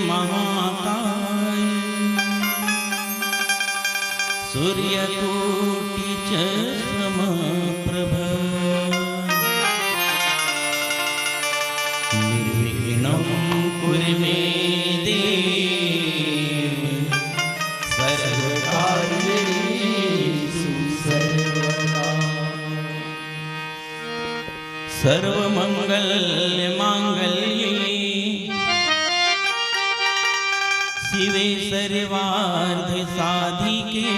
महाकाय सूर्यकोटि च समप्रभ निर्विघ्नं कुरु मे देव सर्वकार्येषु सर्वदा। सर्वमंगलमांगल्ये शिवे सर्वार्थ साधिके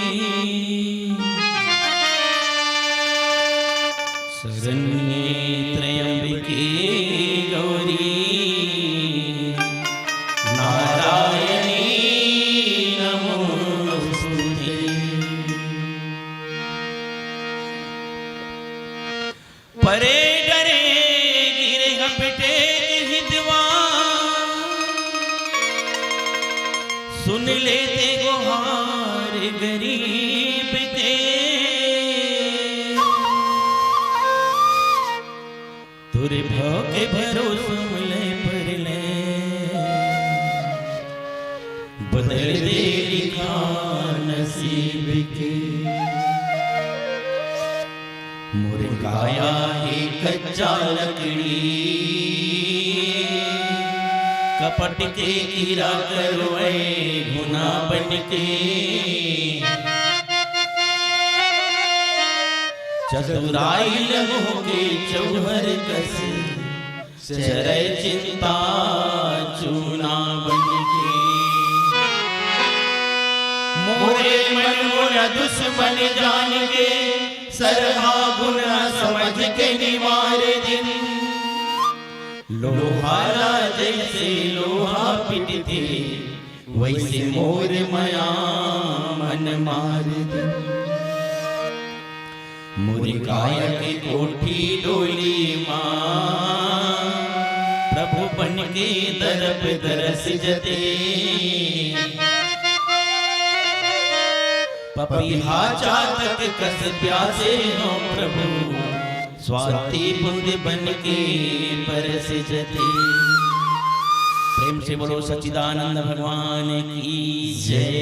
शरण्ये त्र्यंबके गौरी नारायणी नमोस्तुते। परे डरे गिरे घपटे हिदवा सुन लेते गुहार गरीब के तुरे भव के भरोसे मिले पर ले बदल दे लिखा नसीब के। मोरे काया ही कच्चा लकड़ी कपट के कीरा करवाए गुना बन के चतुराई लगो के चौहर कस चरे चिंता चूना बन के। मोरे मन मोरा दुश्मन जान के सरहा गुना समझ के निवार दिन लोहारा जैसे लोहा पिटते वैसे मोर मया मन मार दे। मोर काया के कोठी डोली माँ प्रभु बन के दरब दरस जते पपीहा चातक कस प्यासे हो प्रभु स्वाति बुंद बन के बरस जते। प्रेम से बोलो सच्चिदानंद भगवान की जय।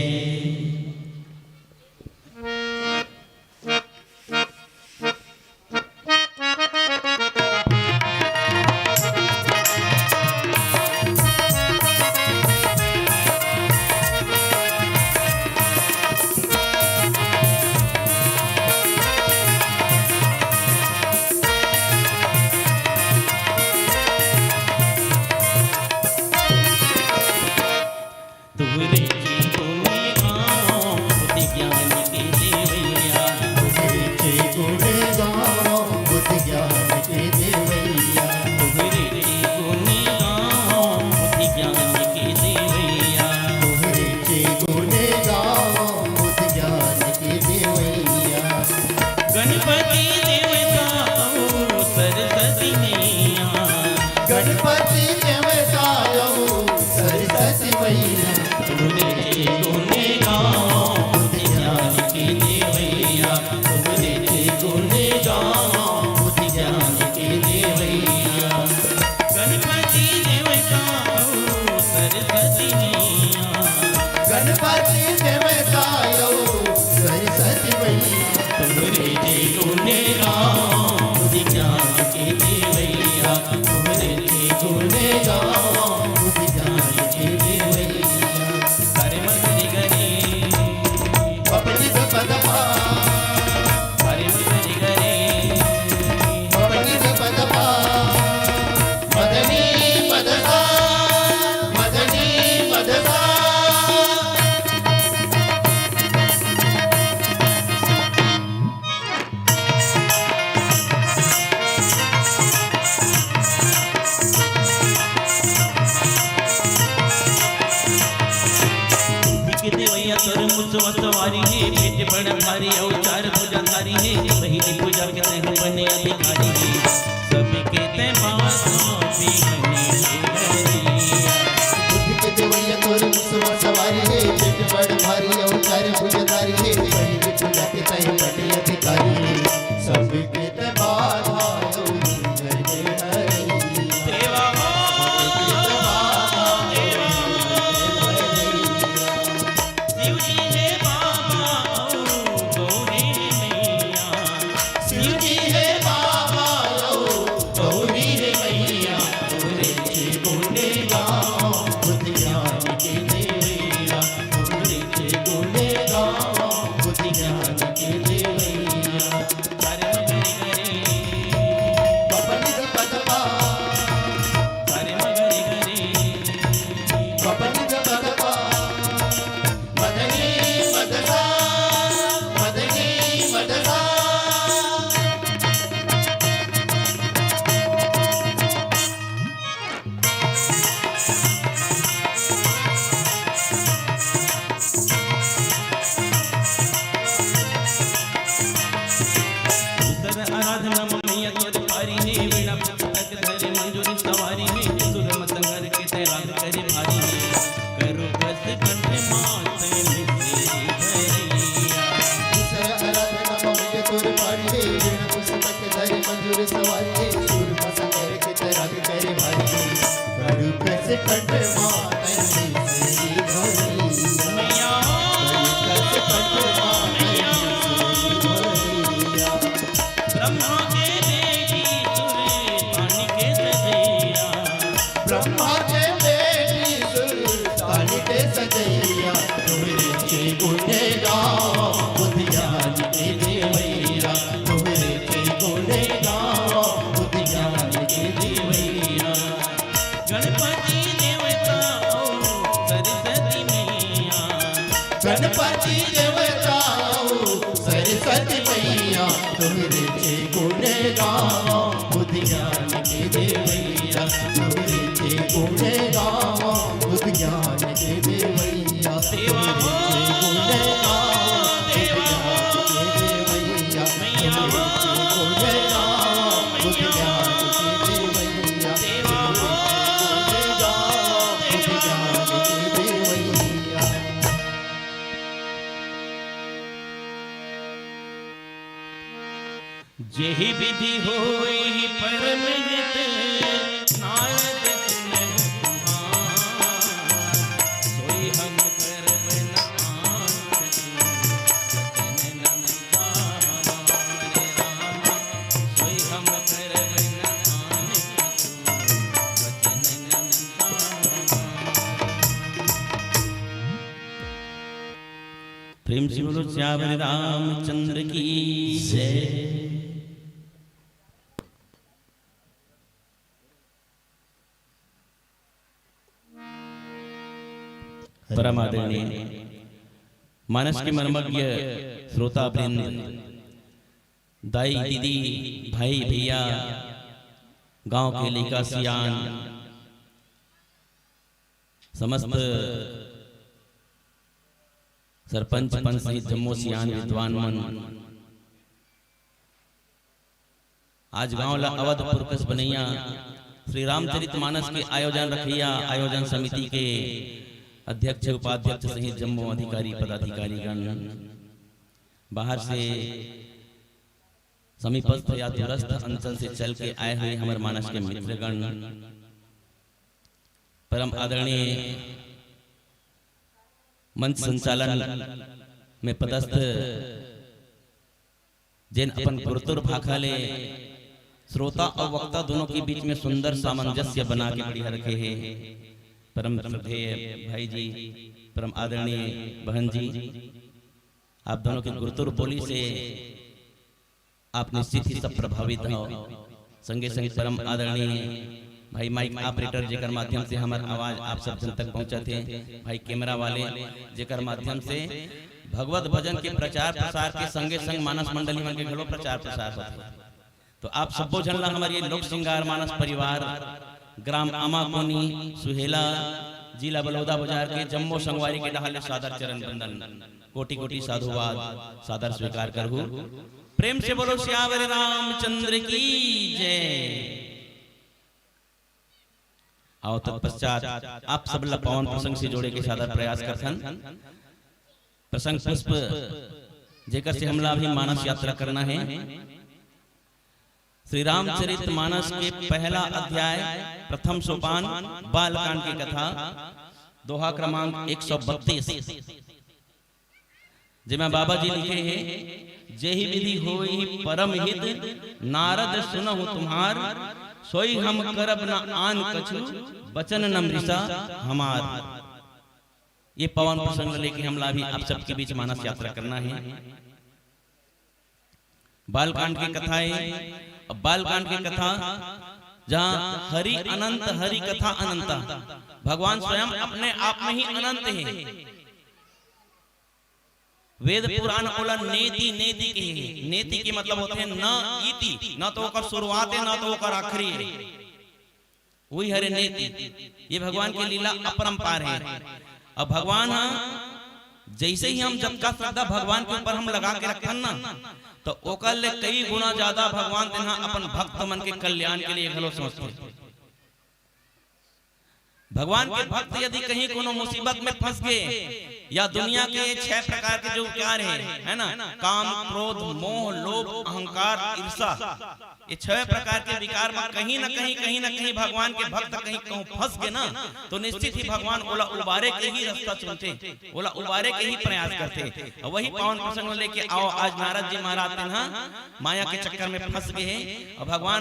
करे भारी करो कस कंठ मात मिसे भैया दूसरा आराधना ममके तोर पाड़ी वीण पुस्तक धरि मंजूर सवारी सूर मसकर के तरह करे भारी करो कस कंठ मात मिसे भैया मैया कस कंठ मात ब्रह्मा के बेटी सुरे पानी के सजैया ब्रह्मा के बेटी सुल्तान के सजैया तुम्हारे के गुने गाओ बुद्धियान के देवैया तुम्हारे के गुने गाओ बुद्धियान के देवैया गणपति देवता ओ सरस्वती मैया गणपति देवता सरस्वती मैया तुम्हारे के गुने गाओ बुद्धियान के देवैया तुम्हारे के गुने गाओ बुद्धियान के देवैया देवा हो देवा मैया हो देवा हो जेहि विधि होई परम हित नारद सुनहि तुम्हार सोई हम करब न आन वचन नमिता हमारे रामा सोई हम करब न आन वचन नमिता प्रेम से बोलो श्याम रामचंद्र की जय। परम आदरणीय मानस के मर्मज्ञ श्रोता वृंद, दाई दीदी भाई भैया, गांव के लेका सियान, समस्त सरपंच पंच सहित जम्मो सियान विद्वान मन, आज गांव ला अवधपुर कस बनैया श्री रामचरित मानस के आयोजन रखैया आयोजन समिति के अध्यक्ष उपाध्यक्ष सहित जम्मू अधिकारी पदाधिकारी गण, बाहर से समीपस्थ या दूरस्थ अंचल से चल के आए हुए हमारे मानस के मित्रगण, परम आदरणीय मंच संचालन में पदस्थ जिन अपन गुरुतुर भाखाले श्रोता और वक्ता दोनों के बीच में सुंदर सामंजस्य बना के बढ़िया रखे हैं परम श्रद्धेय भाई जी, परम आदरणीय बहन जी, आप दोनों की गुरुतुर बोली से आप निश्चित ही सब प्रभावित हो। संगे संगे परम आदरणीय भाई माइक ऑपरेटर जेकर माध्यम से हमार आवाज आप सब जन तक पहुंचाते हैं, भाई कैमरा वाले जेकर माध्यम से भगवत भजन के प्रचार प्रसार के संगे संग मानस मंडली मन के घरो प्रचार प्रसार होते। तो आप सबो जनला हमारे लोक श्रृंगार मानस परिवार ग्राम आमाकोनी सुहेला जिला बलौदा बाजार के जम्मो संगवारी के डहाले सादर चरण बंदन कोटि कोटि साधुवाद सादर स्वीकार करहु। प्रेम से बोलो श्यावर रामचंद्र की जय। आओ तत्पश्चात आप सब ला पवन प्रसंग से जोड़े के सादर प्रयास करथन। प्रसंग पुष्प जेकर से हमला भी मानस यात्रा करना है। श्री रामचरित मानस के पहला अध्याय प्रथम सोपान बालकांड की कथा दोहा क्रमांक 132 जिसमें बाबा जी लिखे हैं, जेहि विधि होई परम हित नारद सुनहु तुम्हार सोई हम करब न आन कछु बचन नमृषा हमार। ये पवन प्रसंग लेके हमला भी आप सबके बीच मानस यात्रा करना है। बालकांड की कथाएं, बालकांड की कथा जहां हरि अनंत हरि कथा अनंता, भगवान स्वयं अपने आप में ही अनंत है। वेद पुराण बोला नेति नेति के है। नेति के मतलब होते हैं न इति, न तो ओकर शुरुआत है न तो ओकर आखिरी है, वही हरे नेति। ये भगवान की लीला अपरंपार है। अब भगवान जैसे ही हम जब का श्रद्धा भगवान के ऊपर हम लगा के रखन ना, तो ओकर ले कई गुना ज्यादा भगवान तेना अपन भक्त मन के कल्याण के लिए घलो समझते। भगवान के भक्त यदि कहीं कोनो मुसीबत में फंस गए या दुनिया के 6 प्रकार के जो विकार है ना, काम, क्रोध, मोह, लोभ, अहंकार, ईर्ष्या, ये 6 प्रकार के विकार में कहीं ना कहीं भगवान के भक्त कहीं कहूं फंस गए ना, तो निश्चित ही भगवान ओला उबारे के ही रास्ता चुनते, ओला उबारे के ही प्रयास करते। और वही पावन प्रसंग लेके आओ आज नारद जी महाराज माया के चक्कर में फंस गए हैं। और भगवान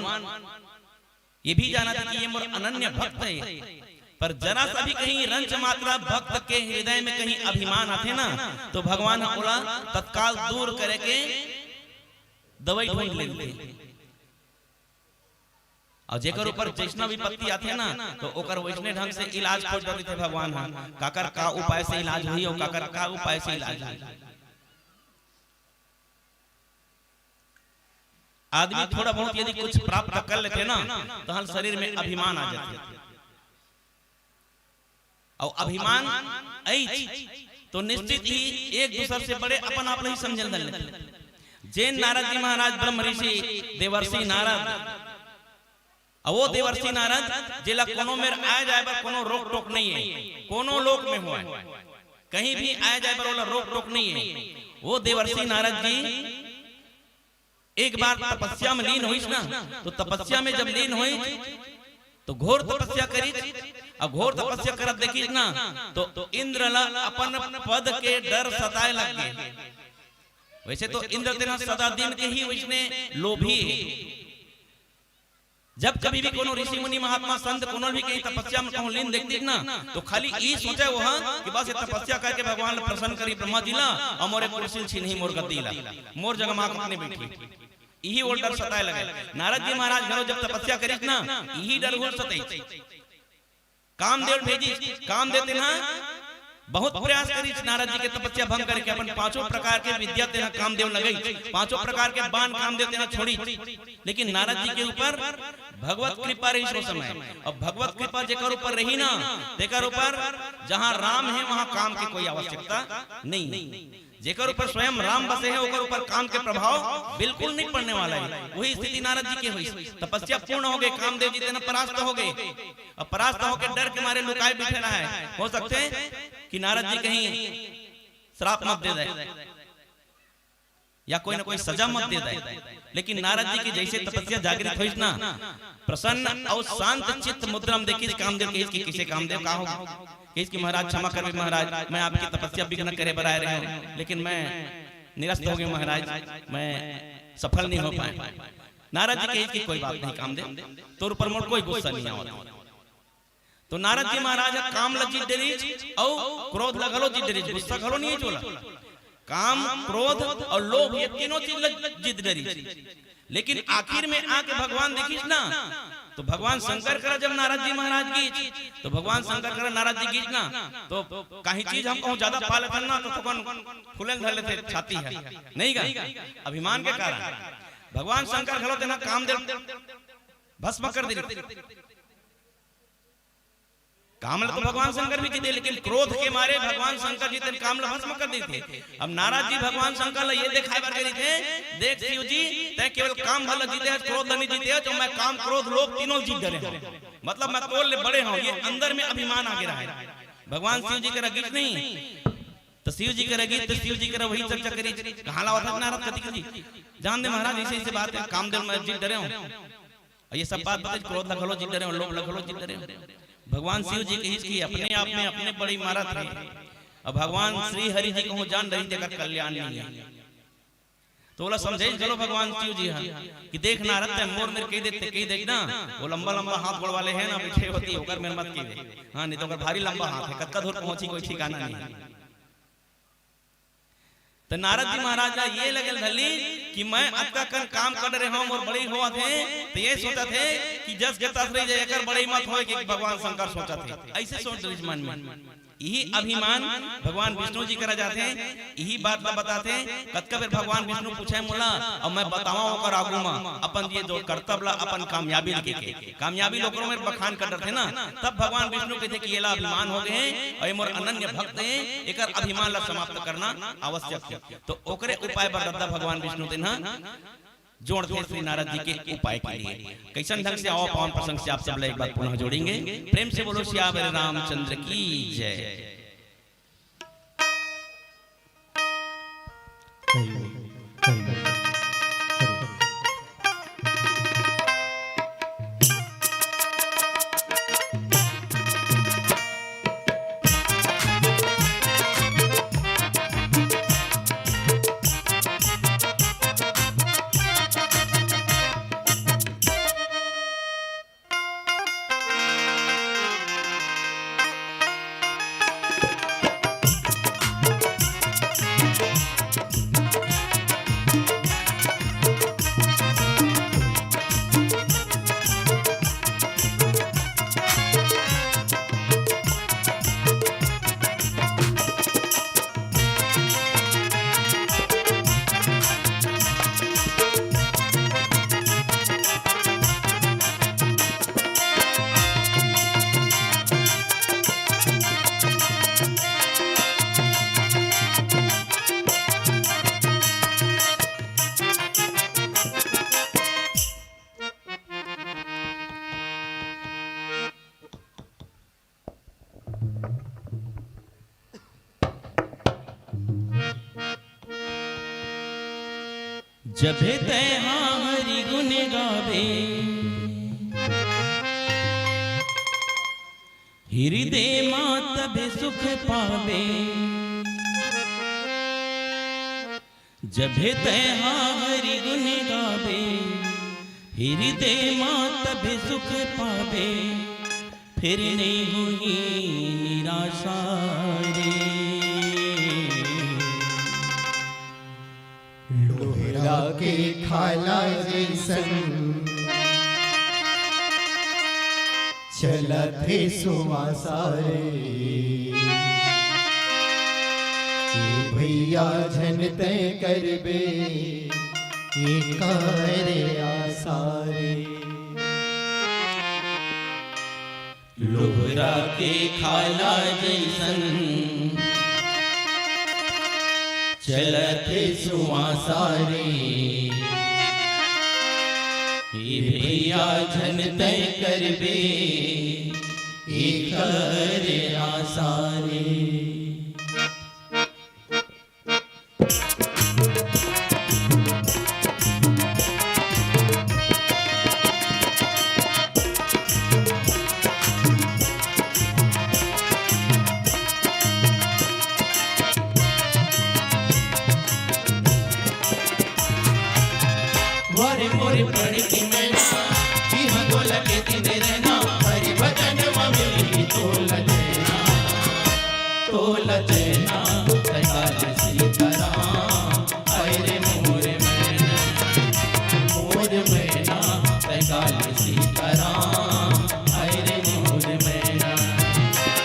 ये भी जाना था कि ये मोर अनन्य भक्त है, पर जरा सा भी कहीं रंच मात्रा भक्त के हृदय में कहीं अभिमान आते ना, तो भगवान बोला तत्काल दूर करे के दवाई ढूंढ लेते। और जेकर ऊपर जैसना विपत्ति आते ना, तो ओकर वैसने ढंग से इलाज खोज देते भगवान। काकर का उपाय से इलाज हुई और काकर का उपाय से इलाज हुई। आदमी थोड़ा बहुत यदि कुछ प्राप्त कर लेते ना, तो हर शरीर में अभिमान आ जाते। और अभिमान तो निश्चित ही एक दूसरे से बड़े अपन आप ही समझल दल। जैन नारद जी महाराज ब्रह्म ऋषि देवर्षि नारद, और वो देवर्षि नारद जिला कोनो में आए जाए पर कोनो रोक टोक नहीं है, कोनो लोक में हुआ कहीं भी आए जाए पर रोक टोक नहीं है। वो देवर्षि नारद जी एक बार तपस्या में लीन हुई ना, तो तपस्या में जब लीन हुई तो घोर तपस्या करी। अब घोर तपस्या करत देखी ना, तो इंद्र अपन पद के डर सताए लग गए। वैसे तो इंद्र तेना सदा दिन के ही उसने लोभी है। जब कभी भी कोनो ऋषि मुनि महात्मा संत कोनो भी कहीं तपस्या में कहूं लीन देखती ना, तो खाली ई सोचे वहां कि बस ये तपस्या करके भगवान प्रसन्न करी ब्रह्मा जी ला और मोरे कुर्सी छीन ही मोर गद्दी ला, मोर जगह मां अपने बैठी। यही वो डर सताए लगे। नारद जी महाराज घरों जब तपस्या करी ना, यही डर घोर सताई। कामदेव भेजी, कामदेव तेना बहुत प्रयास करी नारद जी के तपस्या भंग करके अपन 5 प्रकार के विद्या तेना कामदेव लगई, 5 प्रकार के बाण कामदेव तेना छोड़ी। लेकिन नारद जी के ऊपर भगवत कृपा रही सो समय। अब भगवत कृपा जेकर ऊपर रही ना, तेकर ऊपर जहां राम है वहां काम की कोई आवश्यकता नहीं। जेकर ऊपर स्वयं राम बसे है ओकर ऊपर काम के प्रभाव बिल्कुल नहीं पड़ने वाला है। वही स्थिति नारद जी की हुई। तपस्या पूर्ण हो गई, कामदेव जी तेना परास्त हो गए। अब परास्त होकर डर के मारे लुकाए बैठे रहा है। हो सकते हैं कि नारद जी कहीं श्राप मत दे दे या कोई ना कोई सजा मत दे दे। लेकिन नारद जी की जैसे तपस्या जागृत हुई ना, प्रसन्न और शांत चित्त मुद्रा में देखी कामदेव की किसे कामदेव का हो कि महाराज क्षमा कर महाराज, मैं आपकी तपस्या विघ्न करे बनाए रहे हूं, लेकिन मैं निरस्त हो गए महाराज, मैं सफल नहीं हो पाए। नारद जी कहे कि कोई बात नहीं कामदेव, तोर ऊपर मोर कोई गुस्सा नहीं आवत। तो नारद जी महाराज काम लज्जित डरी और क्रोध लगलो जी डरी, गुस्सा घलो नहीं चोला। काम, क्रोध और लोभ ये तीनों चीज लज्जित डरी। लेकिन आखिर में आके भगवान देखिस ना, तो भगवान शंकर करा जब नारद जी महाराज गीच, तो भगवान शंकर करा नारद जी गीच ना, तो कहीं चीज हम कहूं ज्यादा पा लेते ना, तो कौन फूलन धर लेते छाती है नहीं का अभिमान के कारण। भगवान शंकर घलो देना कामदेव भस्म कर दे। कामला तो भगवान शंकर भी जीते, लेकिन क्रोध के मारे भगवान शंकर जी कामला भस्म कर देते। अब नारद जी भगवान शंकर ये दिखाई बार करी थे, देख शिव जी ते केवल काम भला जीते है, क्रोध नहीं जीते है, तो मैं काम, क्रोध, लोभ तीनों जीत डरे हूं। मतलब मैं तोल ले बड़े हूं। ये अंदर में अभिमान आ गया है। भगवान शिव जी का रगीत नहीं, तो शिव जी का रगीत, तो शिव जी का वही चर्चा करी कहां लावा था नारद कति जी जान दे महाराज ऐसे ऐसे बात है, कामदेव मैं जीत डरे हूं। ये सब बात बताई, क्रोध लगलो जीत डरे हूं, लोभ लगलो जीत डरे हूं। भगवान शिव जी की अपने आप में अपने बड़ी मारा थे। अब भगवान श्री हरि जी को जान रही देकर कल्याण नहीं है, तो बोला समझे चलो भगवान शिव जी हाँ कि देख नारद ते मोर मेरे कही देते कही देख ना, वो लंबा लंबा हाथ गोड़ वाले हैं ना पीछे होती होकर मेरे मत की दे। हाँ नहीं तो अगर भारी लंबा हाथ है, कत्का दूर पहुंची कोई ठिकाना नहीं। तो नारद जी महाराज ये लगल धली कि मैं आपका कर काम कर रहे हूं और बड़ी हुआ थे, तो ये सोचा थे कि जस गता रही जाए कर बड़ी मत हो कि भगवान शंकर सोचा थे। ऐसे सोच रही मन में। यही अभिमान भगवान विष्णु जी करा जाते हैं। यही बात बताते हैं। कतका बेर भगवान विष्णु पूछे मोला और मैं बतावा ओकर आगू में अपन ये जो कर्तव्य अपन कामयाबी के कामयाबी लोगों में बखान कर रहे थे ना, तब भगवान विष्णु कहते कि ये ला अभिमान हो गए और ये मोर अनन्य भक्त है, एकर अभिमान ला समाप्त करना आवश्यक है। तो ओकरे उपाय बता भगवान विष्णु देना जोड़ थे श्री नारद जी के उपाय के लिए। कैसन ढंग से आओ पावन प्रसंग से आप सब एक बार पुनः जोड़ेंगे। प्रेम से बोलो सियावर रामचंद्र की जय। जब ते हरि गुण गावे हृदय मां तबे सुख पावे। जब ते हरि गुण गावे हृदय मां तबे सुख पावे। फिर नहीं हुई निराशा रे। लोहरा के खाला जैसन चलत है सुवासारे। भैया झन तय करबे करे आसारे। लोहरा के खाला जैसन चलत सुआसारे। भैया झन तय करबे करे आसारे। वारे मोरे पढ़ की मैना बिहा गोला के दिन रहना। हरि भजन मिली तोल देना तकाल सीताराम। अरे मोर मैना तकाल सीताराम। अरे मोर मैना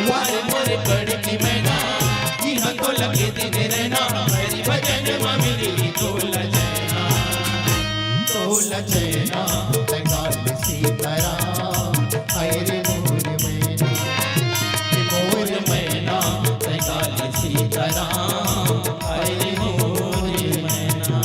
वारे मोरे पढ़ की मैना बिहा गोला के दिन रहना। हरि भजन मिली तोल चैना तकाल सीताराम। अरे मोर मैना तकाल सीताराम। अरे मोर मैना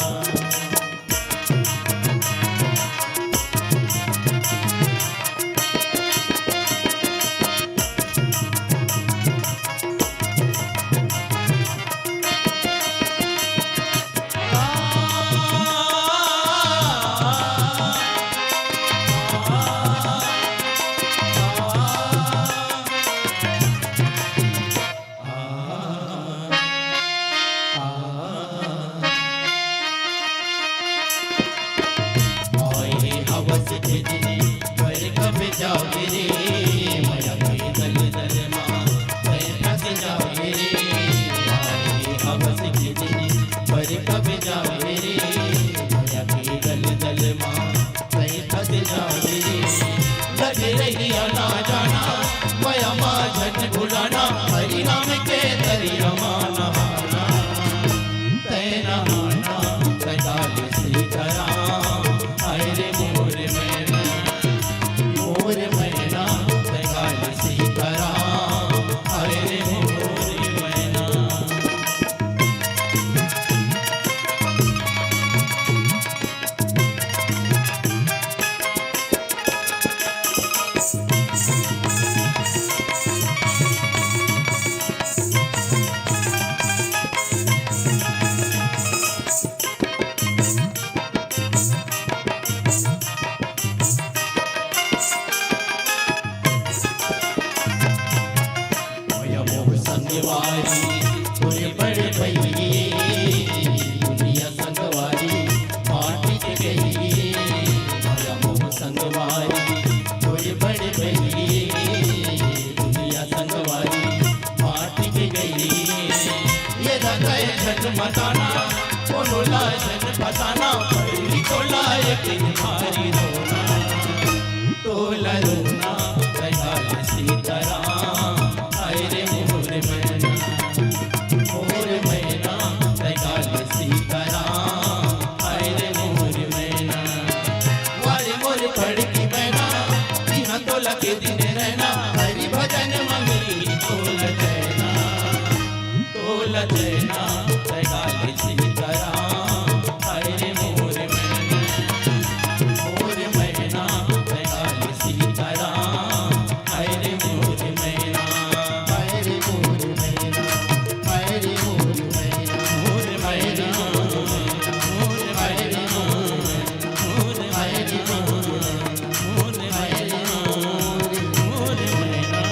भुलाना। हरि नाम के तरी रमाना तैना तकाल सीताराम। अरे मोर मैना तकाल सीताराम। अरे मोर मैना संगवारी तोरे बड़े भैये दुनिया संगवारी माटी के गई भला मोह संगवारी तोरे बड़े भैये दुनिया संगवारी माटी के गई ये रंगाए झट मताना कोनो लायक फसाना पड़ी तो लायक भारी रोना तोला रोना दयाल सीताराम आए रे मोर मैना दयाल सीताराम आए रे मोर मैना वारे मोर पड़की मैना यहाँ तो लगे दिन रहना हरि भजन ममी तोला जैना दयाल सीताराम आए रे मोर मैना दयाल सीताराम आए रे मोर मैना आए रे मोर मैना आए रे मोर मैना मोर मैना आए रे मोर आए रे मोर आए रे मोर मैना।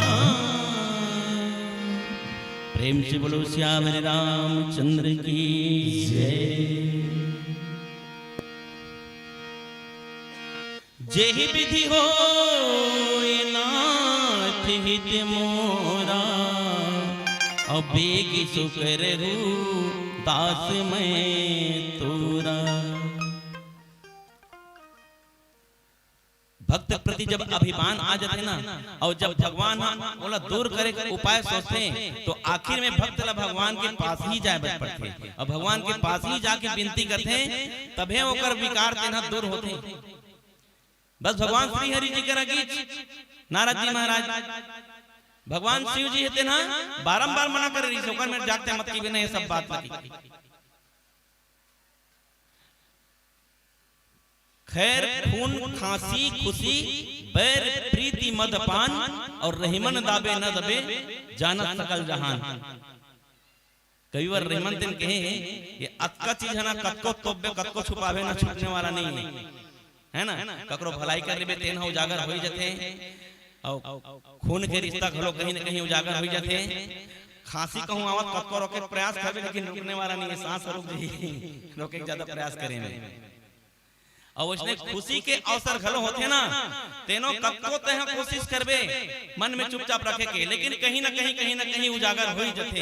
प्रेम से बोलो श्याम रामचंद्र की जय। जेहि विधि हो नाथ हित मोरा और बेगी सुकर रू दास मैं तोरा। भक्त प्रति जब अभिमान आ जाते ना और जब भगवान बोला दूर करे उपाय सोचते हैं तो आखिर में भक्त भगवान के पास ही जाए बच पड़ते और भगवान के पास ही जाके विनती करते हैं तभे होकर विकार तेना दूर होते हैं। बस भगवान श्री हरि जी का गीत नारद जी महाराज भगवान शिव जी होते ना बारंबार मना कर रही होकर में जागते मत की बिना ये सब बात लगी। खैर खून खांसी खुशी बैर प्रीति मदपान और रहीमन दाबे न दबे जानत सकल जहान। कई बार रहीमन दिन कहे ये अक्का चीज है ना कत्को तोबे कत्को छुपावे ना छुपने वाला नहीं है ना। ककरो भलाई कर लेबे तेन उजागर हो जाते और खून के रिश्ता घलो कहीं न कहीं उजागर हो जाते। खांसी कहूं आवत कत्को रोके प्रयास करबे लेकिन रुकने वाला नहीं है। सांस रुक जी रोके ज्यादा प्रयास करें और उसने खुशी के अवसर घलो होते ना तेनो कत्को तह कोशिश करबे मन में चुपचाप रखे के लेकिन कहीं ना कहीं उजागर हो ही जाते।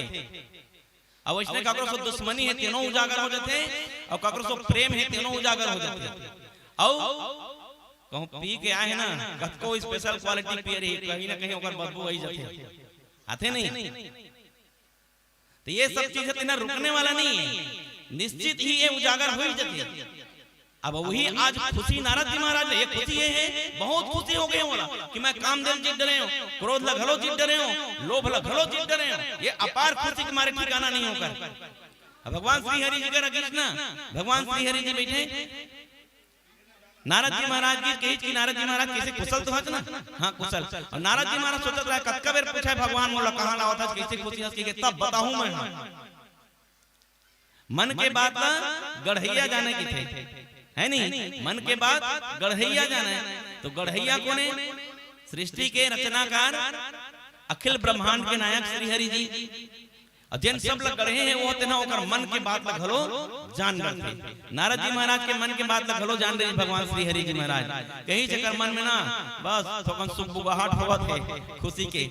और उसने ककरो से दुश्मनी है तेनो उजागर हो जाते और ककरो से प्रेम है तेनो उजागर हो जाते। और कहूं पी के आए है ना कत्को स्पेशल क्वालिटी पी रही कहीं ना कहीं ओकर बदबू हो ही जाते आते नहीं। तो ये सब चीजें तेना रुकने वाला नहीं है निश्चित ही ये उजागर हो ही जाती। अब वही आज खुशी नारद जी महाराज ये खुशी ये है बहुत खुशी हो गए बोला कि मैं कामदेव जीत डरे हूं क्रोध लगलो जीत डरे हूं लोभ लगलो जीत डरे हूं। ये अपार खुशी के मारे ठिकाना नहीं होकर भगवान श्री हरि जी का कृष्ण भगवान श्री हरि जी बैठे नारद जी महाराज की कही कि नारद जी महाराज कैसे कुशल तो हज ना हाँ कुशल। और नारद जी महाराज सोचत रहा कतका बेर पूछा भगवान मोला कहां लावत हज कैसे खुशी हज के तब बताऊं मैं। मन के बात गढ़ैया जाने की थे है नहीं मन के बाद गढ़ैया जाना है। तो गढ़ैया कौन है? सृष्टि के रचनाकार अखिल ब्रह्मांड के नायक श्री हरि जी। और जिन सब लग गढ़े हैं वो होते ना ओकर मन के बात लगलो जान गए। नारद जी महाराज के मन के बात लगलो जान रहे भगवान श्री हरि जी महाराज कहीं चक्कर मन में ना बस थोकन सुबुगाहट होवत है खुशी के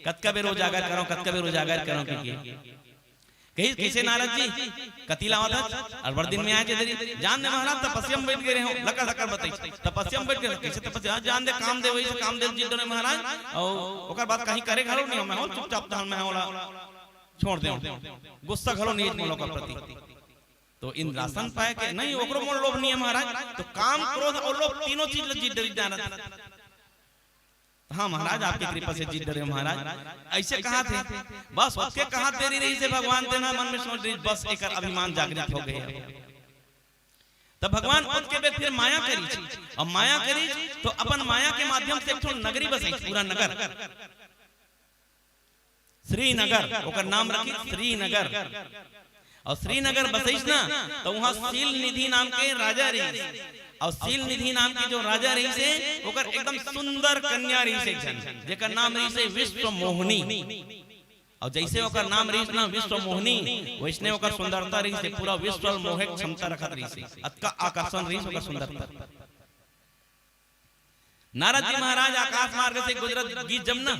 कतका बेर उजागर करो कतका बेर उजागर करो के कहीं किसे नारद जी कतिला आवत और बड़ दिन में आए जे जान दे महाराज तपस्या में बैठ गए हो लका लका बताई तपस्या में बैठ गए कैसे तपस्या जान दे काम दे वही से काम दे जी डरे महाराज और ओकर बात कहीं करे घरो नहीं मैं हो चुपचाप तहन मैं होला छोड़ दे गुस्सा घरो नहीं मोलो का प्रति। तो इंद्रासन पाए के नहीं ओकरो मोल लोभ नहीं है महाराज। तो काम क्रोध और लोभ तीनों चीज जीत डरी जाना। हाँ महाराज आपकी कृपा से जीत डरे महाराज ऐसे कहा थे बस उसके कहा तेरी रही से भगवान तेना मन में सोच रही बस एक अभिमान जागृत हो गए। तब भगवान उसके बाद फिर माया करी और माया करी तो अपन माया के माध्यम से एक नगरी बसाई पूरा नगर श्रीनगर ओकर नाम रखी श्रीनगर। और श्रीनगर बसैस ना तो वहां सील निधि नाम के राजा रही और सील निधि नाम की जो राजा रही से ओकर एकदम सुंदर कन्या रही से जेकर नाम रही से विश्व मोहिनी। और जैसे ओकर नाम रही ना विश्व मोहनी, वैसने ओकर सुंदरता रही से पूरा विश्व मोहक क्षमता रखत रही से अतका आकर्षण रही ओकर सुंदरता। नारद जी महाराज आकाश मार्ग से गुजरत गीत जमना,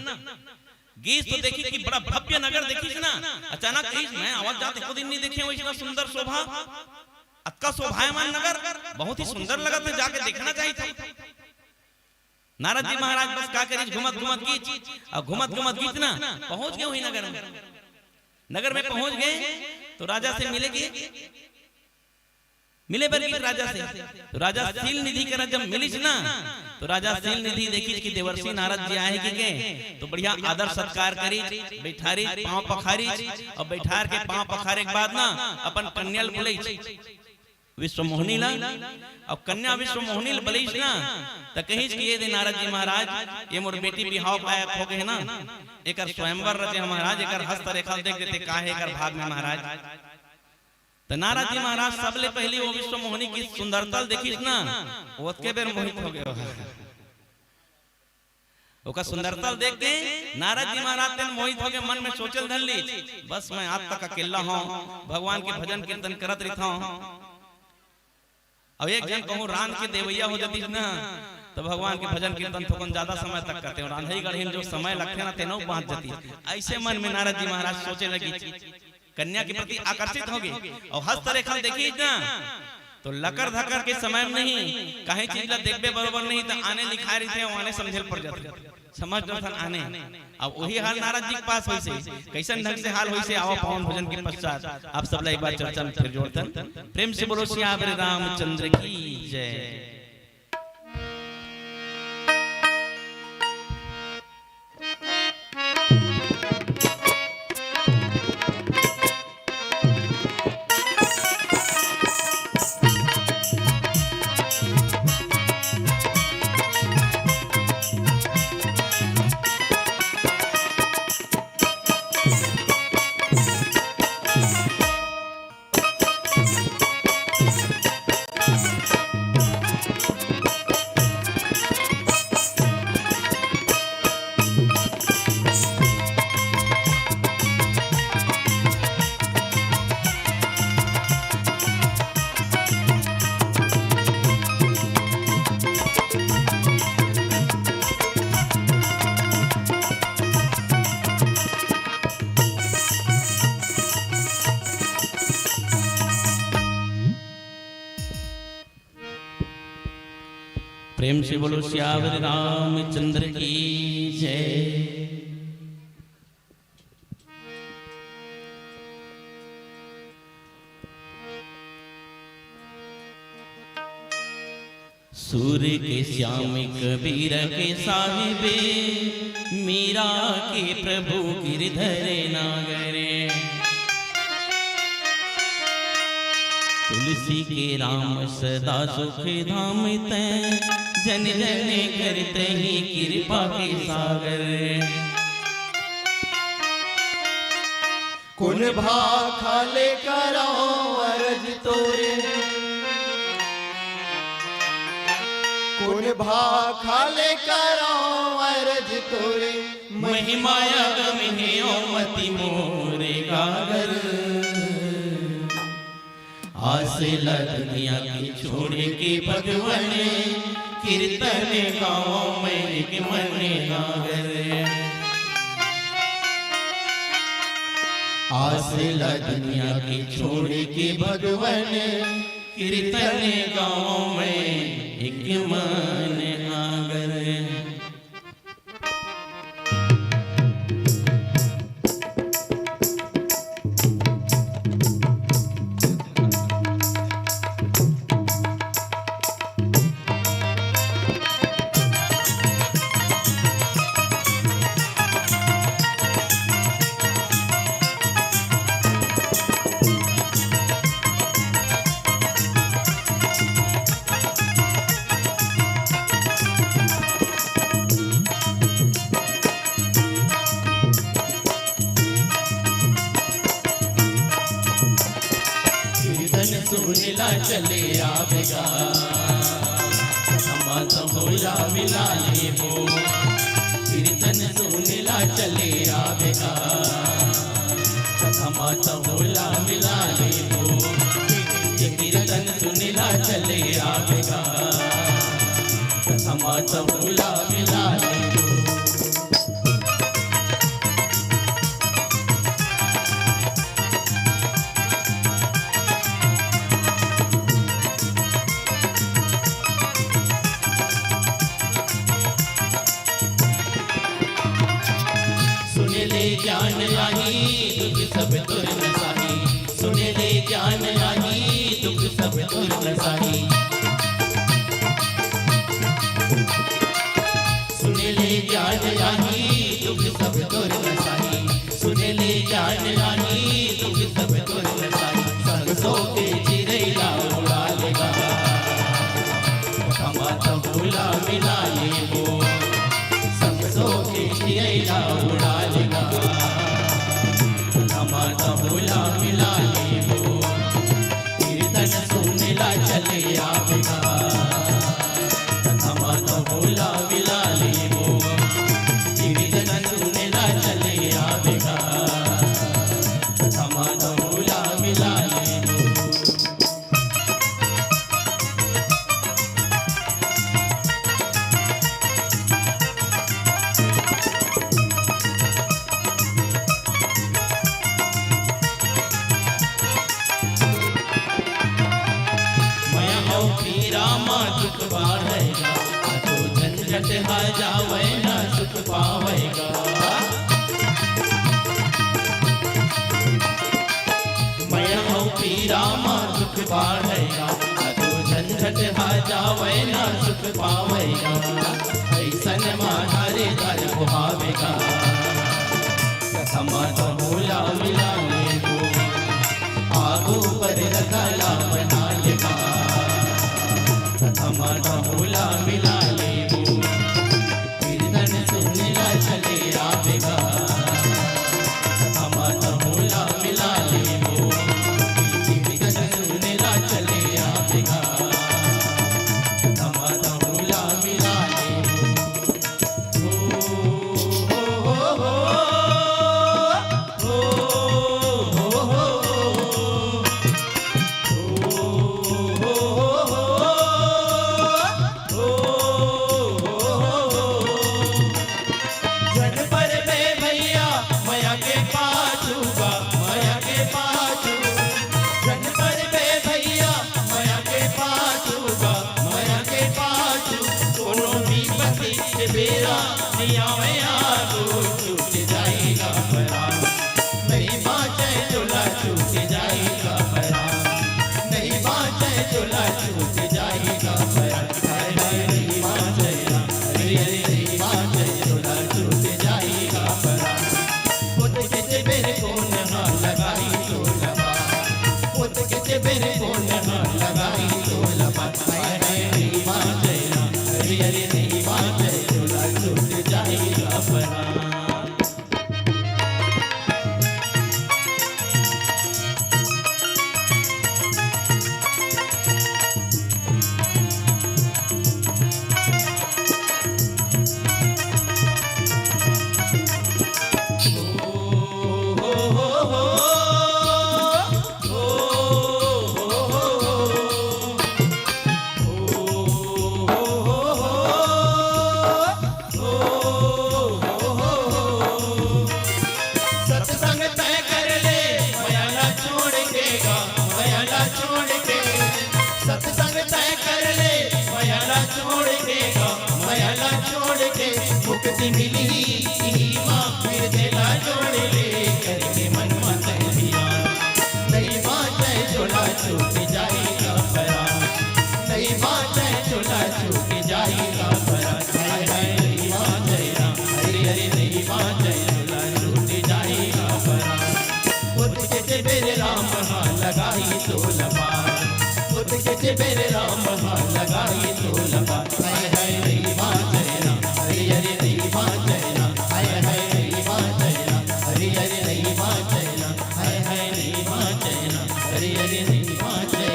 गीत तो देखी कि बड़ा भव्य नगर देखी ना, अचानक कहीं मैं आवाज जाते को दिन नहीं देखे वैसा सुंदर शोभा, अतका शोभायमान नगर, बहुत ही सुंदर लगा था, जाके देखना चाहिए था। नारद जी महाराज बस क्या करी, घुमत घुमत गीत और घुमत घुमत गीत ना पहुंच गए वही नगर में। नगर में पहुंच गए तो राजा से मिले बल्कि राजा से, तो राजा सील निधि कर जब मिली ना, तो राजा सील निधि देखी कि देवर्षि नारद जी आए कि के, तो बढ़िया आदर सत्कार करी, बैठारी पांव पखारी, और बैठार के पांव पखारे के बाद ना अपन कन्याल बोले विश्व मोहनी ला, और कन्या विश्व मोहनी बलिश ना, तो कहीं किए दे नारद जी महाराज ये मोर बेटी बिहाव पायक हो गए ना, एक स्वयंवर रचे महाराज, एक हस्त रेखा देख देते काहे कर भाग में महाराज। तो नारद जी महाराज सबले पहली वो विश्व मोहनी की सुंदरता देखी ना, वो के बेर मोहित हो गए, ओका सुंदरता देख के नारद जी महाराज तेन मोहित हो गए, मन में सोचल धर ली बस मैं आज तक अकेला हूं, भगवान के भजन कीर्तन करत रहता हूं। अब एक जन कहूँ रान के देवैया हो जाती ना, तो भगवान के भजन कीर्तन तो ज्यादा समय तक करते हैं, रांधई गढ़ीन जो समय लगते ना तेनो पहुंच जाती। ऐसे मन में नारद जी महाराज सोचे लगी, कन्या के प्रति आकर्षित हो गई, और हस्त रेखा देखी ना, तो लकर धकर के समय में नहीं कहीं चीज ला देखबे बरोबर नहीं, तो आने लिखा रही थे आने समझे पड़ जाते, समझ दो आने। अब वही हाल नारद जी के पास हुई से, कैसन ढंग से हाल हुई से आओ पावन भजन के पश्चात आप सब एक बार चर्चा में फिर जोड़तन। प्रेम से बोलो सियावर रामचंद्र की जय। प्रेम से बोलो सियावर रामचंद्र की जय। सूर्य के श्याम कबीर के साहिबे, मीरा के प्रभु गिरधर नागरे, तुलसी के राम सदा सुख धाम तै, जन जन करते ही कृपा के सागर। कुल भाखाले करो अरज तोरे, कुल भाखाले करो अरज तोरे, महिमाया गमहे ओमति मोरे गागर। आसे दुनिया की छोड़ के भगवान, कीर्तन गाँव में एक मन गागर। आसला दुनिया की छोड़ के भगवान, कीर्तन गाँव में एक मन गागर। सुनिला चले आवेगा, समात होला मिलाले हो। कीर्तन सुनिला चले आवेगा, आही दुख सब तुर नसाही, सुने ले ज्ञान आही दुख सब तुर नसाही, सुने ले ज्ञान आही दुख सब तुर नसाही, सुने ले ज्ञान आही दुख सब तुर नसाही, संग सो के चिरैया उड़ा लेगा, खमा तहुला मिला ले वो, संग सो के चिरैया उड़ा लेगा, खमा तहुला मिला ले वो, कीर्तन सुनला चले आवेगा, खमा तहुला मिला ले वो, कीर्तन सुनला चले आवेगा, खमा तहुला मिला ले वो। दुख बाढ़ेगा तो झंझट हा जावे ना सुख पावेगा, मैं हूँ पीरा माँ दुख बाढ़ेगा तो झंझट हा जावे ना सुख पावेगा, ऐसन मारे दर बुहावेगा, कथमा तो भूला मिला ले वो, आगू पर रखला बना लेगा, हमारा भोला मिला ले वो, कीर्तन सुनला चले आवेगा, हमारा भोला मिला ले वो, कीर्तन सुनला चले आवेगा, हमारा भोला मिला ले वो, हो हो मुक्ति मिली माँ फिर दिला जोड़ ले करके मन मत दिया, नहीं बात है चोला छूट जाएगा परा, नहीं बात है चोला छूट जाएगा परा, हाय हाय नहीं बात है हरे हरे नहीं बात है चोला छूट जाएगा परा, खुद के मेरे राम हाँ लगाई तो लपा, खुद के मेरे राम हाँ लगाई तो लपा, हाय हाय नहीं बात है हरे हरे नहीं बात है हाय हाय नहीं बात है हरे हरे नहीं बात है हाय हाय नहीं बात है हरे हरे नहीं बात है।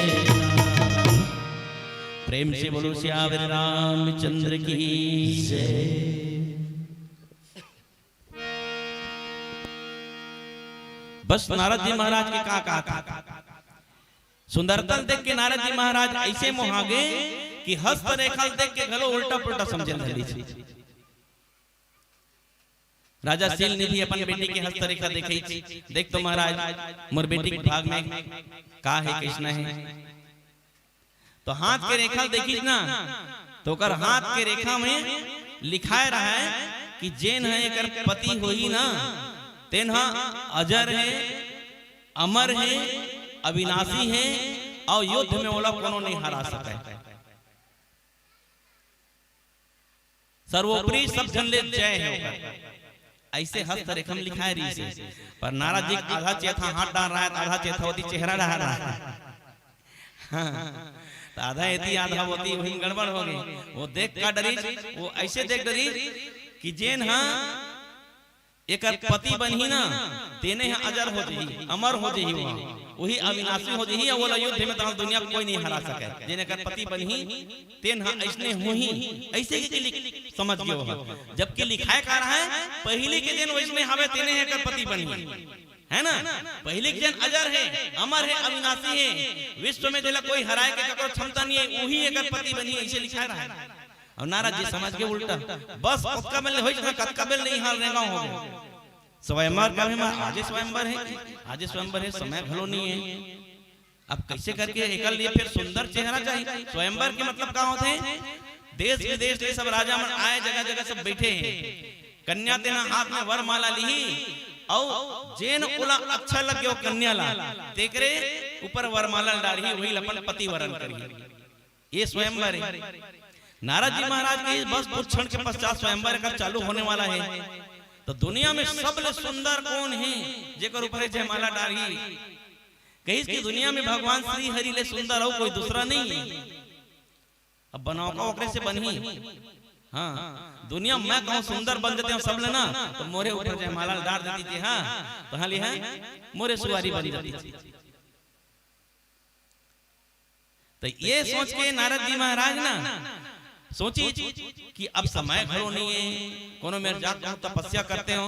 प्रेम से बोलो श्यावर रामचंद्र की जय। बस नारद जी महाराज के कहा था, सुंदरता देख के नारद जी महाराज ऐसे मोहागे कि हस्त रेखा देख के गलो उल्टा पुल्टा समझे लगी। राजा सील निधि अपन बेटी के हस्त रेखा देखई, देख तो महाराज मोर बेटी के भाग में का है कृष्ण है, तो हाथ के रेखा देखी ना, तो कर हाथ के रेखा में लिखाए रहा है कि जेन है एकर पति होई ना तेन्हा अजर है, अमर है, अविनाशी है और युद्ध में ओला कोनो नहीं हरा सके। सर्वोपरि सब जन ले जय है। ऐसे हस्तरेखम लिखा है री से, पर नारद जी आधा चेथा हाथ डाल रहा है, आधा चेथावती चेहरा डाल रहा है। हाँ, तो आधा एती आधा होती वही गड़बड़ हो गई। वो देख का डरी, वो ऐसे देख डरी कि जेन हाँ एक पति बनी ना तेने अजर हो जही, अमर हो जही, वही अविनाशी हो जही। वो युद्ध में तो दुनिया को कोई नहीं हरा सके। जेने का पति बनी तेन हाँ ऐसने हो ही ऐसे की समझ गयो। जबकि लिखाए का रहा है पहले के दिन वैसने हवे तेने एक पति बनी है ना। पहले के दिन अजर है, अमर है, अविनाशी है, विश्व में जेला कोई हराए के कको क्षमता नहीं है, वही एक पति बनी ऐसे लिखा रहा है। और नारद जी समझ के उल्टा बस उसका बेल होई ना कतका बेल नहीं हाल रहेगा हो गए। स्वयंवर का भी आज स्वयंवर है, आज स्वयंवर है, समय भलो नहीं है। अब कैसे करके एकल लिए फिर सुंदर चेहरा चाहिए। स्वयंवर के मतलब क्या होते हैं? देश विदेश के सब राजा मन आए, जगह जगह सब बैठे हैं। कन्या तेना हाथ में वर माला ली और जेन उला अच्छा लगे कन्या ला तेकरे ऊपर वरमाला डाली, वही लपन पति वरण करी। ये स्वयंवर है। नारद जी महाराज के बस कुछ क्षण के पश्चात स्वयंवर का चालू होने वाला है। तो दुनिया में सबसे सुंदर कौन है जेकर ऊपर जयमाला डाली? कहीं की दुनिया में भगवान श्री हरि ले सुंदर हो कोई दूसरा नहीं है। अब बनाओ का ओकरे से बनी। हाँ, दुनिया में मैं कहूँ सुंदर बन देते हैं सब लेना, तो मोरे ऊपर जयमाला डाल देती थी। हाँ, तो हाँ लिया मोरे सुवारी बन जाती थी। तो ये सोच के नारद जी महाराज ना सोची कि अब समय घरो नहीं है, कोनो मेरे जात तपस्या करते हो,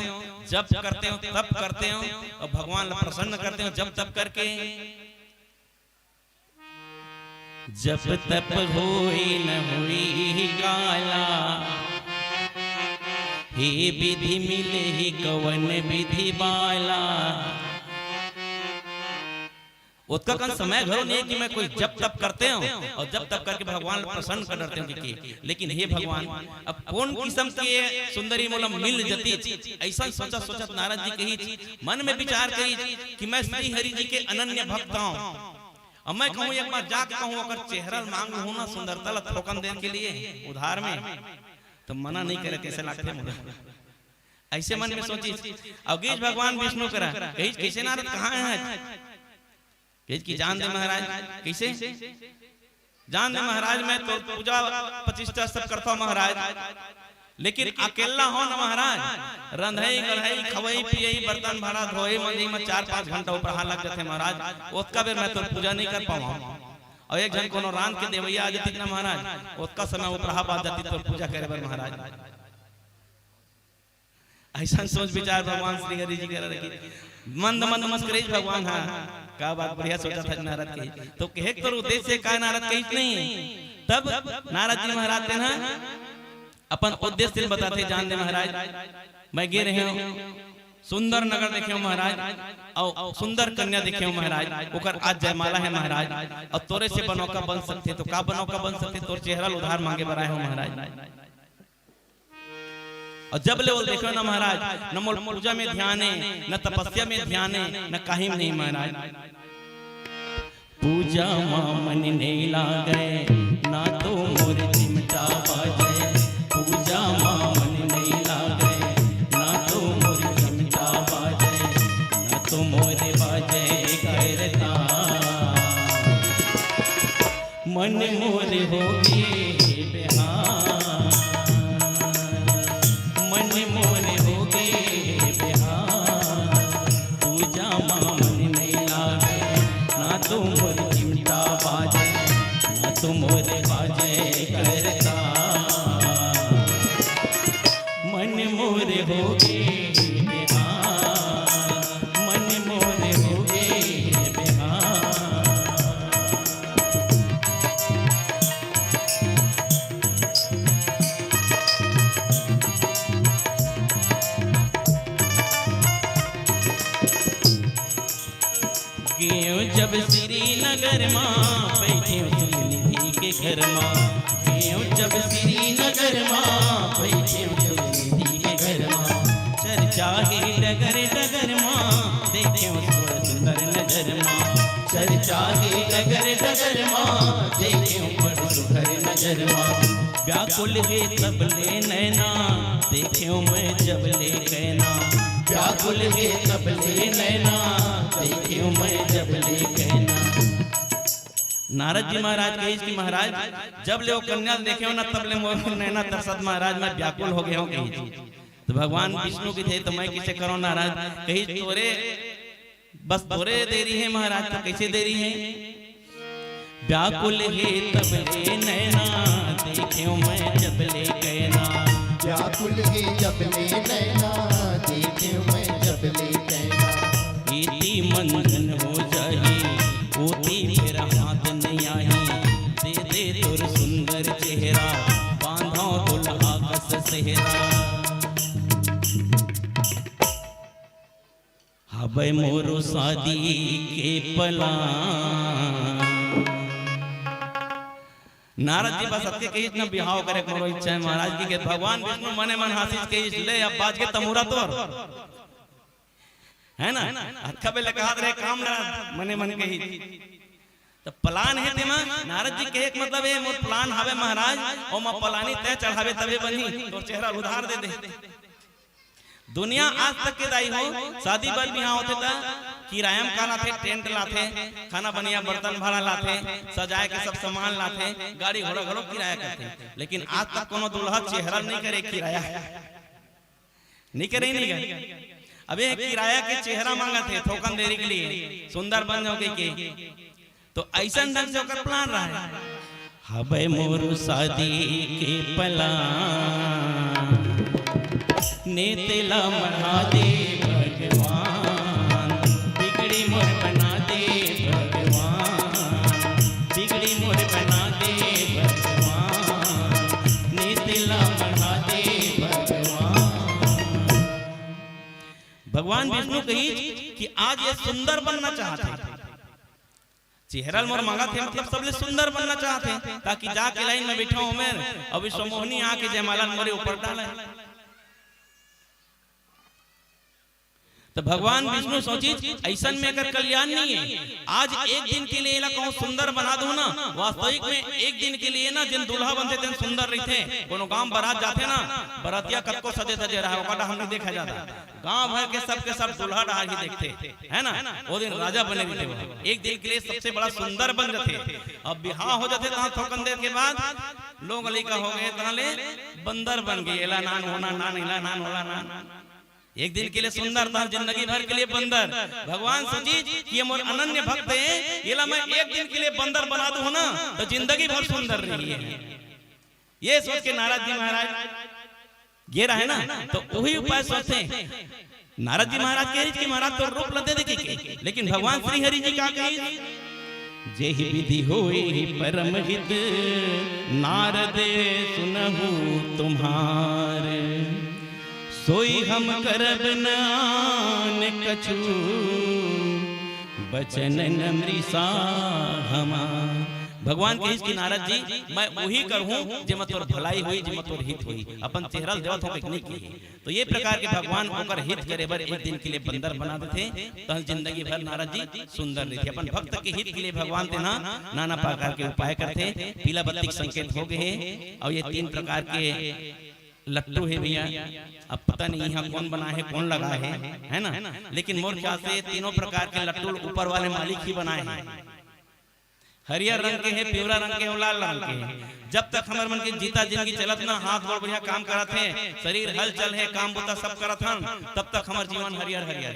जब करते हो तब करते हो और भगवान प्रसन्न करते हो जब तब करके। जब तप होई न होई काला, हे विधि मिले ही कवन विधि बाला। उसका कौन समय घरो नहीं है कि मैं कोई जब तब करते हो और जब तब करके भगवान प्रसन्न कर डरते हो कि लेकिन हे भगवान अब कौन किस्म के सुंदरी मोलम मिल जती। ऐसा सोचा सोचा नारद जी कही मन में विचार करी कि मैं श्री हरि जी के अनन्य भक्त हूँ और मैं कहूँ एक बार जाके कहूँ अगर चेहरा मांग हूँ ना सुंदरता थोकन देने के लिए उधार में, तो मना नहीं करे कैसे लगते मुझे। ऐसे मन में सोची और गीज भगवान विष्णु करा कैसे नारद कहाँ है की जान दे महाराज। कैसे जान दे महाराज, मैं तो पूजा प्रतिष्ठा सब करता हूँ महाराज, लेकिन अकेला हो ना महाराज। रंधई गढ़ई खवई पियई बर्तन भाड़ा धोई मंदी में 4-5 घंटा ऊपर हाथ लग जाते महाराज। उसका बेर मैं तो पूजा नहीं कर पाऊँ। और एक जन कोनो रान के देवैया आ जाती ना महाराज, उसका समय ऊपर हाथ आ जाती तो पूजा करे बर महाराज। ऐसा सोच विचार भगवान श्री हरि जी कर रखी। मंद मंद मस्करे भगवान। हाँ, क्या बात बढ़िया सोचा था नारद की। तो कहे तो उद्देश्य का नारद कही नहीं। तब नारद जी महाराज ना अपन उद्देश्य बताते जान दे महाराज। मैं गे रहे हूँ सुंदर नगर देखे हो महाराज और सुंदर कन्या देखे हो महाराज। ओकर आज जयमाला है महाराज और तोरे से बनौका बन सकते तो का बनौका बन सकते? तोर चेहरा उधार मांगे बनाए हो महाराज। और जब ले देखो ना महाराज, न मोल पूजा में ध्यान है, न तपस्या में ध्यान है, न कहीं नहीं महाराज। पूजा मन नहीं लागे ना तो मोर चिमटा बाजे। पूजा मन नहीं लागे ना तो मोर चिमटा बाजे, ना तो मोरे बाजे करता मन मोरे होगी बेहार। मन मोरे होगे बिहार। पूजा मन नहीं लागे ना तो मोर चिमटा बाजे, ना तो मोरे बाजे करता मन मोरे होगे बिहार। मन मोरे होगे बिहार। जब श्रीनगर माँ बैठे सुनिधि के घर माँ। जब श्रीनगर माँ बैठे सुनिधि के घर माँ। चर्चा ही डगर डगर नजर माँ चर्चा ही नगर नगर माँ देखे बड़ सुघर नजर माँ व्याकुल है तबले नैना देखे मैं जबले कहना व्याकुल है तबले नैना देखे मैं जबले कहना। नारद जी महाराज कहे कि महाराज जब ले वो कन्या देखे हो ना तब ले मोर नैना तरसत महाराज मैं व्याकुल हो गया हूँ कही। तो भगवान विष्णु की थे तो मैं किसे करूँ नाराज कही तोरे बस तोरे देरी है महाराज तो कैसे देरी है व्याकुल है तबले नैना देखे मैं जबले कहना व्याकुल है जबले नैना देखे मैं जबले कहना। इति मंथन हो जाही ओती मेरा हाथ नहीं आई दे दे तोर सुंदर चेहरा बांधो दुल्हा कस सेहरा हबै मोरो शादी के पलान। नारद जी बस सबके कही इतना बिहाव करे मोरो इच्छा है महाराज की के भगवान विष्णु मने मन हासिस कही ले अब बाज के तमुरा तोर है ना अच्छा बेले कहा रहे काम ना मने मन कही तो प्लान है तेमा नारद जी के एक मतलब है मोर प्लान हवे महाराज और मैं पलानी तय चढ़ावे तबे बनी तो चेहरा उधार दे दे। दुनिया आज तक के दाई हो शादी बर बिहाव होते था किराया में का लाथे टेंट लाथे खाना बनिया बर्तन भाड़ा लाथे सजाए के सब सामान लाथे गाड़ी घोड़ा घोड़ा किराया करते लेकिन आज तक कोनो दुल्हा चेहरा नहीं करे किराया नहीं करे नहीं करे अबे किराया के चेहरा मांगा थे थोकन देरी के लिए सुंदर बन जाओगे के तो ऐसा ढंग से होकर प्लान रहा है हबै मोर शादी के पलान नेतेला मना दे भगवान बिगड़ी मोर बना दे भगवान बिगड़ी मोर बना दे भगवान नेतेला मना दे भगवान। भगवान विष्णु कही कि आज ये सुंदर बनना चाहते चेहरा मोर मांगा थे मतलब सबले सुंदर बनना चाहते ताकि जाके लाइन में बैठा हूं मैं अभी समोहनी आके जयमाला मोरे ऊपर डाले। तो भगवान विष्णु सोची ऐसा में कर कल्याण नहीं है आज एक दिन के लिए कहूँ सुंदर बना दो ना वास्तविक में एक दिन के लिए ना जिन दुल्हा बनते थे सुंदर रहते कोनो गांव बारात जाते ना बरातिया कब को सजे सजे रहा होगा हमने देखा जाता गांव भर के सब दुल्हा डाल ही देखते है ना वो दिन राजा बने थे एक दिन के लिए सबसे बड़ा सुंदर बन जाते। अब बिहार हो जाते थोकन देर के बाद लोग अली का हो गए तले बंदर बन गए एला नान होना नान इला नान होला नान एक दिन के लिए सुंदर था जिंदगी भर के लिए बंदर। भगवान सोची कि ये मोर अनन्य भक्त है ये मैं एक दिन के लिए बंदर बना दूं ना तो जिंदगी भर सुंदर रही है ये सोच के नारद जी महाराज ये रहा है ना तो वही उपाय सोचते नारद जी महाराज कहे कि महाराज तो रूप लते देखे लेकिन भगवान श्री हरि जी क्या कहे जेहि विधि होए परम हित नारद सुनहु तुम्हारे सोई हम करब नान कछु बचन नमृषा हमा। भगवान कहिस कि नारद जी मैं वही करहूं जे मत तोर भलाई हुई जे मत तोर हित हुई अपन चेहरा देवत हो नहीं की तो ये प्रकार के भगवान ओकर हित करे बर एक दिन के लिए बंदर बना देते तो जिंदगी भर नारद जी सुंदर रहते अपन भक्त के हित के लिए भगवान ते ना नाना प्रकार के उपाय करते पीला बत्ती संकेत हो गए और ये 3 प्रकार के लट्टू है भैया अब पता नहीं यहाँ कौन बना है कौन लगा है ना लेकिन मोर ख्याल से तीनों प्रकार के लट्टू ऊपर वाले मालिक ही बनाए हैं हरियर रंग के है पिवरा रंग के और लाल रंग के जब तक हमारे मन के जीता जिंदगी चलत ना हाथ गोड़ बढ़िया काम करत है शरीर हलचल है काम बुता सब करत हन तब तक हमार जीवन हरियर हरियर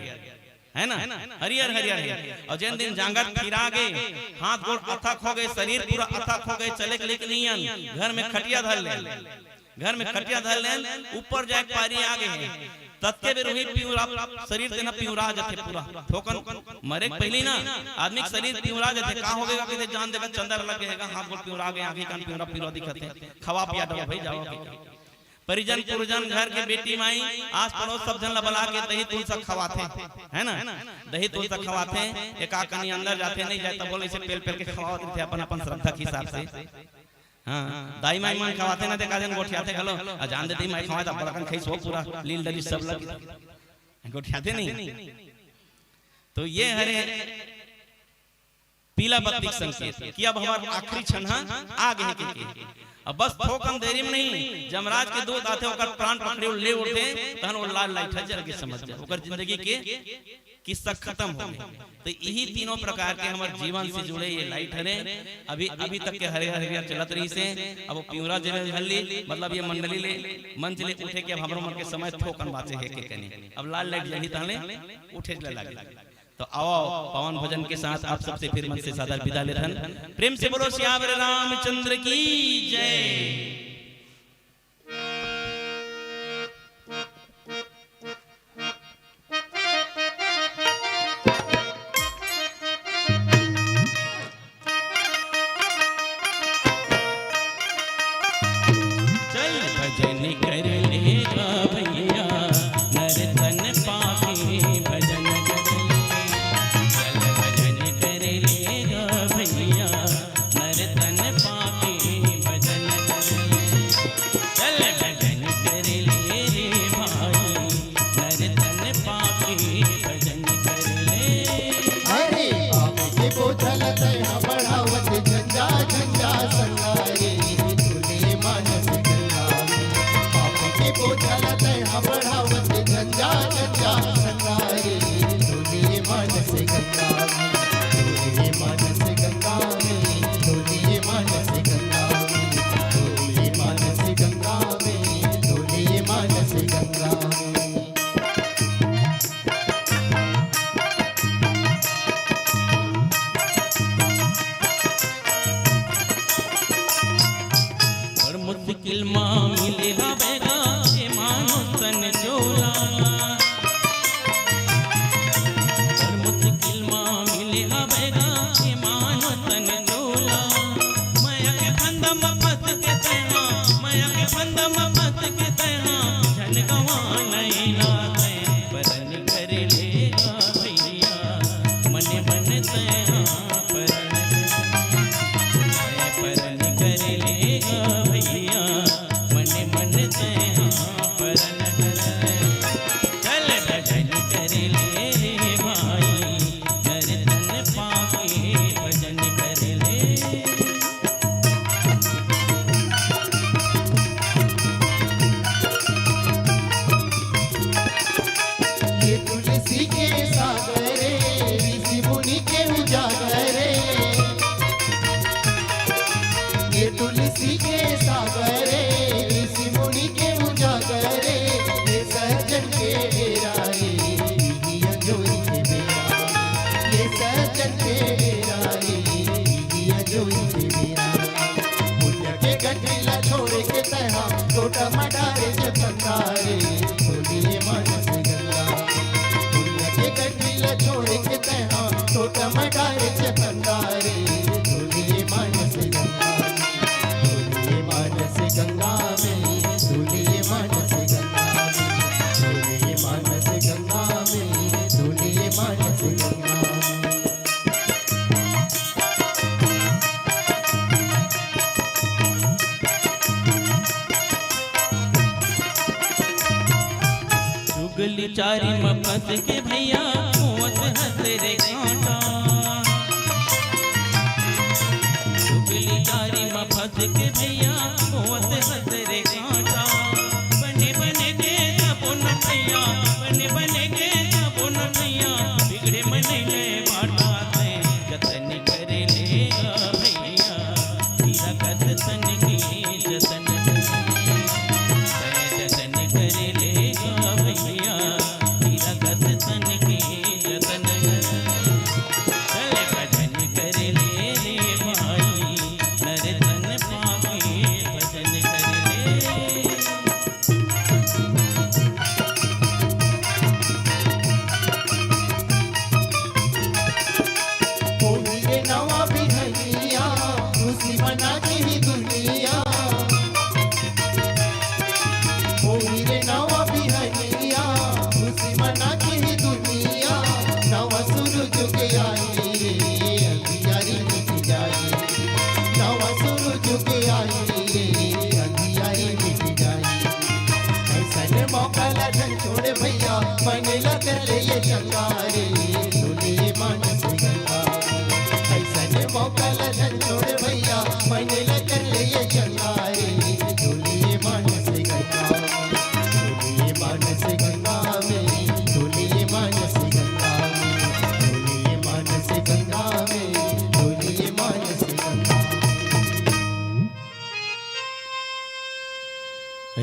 है ना हरियर हरियर है और जिन दिन जांगर फिरा गए हाथ गोड़ अथक हो गए शरीर पूरा अथक हो गए चले के लिए नहीं घर में खटिया धर ले घर में खटिया धर लेन ऊपर जाए पारी आ गए तत्के भी रोहित पिउरा शरीर देना पिउरा जाते पूरा ठोकन मरे पहली ना आदमी शरीर पिउरा जाते का हो गएगा कि जान देगा चंदर लग गएगा हाथ गोड़ पिउरा गए आंखें कान पिउरा पिउरा दिखते खवा पिया दो भाई जाओ परिजन पुरजन घर के बेटी माई आस पड़ोस सब जन बुला के दही दूध सब खवाते है ना दही दूध सब खवाते एक आकनी अंदर जाते नहीं जाए तो बोले इसे पेल पेल के खवाते थे अपन अपन श्रद्धा के हिसाब से हां दाई माई मन खवाते ना देखा जन गोठियाते हेलो जान दे माई खवाए तो बड़कन खई सो पूरा लील दली सब लग गोठियाते नहीं तो ये हरे पीला बत्ती के संकेत कि अब हमार आखिरी क्षण आ गए के। अब बस थोक हम देरी में नहीं, जमराज के दूत आते ओकर प्राण पकड़े ले उठे तहन वो लाल लाइट जल के समझ जा ओकर जिंदगी के किस्सा खत्म हो गए। तो यही तीनों प्रकार के हमारे जीवन से जुड़े ये लाइट हरे अभी तक के हरे हरे चलत रही से। अब वो प्यूरा जल्दी मतलब ये मंडली ले मंच ले उठे के अब हमरो मन के समय ठोकन बाते है के कने अब लाल लाइट जली ताले उठे लगे। तो आओ पवन भजन के साथ आप सबसे फिर मन से सादर विदा लेथन। प्रेम से बोलो सियावर रामचंद्र की जय। चारी मफत के भैया मुवत हसरे कांटा चुगली चारी मफत के भैया मुवत हसरे कांटा बने बने के तबुन भैया बने बने के तबुन भैया बिगड़े मने ले बाटा से जतन करे लेगा भैया तेरा कथन की जतन करे लेगा भैया तेरा कथन की जतन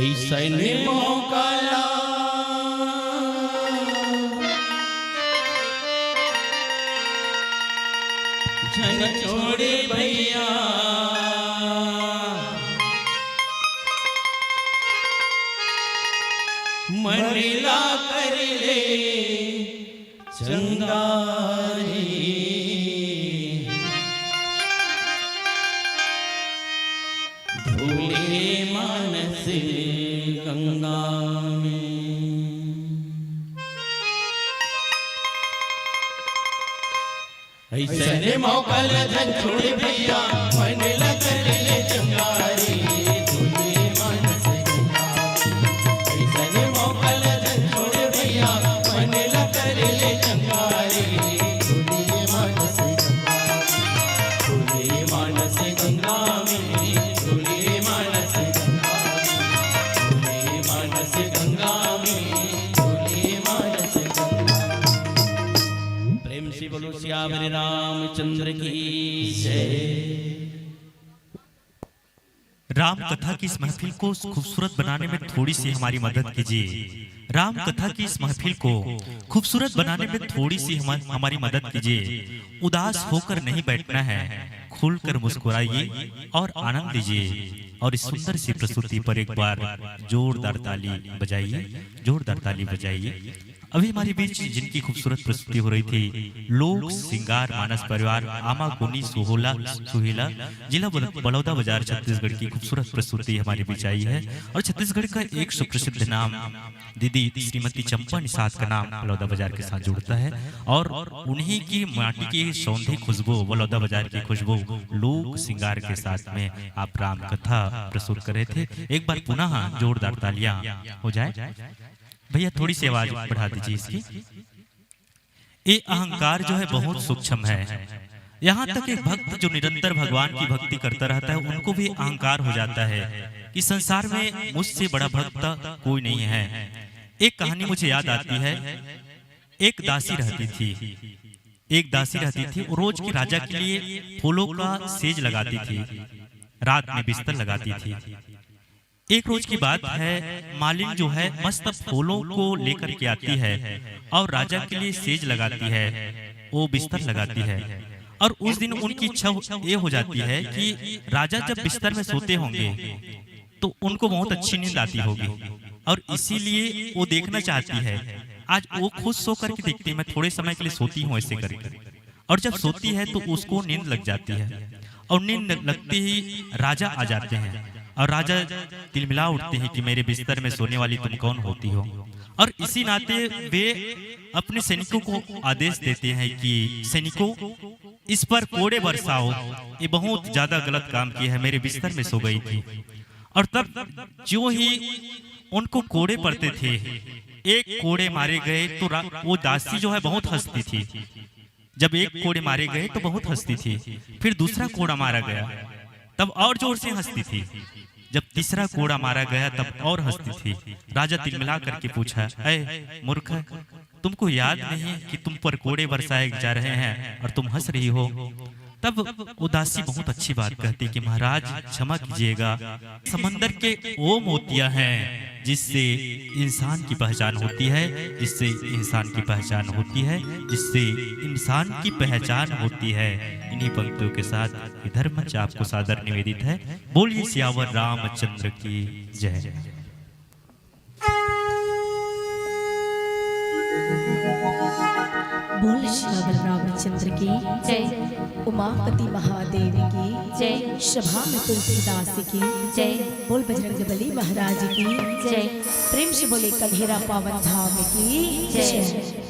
ऐसा ने मौका ला झन छोड़े भैया मरला कर ले चंगारी धोले मानस गंगा में। ऐसा ने मौका ला झन छोड़े भैया मन ला कर ले चंगारी धोले मानस गंगा। ऐसा ने मौका ला झन छोड़े भैया मन ला कर ले चंगारी धोले मानस गंगा, धोले मानस गंगा में, धोले मानस गंगा में, धोले मानस गंगा में, धोले मानस गंगा। प्रेम से बोलो सियावर रामचंद्र की जय। राम कथा की इस महफिल को खूबसूरत बनाने में थोड़ी सी हमारी मदद कीजिए। राम कथा की इस महफिल को खूबसूरत बनाने में थोड़ी सी हमारी मदद कीजिए। उदास होकर नहीं बैठना है, खुलकर मुस्कुराइए और आनंद लीजिए। और इस सुंदर सी प्रस्तुति पर एक बार जोरदार ताली बजाइए, जोरदार ताली बजाइए। अभी हमारे बीच जिनकी खूबसूरत प्रस्तुति हो रही थी, लोक सिंगार मानस परिवार आमा गुनी सुहेला जिला बलौदा बाजार छत्तीसगढ़ की खूबसूरत प्रस्तुति हमारे बीच आई है। और छत्तीसगढ़ का एक सुप्रसिद्ध नाम दीदी श्रीमती चंपा निषाद का नाम बलौदा बाजार के साथ जुड़ता है। और उन्हीं की माटी की सौंधी खुशबू, बलौदा बाजार की खुशबू लोक सिंगार के साथ में आप राम कथा प्रस्तुत कर रहे थे। एक बार पुनः जोरदार तालियां हो जाए। भैया थोड़ी सी आवाज बढ़ा दीजिए इसकी। ये अहंकार जो है बहुत सूक्ष्म है। यहाँ तक एक भक्त जो निरंतर भगवान की भक्ति करता रहता है, उनको भी अहंकार हो जाता है कि संसार में मुझसे बड़ा भक्त कोई नहीं है। एक कहानी मुझे याद आती है। एक दासी रहती थी, एक दासी रहती थी, रोज की राजा के लिए फूलों का सेज लगाती थी, रात में बिस्तर लगाती थी। एक रोज की बात है, मालिन जो है मस्त फूलों को लेकर के आती है और राजा के लिए सेज लगाती है, वो बिस्तर लगाती है। और उस दिन उनकी इच्छा ये हो जाती है कि राजा जब बिस्तर में सोते होंगे तो उनको बहुत अच्छी नींद आती होगी, और इसीलिए वो देखना चाहती है। आज वो खुद सो करके देखती है, मैं थोड़े समय के लिए सोती हूँ ऐसे करके। और जब सोती है तो उसको नींद लग जाती है, और नींद लगते ही राजा आ जाते हैं और राजा तिलमिला उठते हैं कि मेरे बिस्तर में सोने वाली तुम कौन होती हो। और इसी नाते वे अपने सैनिकों को आदेश देते हैं कि सैनिकों इस पर कोड़े बरसाओ, ये बहुत ज्यादा गलत काम किया है, मेरे बिस्तर में सो गई थी। और तब जो ही उनको कोड़े पड़ते थे, एक कोड़े मारे गए तो वो दासी जो है बहुत हंसती थी। जब एक कोड़े मारे गए तो बहुत हंसती थी, फिर दूसरा कोड़ा मारा गया तब और जोर से हंसती थी, जब तीसरा कोड़ा मारा गया तब और हंसती थी। राजा तिलमिला करके पूछा, ऐ मूर्ख, तुमको याद नहीं कि तुम पर कोड़े बरसाए जा रहे हैं और तुम हंस रही हो? तब उदासी बहुत अच्छी बात कहती कि महाराज क्षमा कीजिएगा, समंदर के वो मोतियां हैं जिससे इंसान की पहचान होती है, जिससे इंसान की पहचान होती है, जिससे इंसान की पहचान होती है। इन्हीं पंक्तियों के साथ इधर मंच आपको सादर निवेदित है। बोलिए सियावर रामचंद्र की जय। बोल श्यावर रामचंद्र की जय, उमापति महादेव की जय, सभा में तुलसीदास की जय, बोल बजरंगबली महाराज की जय, प्रेम से बोले कन्हेरा पावन धाम की जय।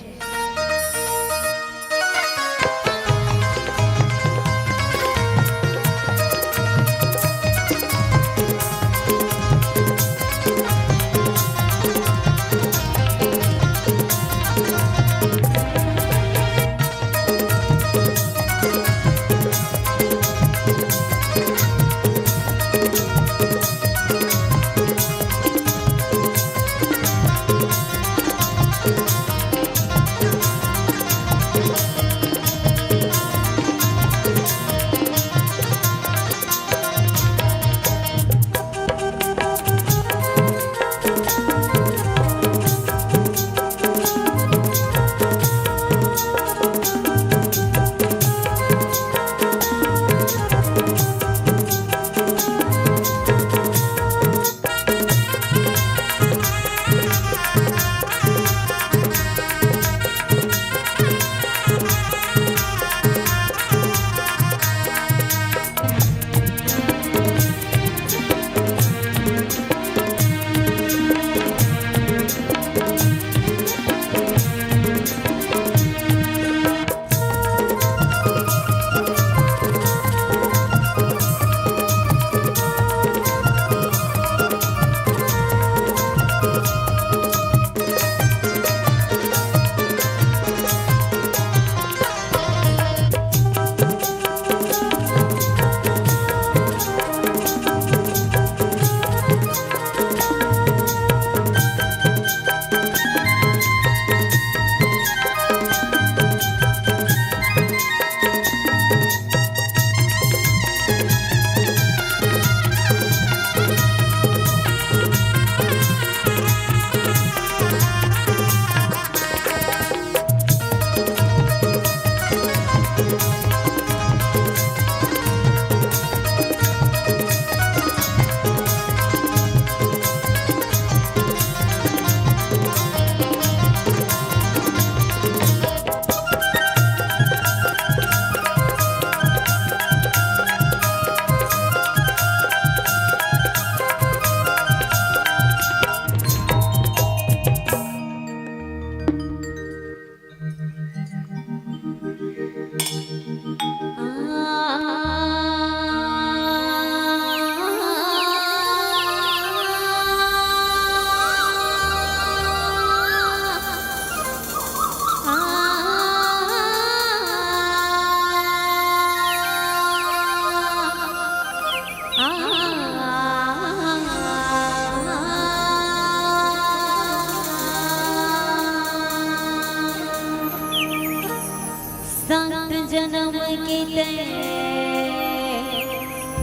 जन्म के तय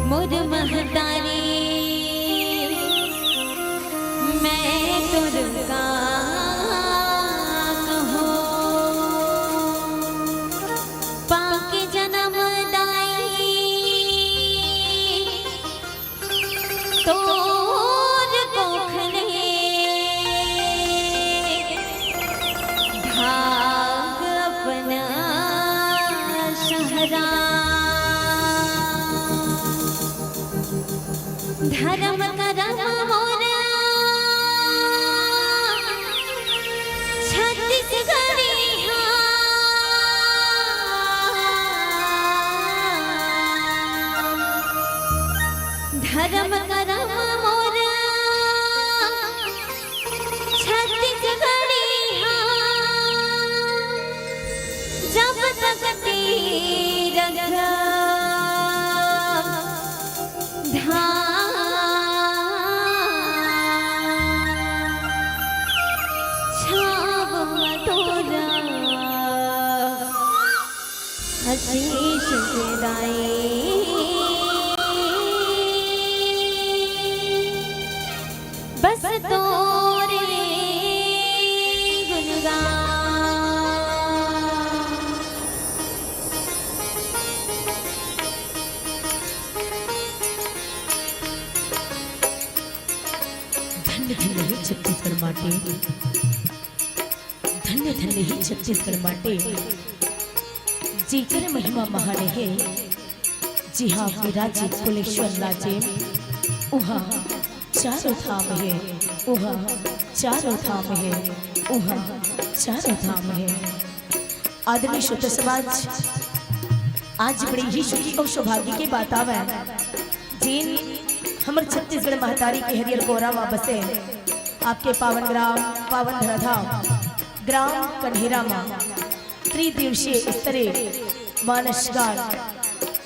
मोर महतारी मैं तुरका कहो पाके जन्म दाई तोर कोखले भाग अपना शहरा धर्म करम मोरा छत्तीसगढ़ी धर्म करम मोरा छत्तीसगढ़ी जब तक तीर आशीष दाए बस तोरे धन्य धन्य ही छत्तीसगढ़ माटे, धन्य धन्य ही छत्तीसगढ़ माटे, जीकर महिमा महान है। जी हाँ राज्य कुलेश्वर राजे उहा चारों धाम है, उहा चारों धाम है, उहा चारों धाम है। आदमी शुद्ध समाज आज बड़ी ही सुखी और सौभाग्य की बात आवे जिन हमर छत्तीसगढ़ महतारी के हरियर गोरा माँ बसे आपके पावन ग्राम पावन धराधाम ग्राम कन्हेरा माँ त्रिदिवसीय स्तरीय मानस गान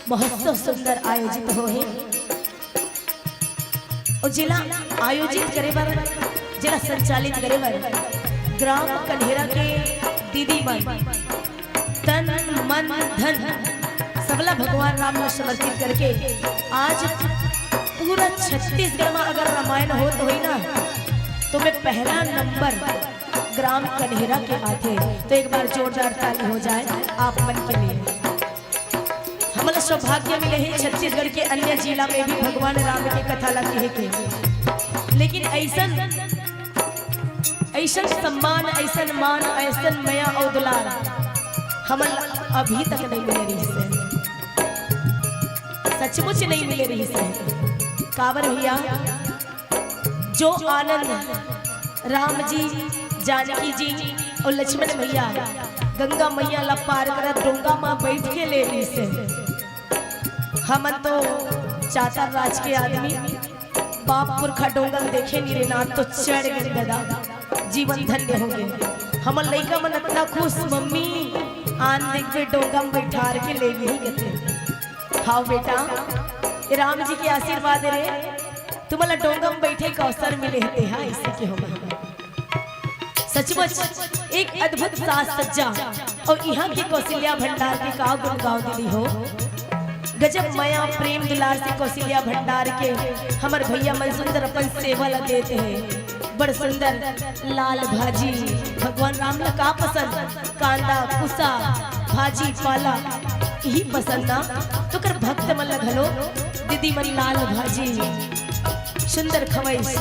महोत्सव सुंदर आयोजित हो है और जिला आयोजित करे बर जिला संचालित करे बर ग्राम कन्हेरा के दीदी मन तन मन धन सबला भगवान राम ने समर्पित करके आज पूरा छत्तीसगढ़ में अगर रामायण हो तो ही ना तो मैं पहला नंबर ग्राम कन्हेरा के आते तो एक बार जोरदार ताली हो जाए आप मन के लिए। हमारा सौभाग्य मिले है छत्तीसगढ़ के अन्य जिला में भी भगवान राम की कथा लगी है के लेकिन ऐसा सम्मान ऐसा मान ऐसा मया और दुलार हम अभी तक नहीं मिले रही से, सचमुच नहीं मिले रही से। कावर भैया जो आनंद राम जी जानकी जी और लक्ष्मण भैया गंगा मैया ला पार कर डोंगा माँ बैठ के ले रही से हम तो चाचा राज के आदमी बाप पुरखा डोंगल देखे नहीं रे ना तो चढ़ गए गदा जीवन धन्य हो गए। हम लड़का मन इतना खुश मम्मी आन देख पे डोंगा में बैठा के ले ही गए। खाओ बेटा राम जी के आशीर्वाद रे तुम्हारा डोंगा में बैठे का अवसर मिले थे हाँ इसी के हो सचमुच एक अद्भुत साज सज्जा और यहाँ की कौशल्या भंडार के का गुणगान दिली हो गजब माया प्रेम दुलार से कौशल्या भंडार के हमर भैया मन सुंदर अपन सेवा ला देते हैं बड़ सुंदर लाल भाजी भगवान राम ला का पसंद कांदा कुसा भाजी पाला यही पसंद ना तो कर भक्त मन घलो दीदी मन लाल भाजी सुंदर खवैस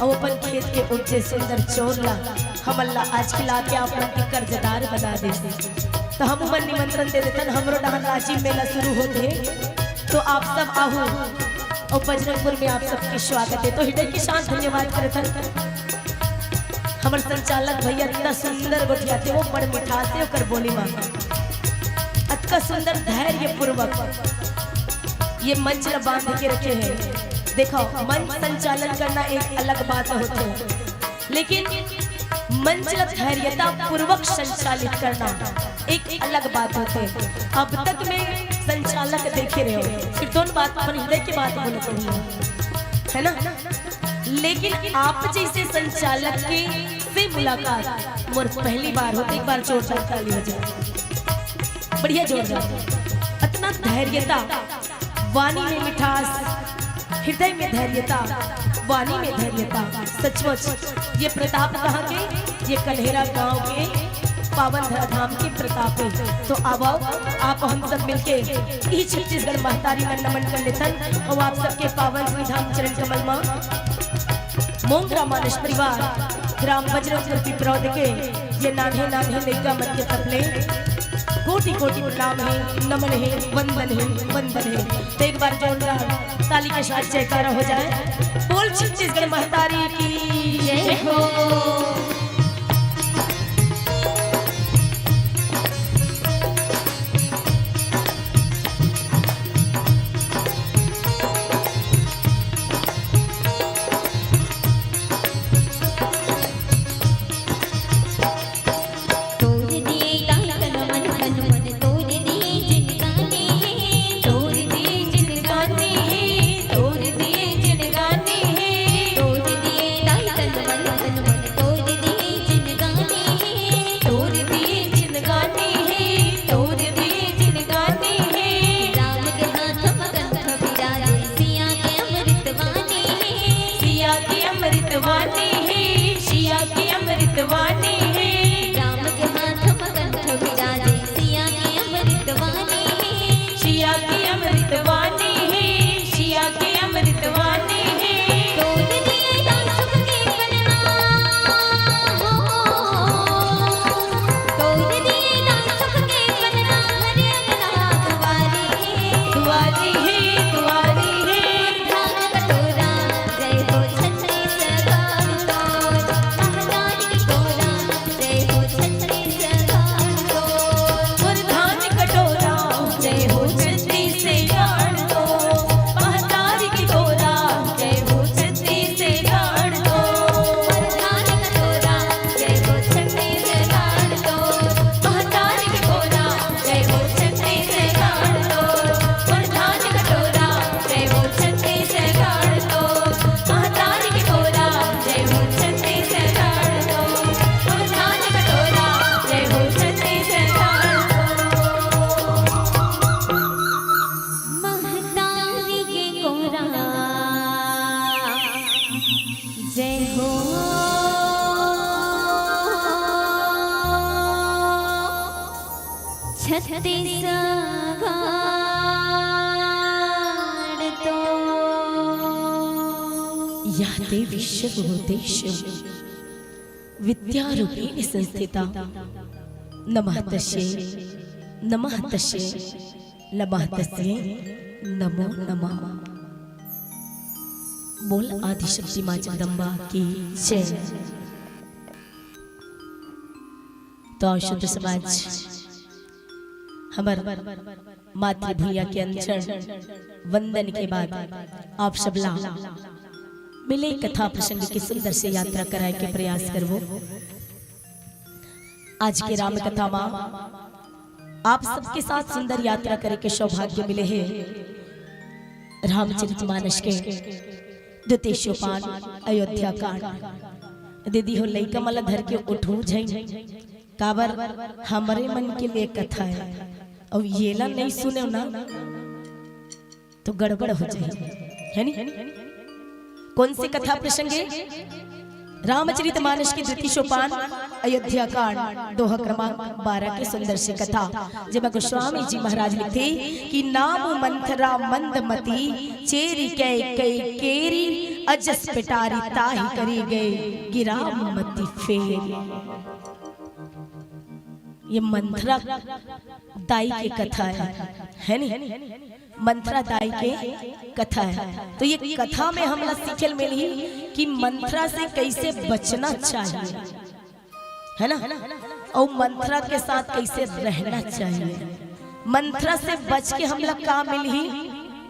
और अपन खेत के उपजे सुंदर चोरला हम अल्लाह आज खिला के आप मन के कर्जदार बना दे तो हम मन निमंत्रण दे देतन हमरो डहन रांची मेला शुरू होते तो आप सब आहू और बजरंगपुर में आप सबके स्वागत है। तो हृदय के साथ धन्यवाद करतन हमर संचालक भैया इतना सुंदर गोठियाते वो बड़ मिठास से ओकर बोली मां अतना सुंदर धैर्य पूर्वक ये मंच ला बांध के रखे हैं। देखो मंच संचालन करना एक अलग बात होती है लेकिन मंच ला धैर्यता पूर्वक संचालित करना एक अलग बात होती है। अब तक में संचालक देखे रहे हो फिर दोनों बात अपन हृदय की बात बोले पड़ी है ना लेकिन आप जैसे संचालक की से मुलाकात मोर पहली बार होती एक बार जोरदार ताली हो जाए बढ़िया जोरदार। इतना धैर्यता, वाणी में मिठास, हृदय में धैर्यता, वाणी में धैर्यता। सचमुच ये प्रताप कहाँ के? ये कल्हेरा गांव के पावन धाम के प्रताप है। तो अब आप हम सब मिलके ई छत्तीसगढ़ महतारी में नमन कर लेथन और आप सबके पावन श्री धाम चरण कमल में मोंगरा मानस परिवार ग्राम बजरंगपुर पिपरौद के ये नान्हे नान्हे लड़का मन के तपले कोटि कोटि प्रणाम है, नमन है, वंदन है, वंदन है। तो एक बार जोरदार ताली के साथ जयकारा हो जाए। बोल छत्तीसगढ़ महतारी की जय हो। या देवी शिवभूतेषु विद्यारूपिणी संस्थिता नमः तस्यै नमः तस्यै नमः तस्यै नमो नमः। बोल आदिशक्ति माँ जगदम्बा की जय। तो शुद्ध समाज हमार मातृभूया के अंचल वंदन के बाद आप सबला मिले कथा प्रसंग की सुंदर से यात्रा कराए के प्रयास करवो। आज के राम कथा में आप सबके साथ सुंदर यात्रा करे के सौभाग्य मिले हैं। रामचरितमानस के द्वितीय सोपान अयोध्या कांड। दीदी हो लई कमल धर के उठो झई काबर हमारे मन के लिए कथा है और ये ला नहीं सुने ना तो गड़बड़ हो जाए है नी। कौन सी कथा प्रसंग है? रामचरितमानस की द्वितीय सोपान अयोध्या कांड दोहा क्रमांक 12 की सुंदर सी कथा जब गोस्वामी जी महाराज लिखते कि नाम मंथरा मंदमती चेरी कई केरी अजस पिटारी ताही करी गए गिराम मती फेरी। ये मंथरा दाई की कथा है नी। मंथरा दाई के कथा है। तो ये कथा में हम सीखल मिली कि मंथरा से कैसे बचना चाहिए है ना, और मंथरा के साथ कैसे रहना चाहिए। मंथरा से बच के हमला का मिली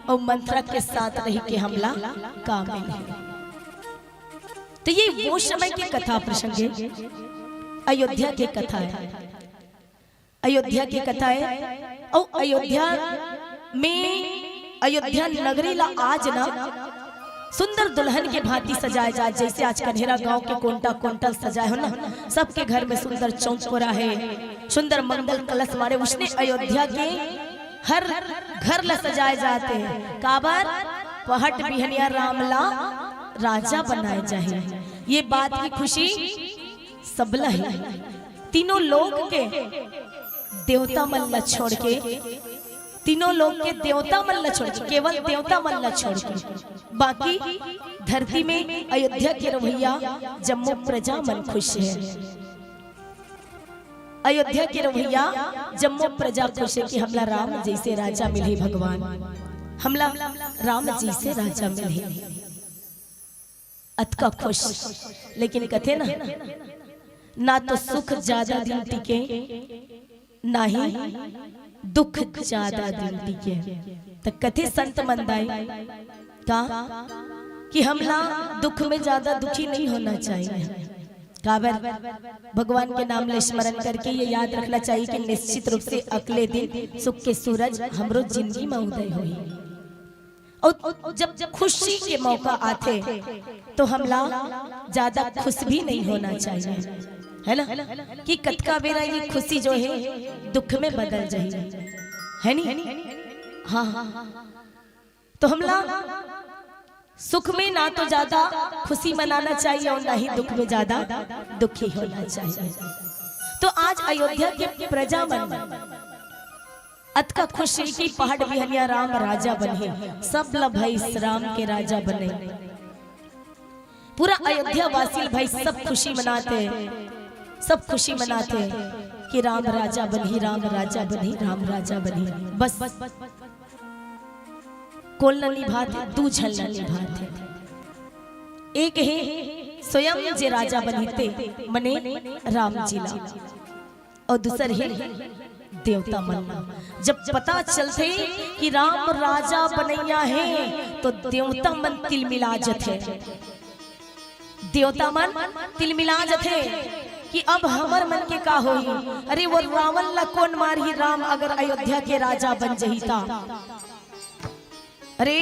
और मंथरा के साथ रह के हमला का मिली। तो ये वो समय की कथा प्रसंग है। अयोध्या की कथा है। अयोध्या की कथा है और अयोध्या में अयोध्या नगरी ला आज ना सुंदर दुल्हन के भांति सजाया जाए। जैसे आज कन्हेरा गांव के कोंटा कोंटल सजाए हो ना, सबके घर में सुंदर चौकोरा है, सुंदर मंगल कलश मारे। उसने अयोध्या के हर घर ला सजाए जाते हैं। काबर पहट बिहनिया रामला राजा बनाए जाए। ये बात की खुशी सबला है। तीनों लोग के देवता मन ला छोड़ के, तीनों लोग के देवता मन ला छोड़ के, केवल देवता मन ला छोड़ के बाकी धरती में अयोध्या के रवैया जम्मू प्रजा मन खुश है। अयोध्या के रवैया जम्मू प्रजा खुश है कि हमला राम जैसे राजा मिले भगवान, हमला राम जी से राजा मिले। अतका खुश। लेकिन कथे ना तो सुख ज्यादा दिन टिके, ना ही दुख ज्यादा दिन टिके। तो कथे संत मंदाई का कि हमला दुख में ज्यादा दुखी नहीं होना चाहिए। काबर भगवान के नाम ले स्मरण करके ये याद रखना चाहिए कि निश्चित रूप से अगले दिन सुख के सूरज हमरो जिंदगी में उदय हुई। और जब खुशी के मौका आते तो हमला ज्यादा खुश भी नहीं होना चाहिए, है ना? कि कतका बेरा ये खुशी जो है दुख में बदल जाए, है नहीं? हाँ। तो हमला सुख में ना तो ज्यादा खुशी मनाना चाहिए और ना ही दुख में ज्यादा दुखी होना चाहिए। तो आज अयोध्या के प्रजा मन अतका खुशी की पहाड़ बिहनिया राम राजा बने, सब ला भाई राम के राजा बने। पूरा अयोध्या वासी भाई सब खुशी मनाते, सब खुशी मनाते कि राम राजा बनी, राम राजा बनी, राम राजा बनी। बस कोल न निभाते, दू झल न निभाते। एक है स्वयं जे राजा बनते मने राम जिला, और दूसर है देवता मनना। जब पता चलते कि राम राजा बनैया है तो देवता मन तिलमिला जथे, देवता मन तिलमिला जथे कि अब हमर मन के का होई। अरे वो रावण ला कौन मारी, राम अगर अयोध्या के राजा बन जहिता। अरे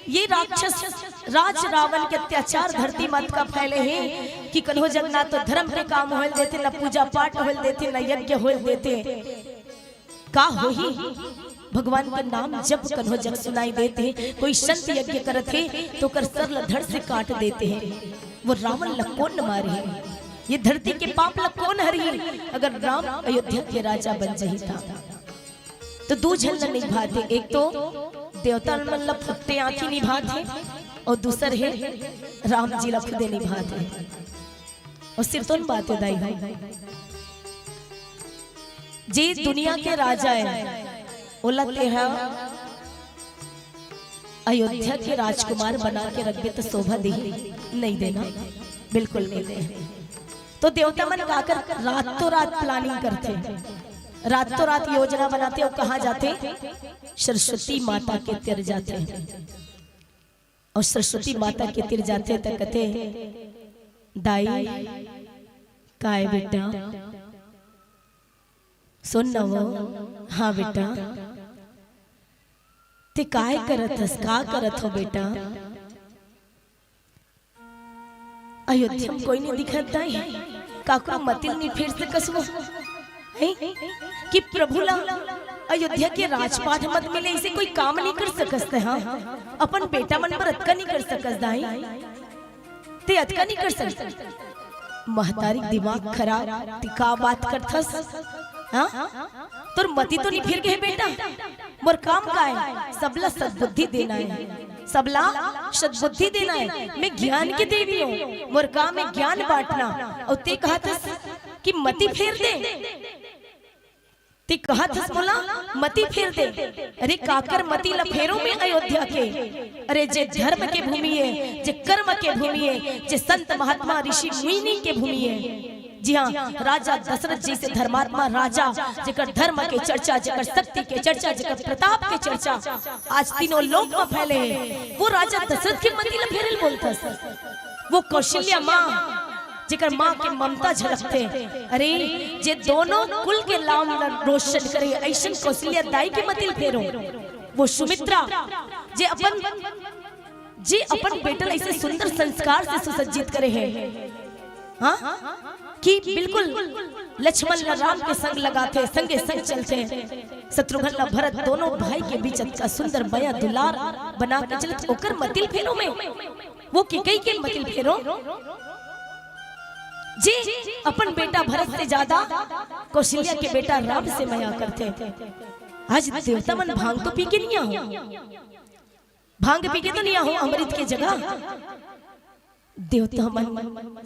ये राक्षस राज रावण के अत्याचार धरती मत का फैले हैं कि कन्हो जग ना तो धर्म के काम होल देते, न पूजा पाठ होल देते, न यज्ञ होल देते। का होही भगवान का नाम जब कन्हो जग सुनाई देते, कोई संत यज्ञ करते तो कर सर धड़ से काट देते हैं। वो रावण ला कौन मारे, ये धरती के पाप ला कौन हरी अगर राम अयोध्या के राजा बन जहिता। तो दो झल न निभाते, एक तो देवता मन ला फुट्टे आंखी निभाते और दूसर है राम जी ला खुदे निभाते। और सिर्फ तो बातें दाई भाई जी दुनिया के राजा है बोलते हैं अयोध्या के राजकुमार बना के रख दे तो शोभा दे नहीं देना, बिल्कुल नहीं दे। तो देवता मन गाकर रातों रात प्लानिंग करते, रातों रात योजना बनाते और कहाँ जाते, सरस्वती माता के तिर जाते। और सरस्वती माता के तिर जाते तो कहते दाई काय बेटा सुन न वो, हाँ बेटा ते काय करत हस, का करत हो बेटा। अयोध्या में कोई नहीं दिखत दाई, काकरो मतिल नहीं फिर से कसमो कि प्रभु ला अयोध्या के राजपाट मत मिले, इसे कोई काम नहीं कर सकते। हाँ अपन बेटा मन पर अतका नहीं कर सकस दाई, ते अतका नहीं कर सकते। महतारी दिमाग खराब, ते का बात करथस। हाँ तोर मती तो नहीं फिर गए बेटा, मोर काम का है सबला सद्बुद्धि देना है, सबला सद्बुद्धि देना है। मैं ज्ञान की देवी हूँ, मोर काम है ज्ञान बांटना। और ते कहा था कि मती फेर दे, ते कहा था बोला मती फेर दे। अरे काकर मती ला फेरो में अयोध्या के। अरे जे धर्म के भूमि है, जे कर्म के भूमि है, जे संत महात्मा ऋषि मुनि के भूमि है। जी हाँ, राजा दशरथ जी से धर्मात्मा राजा, जेकर धर्म के चर्चा, जेकर शक्ति के चर्चा, जेकर प्रताप के चर्चा आज तीनों लोक में फैले हैं। वो राजा दशरथ के मती ला फेरल बोलता, वो कौशल्या माँ जेकर माँ के ममता झलकते। अरे जे दोनों कुल के नाम रोशन करे ऐसा कौशल्या दाई के मतिल फेरो। वो सुमित्रा जे अपन बेटल ऐसे सुंदर संस्कार से सुसज्जित करे है। हाँ कि बिल्कुल लक्ष्मण ला राम के संग लगाते, संगे संग चलते, शत्रुघ्न ला भरत दोनों भाई के बीच का सुंदर बया दुलार बना के चलत। ओकर मतिल फेरो में वो की कई के मतिल फेरो जी अपन बेटा भरत से ज्यादा कौशल्या के बेटा राम से माया करते। आज देवता मन भांग तो पी के नहीं हो, भांग पी के तो नहीं हो अमृत की जगह। देवता मन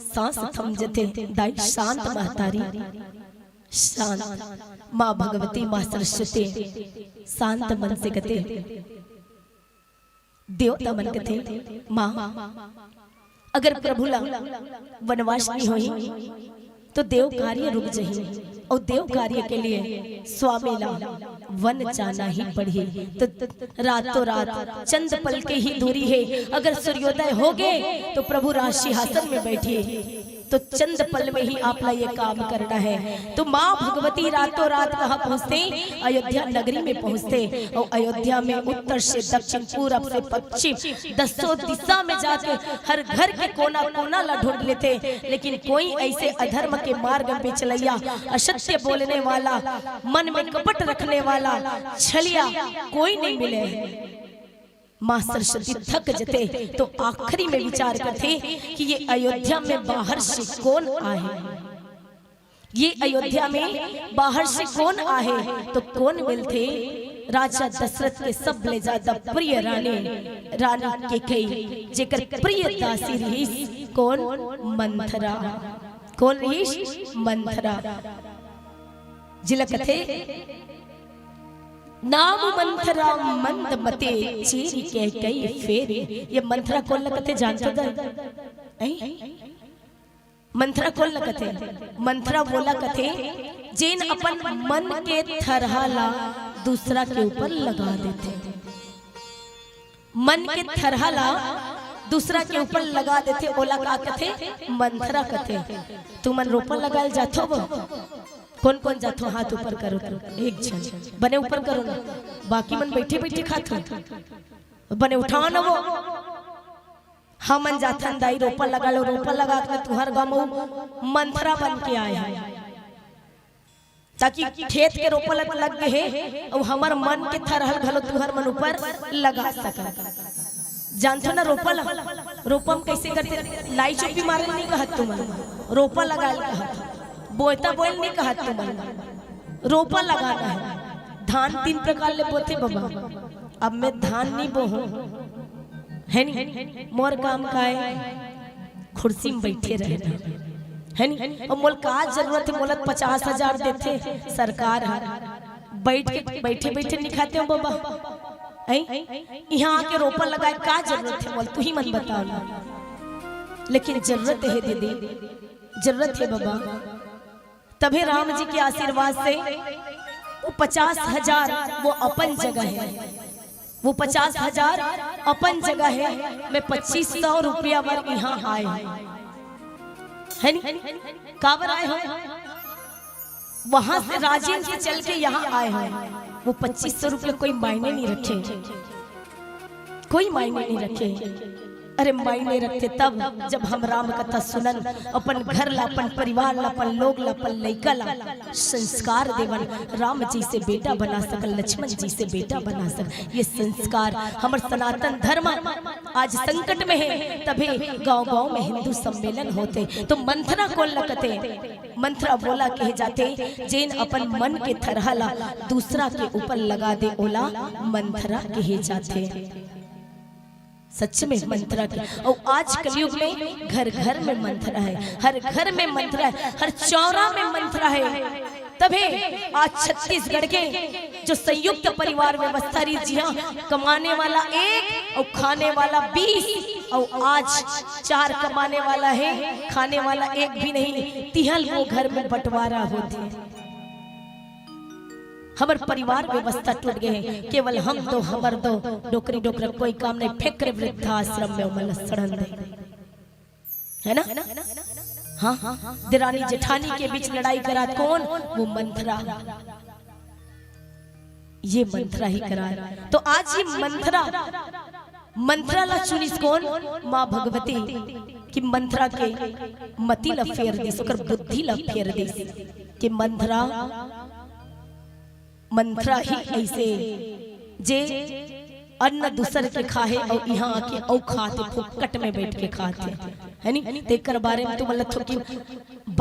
सांस थम जते, दाई शांत महतारी शांत, माँ भगवती माँ सरस्वती शांत मन से कते। देवता मन कथे माँ अगर प्रभुला वनवास नहीं होई तो देव कार्य रुक जाही, और देव कार्य के लिए स्वामी ला वन जाना ही पड़ी। तो रातों रात चंद पल के ही दूरी है, अगर सूर्योदय हो गए तो प्रभु राज सिंहासन में बैठिए, तो चंद पल में ही आपला ये काम करना है। तो माँ भगवती रातों रात कहाँ पहुँचते? अयोध्या नगरी में पहुँचते, और अयोध्या में उत्तर से दक्षिण पूरब से पश्चिम 10 दिशा में जाके हर घर के कोना कोना ला ढूंढ लेते, लेकिन कोई ऐसे अधर्म के मार्ग पे चलैया, असत्य बोलने वाला, मन में कपट रखने वाला छलिया कोई नहीं मिले। माँ सरस्वती थक जते तो आखिरी में विचार करते कि ये अयोध्या में बाहर से कौन आए, ये अयोध्या में बाहर से कौन आए। तो कौन मिलते? राजा दशरथ के सब ले ज्यादा प्रिय रानी के कई, जेकर प्रिय दासी रही कौन? मंथरा। कौन रही? मंथरा। जिला कथे नाम मंथरा मंद मते चेरी के कई फेरे। ये मंथरा कौन लगते जानते दा? मंथरा कौन लगते? मंथरा बोला कथे जिन अपन मन के थरहाला दूसरा के ऊपर लगा देते, मन के थरहाला दूसरा के ऊपर लगा देते। ओला का कथे? मंथरा कथे। तू मन रोपा लगाल जाथो वो? कौन कौन जाथो? हाथ ऊपर करो, एक जन बने ऊपर करो ना, बाकी मन बैठे बैठे खाथो बने उठाओ ना वो। हम मन जाथन दाई रोपा लगा लो, रोपा लगा के तुहर गाँव मंथरा बन के आए, ताकि खेत के रोपा लग गए है और हमार मन के थरहल घलो तुहर मन ऊपर लगा सका। जानते ना रोपा रोपा हम कैसे करते? लाई चुप्पी मारे नहीं कहत तुम, रोपा लगा कहत, बोयता बोल नहीं कहत तुम, रोपा लगाना है। धान 3 प्रकार ले बोते बाबा, अब मैं धान नहीं बोहूं है नहीं, मोर काम का है कुर्सी में बैठे रहना है नहीं। और मोल का जरूरत है? मोलत 50,000 देते सरकार है, बैठे बैठे नहीं खाते हो बाबा। यहाँ आके रोपा लगाए का जरूरत है? बोल तू ही मन बताओ ना। लेकिन जरूरत है दीदी, जरूरत है बाबा। तभी राम जी के आशीर्वाद से वो 50,000 वो अपन जगह है, वो 50,000 अपन जगह है। मैं 2500 रुपया पर यहाँ आए है नहीं, काबर आए हो? वहां से राजेंद्र से चल के यहाँ आए हैं। वो 2500 रुपये कोई मायने नहीं रखे, कोई मायने नहीं रखे। अरे मायने रखते तब जब हम राम कथा सुनन, अपन घर ला, अपन परिवार ला, अपन लोग ला, अपन लइका ला संस्कार देवन। राम जी से बेटा बना सकल, लक्ष्मण जी से बेटा बना सकल। ये संस्कार हमर सनातन धर्म आज संकट में है, तभी गांव-गांव में हिंदू सम्मेलन होते। तो मंथरा कौन लगते? मंथरा बोला कहे जाते जिन अपन मन के थरहला दूसरा के ऊपर लगा दे, ओला मंथरा कहे जाते। सच में मंथरा के, और आज कलयुग में घर घर में मंथरा है, हर घर में मंथरा है, हर चौरा में मंथरा है। तभी आज छत्तीसगढ़ के जो संयुक्त परिवार व्यवस्था रही, जी हाँ, कमाने वाला 1 और खाने वाला 20, और आज 4 कमाने वाला है, खाने वाला 1 भी नहीं। तिहल वो घर में बंटवारा होते। हमार परिवार व्यवस्था टूट गए हैं, केवल हम दो, हमर दो, डोकरी डोकरा कोई काम नहीं, फेंक वृद्धाश्रम में उमल सड़न दे, है ना? हाँ, दिरानी जेठानी के बीच लड़ाई करा कौन? वो मंथरा, ये मंथरा ही करा। तो आज ये मंथरा मंत्रा ला चुनिस कौन माँ भगवती कि मंत्रा के मति ला फेर दिस ओकर बुद्धि ला फेर दिस कि मंत्रा ही ऐसे जे अन्न दूसर के खाए और यहाँ आके औ खाते फुकट में बैठ के खाते है नी तेकर बारे में तुम लथो की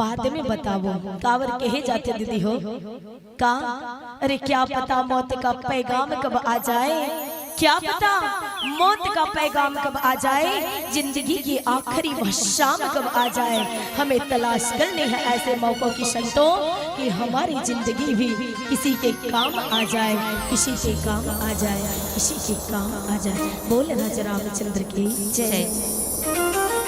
बाद में बतावो कावर कहे जाते दीदी हो का अरे क्या पता मौत का पैगाम कब आ जाए क्या पता मौत का पैगाम कब आ जाए जिंदगी की आखिरी वह शाम कब आ जाए हमें तलाश करनी है ऐसे मौकों की संतों कि हमारी जिंदगी भी किसी के काम आ जाए किसी के काम आ जाए किसी के काम आ जाए। बोल राजा रामचंद्र की जय।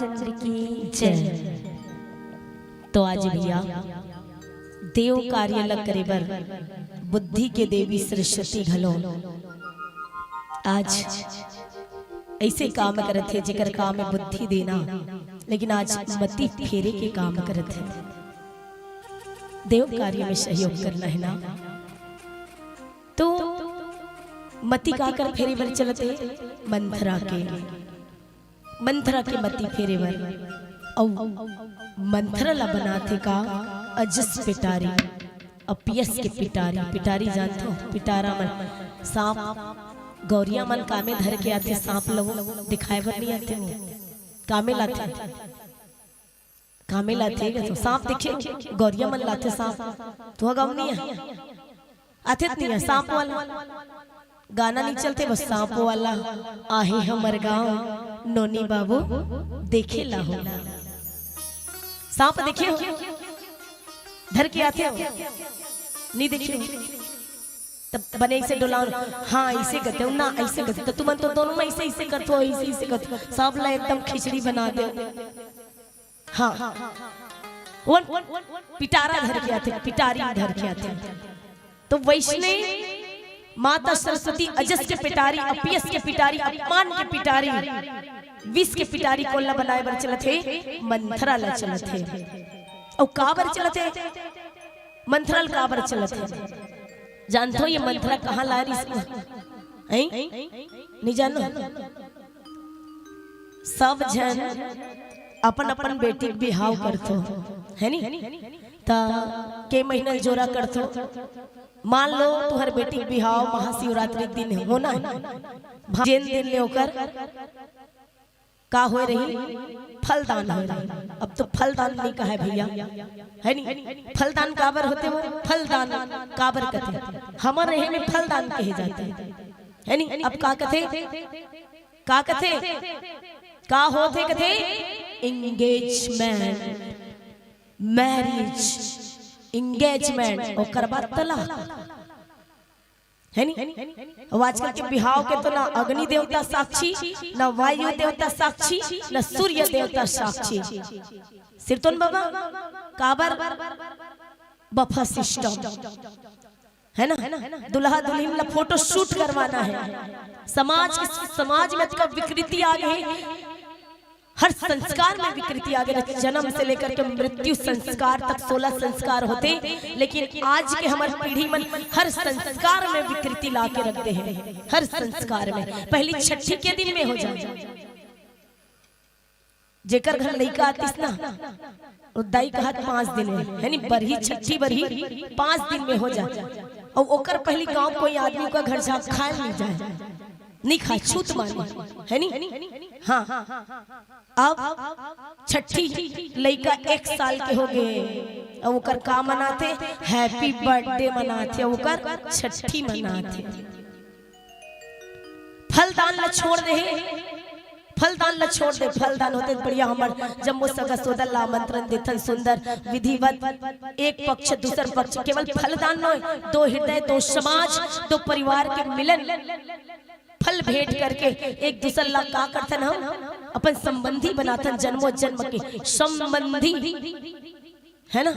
रामचंद्र की जय। तो आज भैया देव कार्य लग करे बर बुद्धि के देवी सरस्वती घलो आज ऐसे काम करत है जेकर काम है बुद्धि देना, लेकिन आज मति फेरे के काम करत है। देव कार्य में सहयोग करना है ना, तो मति का कर फेरे बर चलते मंथरा के मति फेरे बर औ मंथरा ला बनाते का अजस पिटारी अपियस के पिटारी जानते हो? पिटारा मन सांप गौरिया मन कामे धर के आते, सांप लोग दिखाए बर नहीं आते, वो कामे लाते तो सांप दिखे गौरिया मन लाते सांप तो गाँव नहीं है आते नहीं है। सांप वाला गाना नहीं चलते, बस सांप वाला आहे हमर गाँव नोनी बाबू देखे ला हो। सांप देखे हो धर के आते हो नहीं देखे तब बने ऐसे डोला, हाँ ऐसे करते हो ना ऐसे करते, तो तुम तो दोनों में ऐसे करते हो, ऐसे करते हो, सब ला एकदम खिचड़ी बना दे। हाँ पिटारा धर के आते, पिटारी धर के आते। तो वैष्णव माता सरस्वती अजस के पिटारी अपियस के पिटारी अपमान के पिटारी विष के पिटारी कोल्ला बनाए बर चलत है मंथरा ला चलत है। और काबर चलत है मंथरा ला काबर चलत है जानते हो? ये मंथरा कहाँ ला रही नहीं जानो? सब जन अपन अपन बेटी बिहाव करतो है नी, ता के महीना जोरा करतो। मान लो तुहर बेटी बिहाव महाशिवरात्रि दिन होना जेन दिन ले होकर का हो रही फलदान हो रही। अब तो फलदान नहीं कहा है भैया, है नी? फलदान काबर होते वो फलदान काबर कहते हमारे यहाँ में फलदान कहे जाते हैं, है नी? अब का कहते का होते कहते एंगेजमेंट मैरिज एंगेजमेंट और करवा तलाक, है नी? अब आजकल के बिहाव के तो ना अग्नि देवता साक्षी, ना वायु देवता साक्षी, ना सूर्य देवता साक्षी। सिरतोन बाबा काबर बफा सिस्टम है ना, दुल्हा दुल्हन ला फोटो शूट करवाना है। समाज में कब विकृति आ गई, हर संस्कार में विकृति आ गई। जन्म से लेकर के मृत्यु संस्कार तक 16 संस्कार होते, लेकिन आज के हमारी पीढ़ी में हर संस्कार में विकृति ला के रखते हैं। हर संस्कार में पहली छठी के दिन में हो जाए, जेकर घर लड़का आतीस ना दाई कहा 5 दिन में, है नी? बरही छठी बरही 5 दिन में हो जाए। और ओकर पहली गांव कोई आदमी का घर जा खाए नहीं जाए, नहीं खाए छूत मानी, है नी? हाँ अब छठी लड़का 1 साल के हो गए, और ओकर का मनाते हैप्पी बर्थडे मनाते, ओकर छठी मनाते। फलदान ला छोड़ दे, फलदान ला छोड़ दे। फलदान होते बढ़िया हमर जम्मू सगा सोदल ला आमंत्रण देथन सुंदर विधिवत, एक पक्ष दूसर पक्ष, केवल फलदान न, 2 हृदय 2 समाज 2 परिवार के मिलन फल भेंट करके एक दूसरे ला का करथन, हम अपन संबंधी बनाथन, जन्मों जन्म के संबंधी, है ना?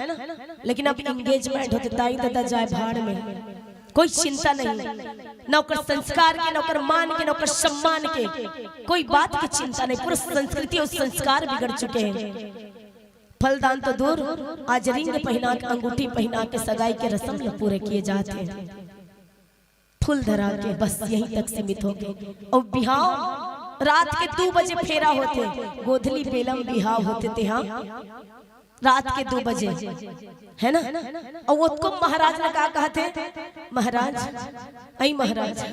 लेकिन अब एंगेजमेंट होते दाई दादा जाए भाड़ में, कोई चिंता नहीं, नौकर संस्कार के, नौकर मान के, नौकर सम्मान के, कोई बात की चिंता नहीं। पूरी संस्कृति और संस्कार बिगड़ चुके हैं। फलदान तो दूर, आज रिंग पहना के अंगूठी पहना के सगाई के रस्म पूरे किए जाते हैं, फूल धरा के, बस यहीं तक सीमित हो गए। और बिहाव रात के 2 बजे फेरा होते, गोधली बेलम बिहाव होते थे, हाँ रात के 2 बजे, है ना? और उसको महाराज ने कहा कहते, महाराज आई महाराज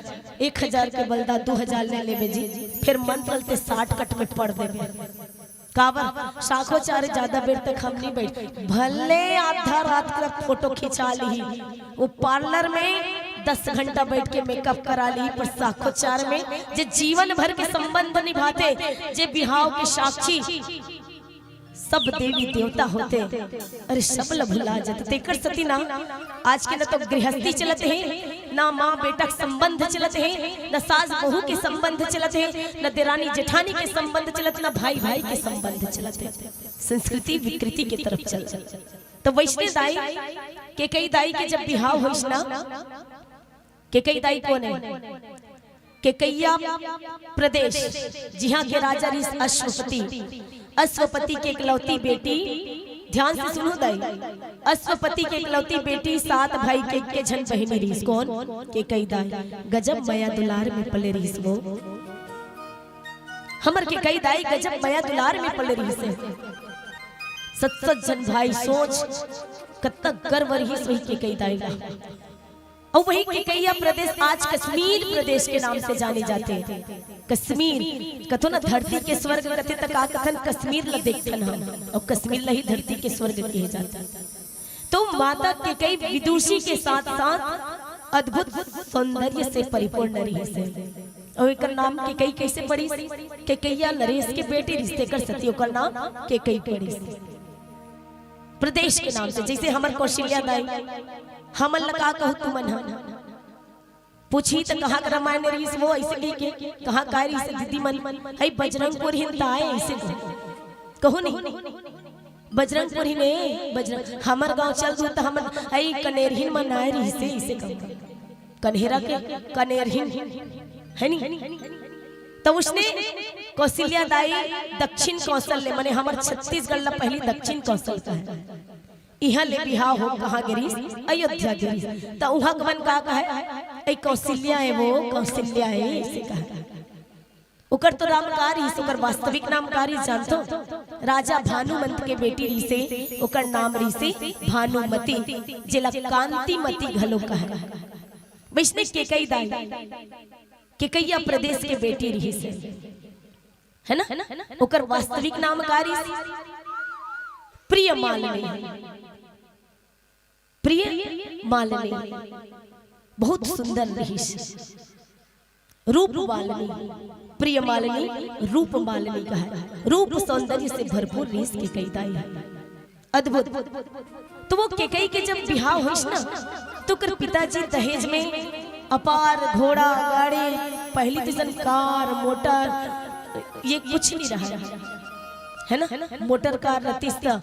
1000 के बलदा 2000 ले ले जी, फिर मंत्र ते 60 कट में पड़ दे। काबर शाखो चारे ज्यादा देर तक हम नहीं बैठ, भले आधा रात तक फोटो खिंचा ली, वो पार्लर में 10 घंटा बैठ के मेकअप करा ली, पर शाखो चार में जे जीवन भर के संबंध निभाते, जे बिहाव के साक्षी सब देवी देवता होते, अरे सब ला भुला जाते। तेकर सती ना आज के न तो गृहस्थी चलते हैं, ना माँ बेटा के संबंध चलते हैं, न सास बहू के संबंध चलते हैं, न देरानी जेठानी के संबंध चलते, न भाई भाई के संबंध चलते। संस्कृति विकृति के तरफ चल। तो वैष्णव दाई के कई दाई के जब बिहाव होइस ना, के कई दाई कौन है? केकैया प्रदेश, जहाँ के राजा ऋष अश्वपति, अश्वपति के इकलौती बेटी, ध्यान से सुनो दाई, अश्वपति के इकलौती बेटी, 7 भाई के झन बहिनी रीस। कौन? के कई दाई। गजब माया दुलार में पले रीस वो, हमर के कई दाई गजब माया दुलार में पले रीस। 7 जन भाई, सोच कत्ता गर्व रही वही के कई दाई। और वही केकैया प्रदेश आज कश्मीर प्रदेश के नाम से जाने जाते हैं। कश्मीर कथो न धरती के स्वर्ग कथे तक कथन कश्मीर ल देखन हम, और कश्मीर लही धरती के स्वर्ग कहे जाता। तो माता केकई विदुषी के साथ साथ अद्भुत सौंदर्य से परिपूर्ण रही से। और एक नाम केकई कैसे पड़ी? केकैया नरेश के बेटी रिश्ते कर सती, ओकर नाम केकई पड़ी प्रदेश के नाम से। जैसे हमर कौशल्या दाई हमन लगा कहू तुमन पूछी तो कहाँ रामायण रीस वो ऐसे लिखे, कहाँ का रीस दीदी मन है बजरंगपुर हिंद आए ऐसे कहू नहीं, बजरंगपुर ही ने बजरंग हमर गांव चल दू तो हमन है कनेरहिन मन आए रीस ऐसे कन्हेरा के कनेरहिन है नहीं। तो उसने कौशल्या दाई दक्षिण कौशल माने हमर छत्तीसगढ़ ला पहली दक्षिण कौशल का है। यहाँ ले बिहाव हो कहाँ गिरीश? अयोध्या गिरीश। तो वहाँ गवन का है कौशल्या है, वो कौशल्या है ऐसे कहा। उकर तो नामकारी, उकर वास्तविक नामकारी जानतो? राजा भानुमंत के बेटी रीसे, उकर नाम रीसे भानुमती, जिला कांतिमती घलो कहा। वैष्णव केकई दाई केकैया प्रदेश के बेटी रीसे है ना, उकर वास्तविक नामकारी प्रिय मालिनी, प्रिय मालिनी बहुत सुंदर रहीस, रूप मालिनी, प्रिय मालिनी रूप मालिनी का है। रूप सौंदर्य से भरपूर रीस के कई दाई अद्भुत। तो वो केकई के जब बिहाव होइस ना, तो कर पिताजी दहेज में अपार घोड़ा गाड़ी, पहली दिसन कार मोटर, ये कुछ नहीं रहा है ना। मोटर कार रतीस्ता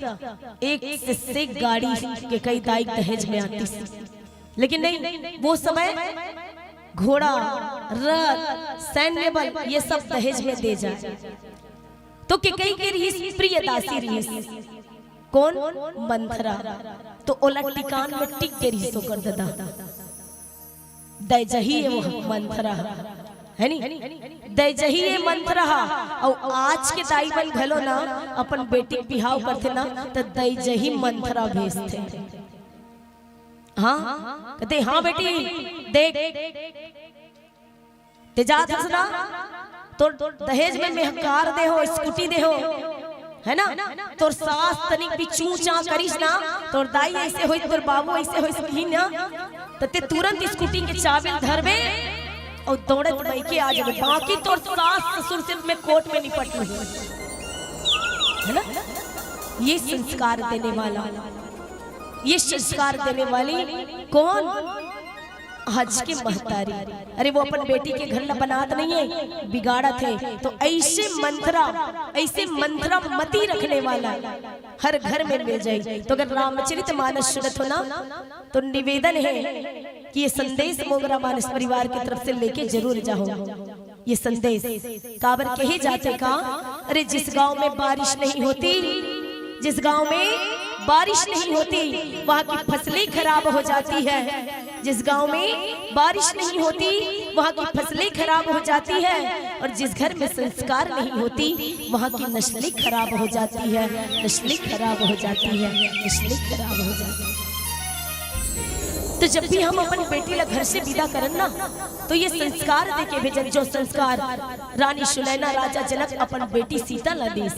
एक से गाड़ी के कई दाई दहेज में आती, लेकिन नहीं वो समय घोड़ा रथ सैन्य बल ये सब दहेज में दे जाए। तो के कई के रही प्रिय दासी रही कौन? मंथरा। तो ओला टिकान में टिक के रही सो कर दादा दे जही वो मंथरा है नी, दे जही ये मंथरा। और आज के दाई बन घलो ना अपन बेटी बिहाव करते ना तो दे जही मंथरा भेजते। हाँ कहते हाँ बेटी देख ते जात हसना तो दहेज में मेहकार दे हो, स्कूटी दे हो है ना। तोर सास तनिक भी चूचा करिस ना, तोर दाई ऐसे होई, तोर बाबू ऐसे होई सही ना, तो ते तुरंत स्कूटी के चाबी धरबे और दौड़त मैके आ जाबे। बाकी तोर सास ससुर से मैं कोर्ट में निपट लूं है ना। ये संस्कार देने वाला, ये संस्कार देने वाली कौन? हज के महतारी। अरे वो अपन बेटी के घर ला बनात नहीं है, बिगाड़ा थे। तो ऐसे मंत्रा मती रखने वाला हर घर में मिल जाए। तो अगर रामचरित मानस सुनत हो ना तो निवेदन है कि ये संदेश मोगरा मानस परिवार की तरफ से लेके जरूर जाओ। ये संदेश काबर कहे जाते का, अरे जिस गांव में बारिश नहीं होती, जिस गांव में बारिश नहीं होती वहाँ की फसलें खराब हो जाती है। जिस गांव में बारिश नहीं होती वहाँ की फसलें खराब हो जाती है। और जिस घर में संस्कार नहीं होती वहाँ की नस्लें खराब हो जाती है, नस्लें खराब हो जाती है, नस्लें खराब हो जाती है। तो जब भी हम अपन बेटी ला घर से विदा करन ना तो ये संस्कार दे के भेजन, जो संस्कार रानी सुनैना राजा जनक अपन बेटी सीता ला दी।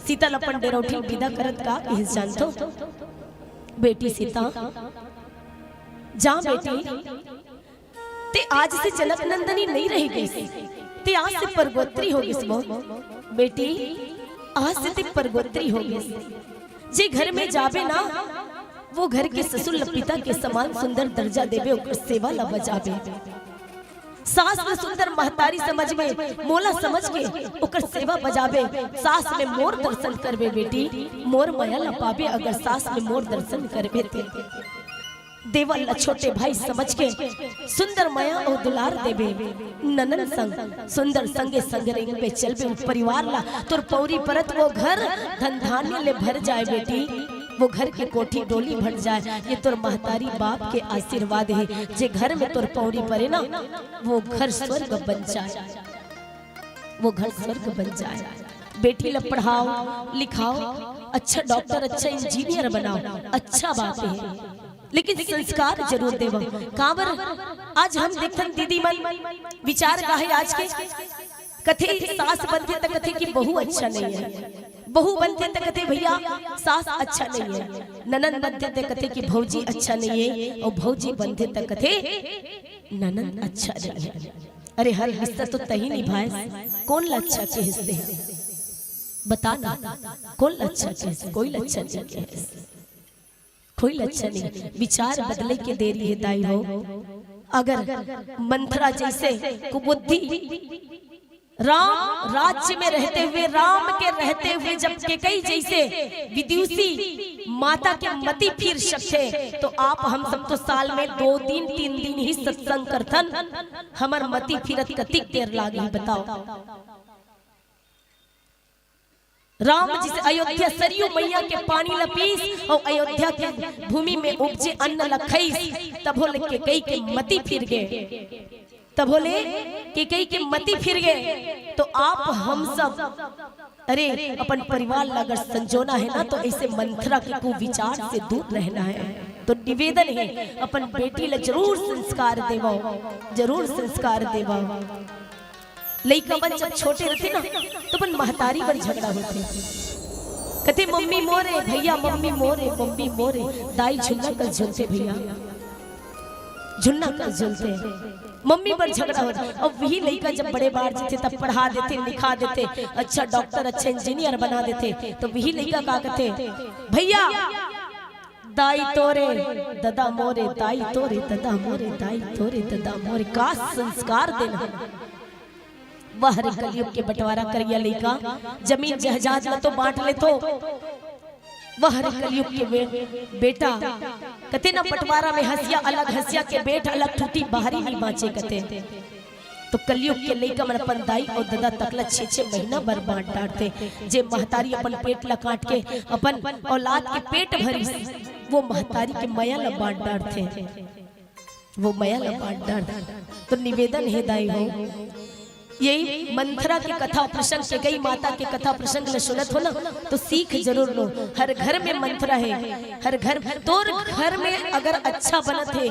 सीता अपन डेरोठी विदा करत का कहिस जानतो? बेटी सीता जा बेटी ते आज से जनक नंदनी नहीं रही गई, ते आज से परगोत्री हो गई। बेटी आज से ते परगोत्री हो गए। जे घर में जाबे ना वो घर के ससुर पिता के समान सुंदर दर्जा देवे, ओकर सेवा ला बजाबे। सास में सुंदर महतारी समझ में मोला समझ के ओकर सेवा बजाबे। सास में मोर दर्शन करबे बेटी, मोर माया ला पाबे। अगर सास में मोर दर्शन करबे ते देवल ला छोटे भाई समझ के सुंदर माया और दुलार देवे। ननन संग सुंदर संगे संग रेंग पे चलबे। परिवार ला तोर पौरी परत वो घर धन धान्य ले भर जाए बेटी, वो घर के कोठी डोली भर जाए। ये तोर महतारी बाप के आशीर्वाद है। जे घर में तोर पौरी परे ना वो घर स्वर्ग बन जाए, वो घर स्वर्ग बन जाए। बेटी ला पढ़ाओ लिखाओ, अच्छा डॉक्टर अच्छा इंजीनियर बनाओ, अच्छा बात है, लेकिन संस्कार जरूर देव। काबर आज हम देखन दीदी मन विचार का है आज के कथे सास बनते तक कथे कि बहू अच्छा नहीं है, बहू बनते तक कथे भैया सास अच्छा नहीं है, ननन बनते तक कथे कि भौजी अच्छा नहीं है, और भौजी बनते तक कथे ननन अच्छा नहीं है। अरे हर हिस्सा तो तही निभाए, कौन ला अच्छा के हिस्से है बता ना, कौन ला अच्छा के हिस्से? कोई अच्छा नहीं के हिस्से, कोई अच्छा नहीं। विचार बदले के देरी है दाई हो। अगर मंथरा जैसे कुबुद्धि राम राज्य में रहते हुए, राम के रहते हुए जब केकई जैसे विदुषी माता के मति फिर सकते, तो आप हम सब तो साल में 2 दिन 3 दिन ही सत्संग करथन, हमर मति फिरत कतिक देर लागी बताओ। राम जिसे अयोध्या सरयू मैया के पानी लपीस और अयोध्या के भूमि में उपजे अन्न लखईस, तब बोले के कई के मति फिर गए, तब बोले कि कई के मति फिर गए। तो आप हम सब अरे अपन परिवार अगर संजोना है ना, तो ऐसे मंथरा के कुविचार से दूर रहना है। तो निवेदन है अपन बेटी ला जरूर संस्कार देवा, जरूर संस्कार देवा। लइका बन जब छोटे रहते ना तो अपन महतारी पर झगड़ा होते, कहते मम्मी मोरे भैया, मम्मी मोरे, मम्मी मोरे। दाई झुन्ना कर झुलते भैया, झुन्ना कर झुलते, मम्मी पर झगड़ा होता। और वही लइका जब बड़े बार जाते तब पढ़ा देते लिखा देते, अच्छा डॉक्टर अच्छा इंजीनियर बना देते, तो वही लइका का कहते भैया दाई तोरे ददा मोरे, दाई तोरे ददा मोरे, दाई तोरे ददा मोरे। का संस्कार देना वह कलयुग के बंटवारा करिया लइका, जमीन जहजाद न तो बांट ले, तो वह कलयुग के बेटा कहते ना बंटवारा में हंसिया अलग, हंसिया के बेट अलग, टूटी बाहरी नहीं बाँचे कहते। तो कलयुग के लइका मन अपन दाई और दादा तकला 6-6 महीना भर बांट डांटते। जे महतारी अपन पेट ला काट के अपन औलाद के पेट भरी, वो महतारी के माया ला बांट डांटते, वो माया ला बांट डांट। तो निवेदन है दाई हो, यही मंथरा की कथा प्रसंग के गई माता के कथा प्रसंग में सुनत हो ना, तो सीख जरूर लो। हर घर में मंथरा है, हर घर तोर घर में अगर अच्छा बनत है,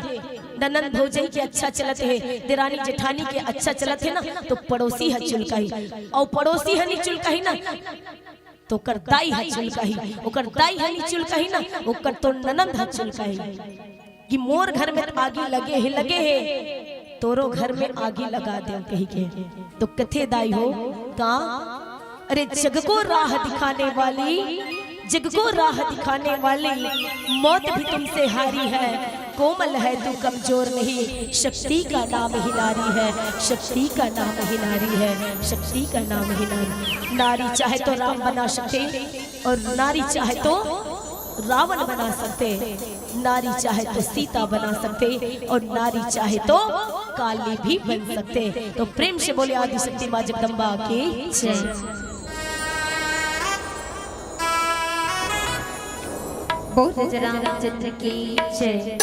ननन भौजाई के अच्छा चलत है, देरानी जेठानी के अच्छा चलत है ना, तो पड़ोसी है चुलकाही, और पड़ोसी है नहीं चुलकाही ना, तो करताई है चुलकाही, ओकर दाई है नहीं चुलकाही ना, ओकर तो ननन है चुलकाही। कि मोर घर में आगे लगे है तोरो घर में आगे लगा दे कहीं के। तो कथे दाई हो का अरे जग को राह दिखाने वाली, जग को राह दिखाने वाली, मौत भी तुमसे हारी है, कोमल है तू कमजोर नहीं, शक्ति का नाम ही नारी है, शक्ति का नाम ही नारी है, शक्ति का नाम ही नारी। नारी चाहे तो राम बना सकते, और नारी चाहे तो रावण बना सकते, नारी चाहे तो सीता बना सकते, और नारी चाहे तो काली भी बन सकते। तो प्रेम से बोले आदि शक्ति मां जगदम्बा की जय। बोल रामचंद्र की जय।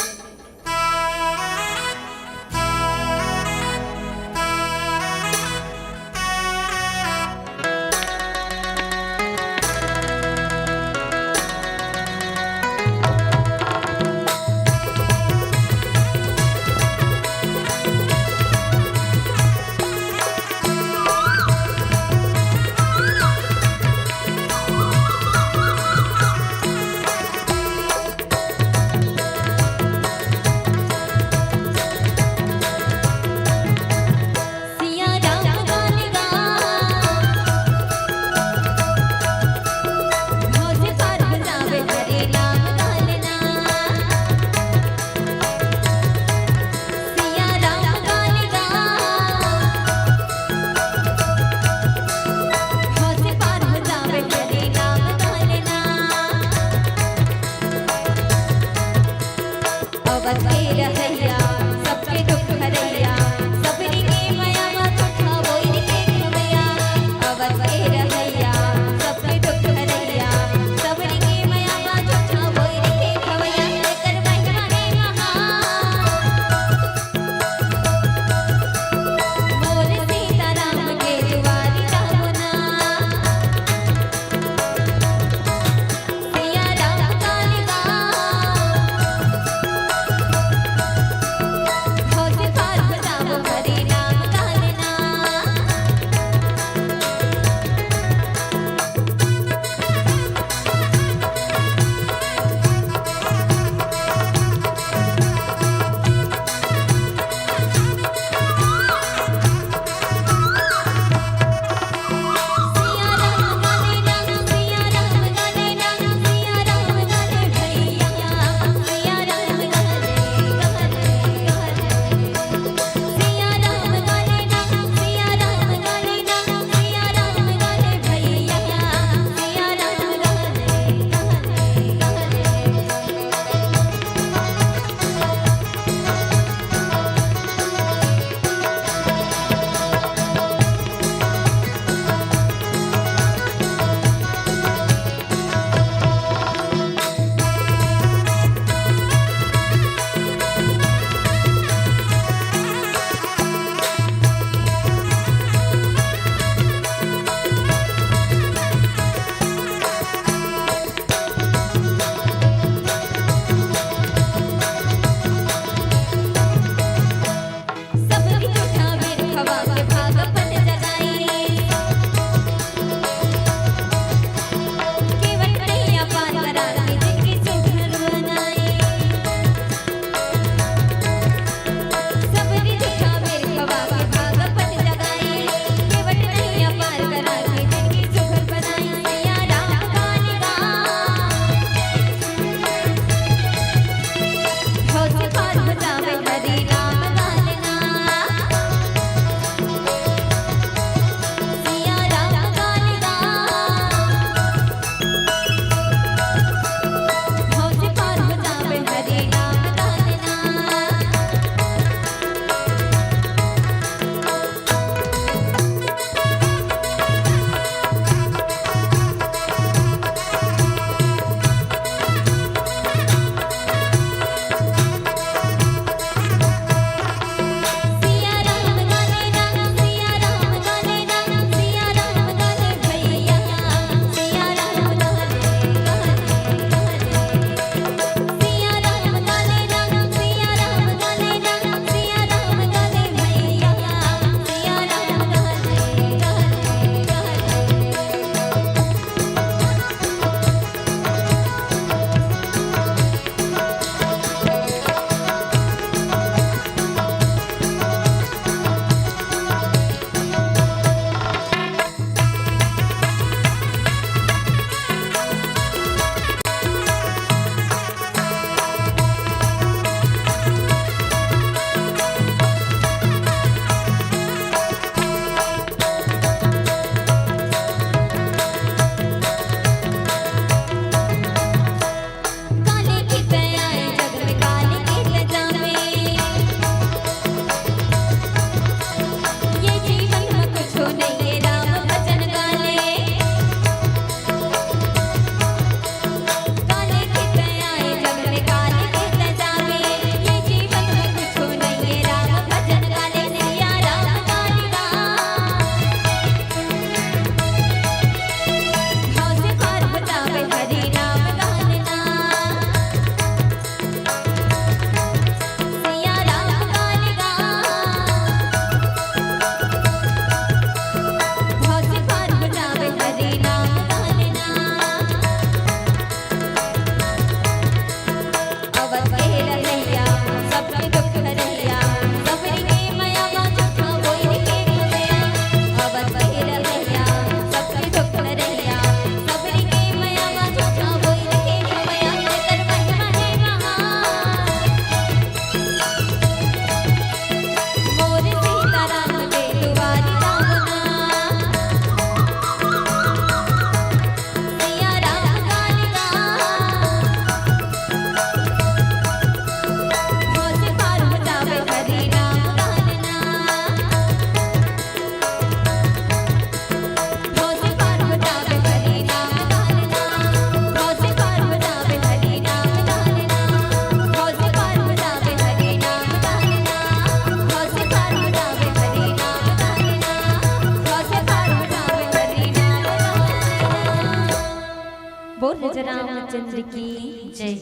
रामचंद्र की जय।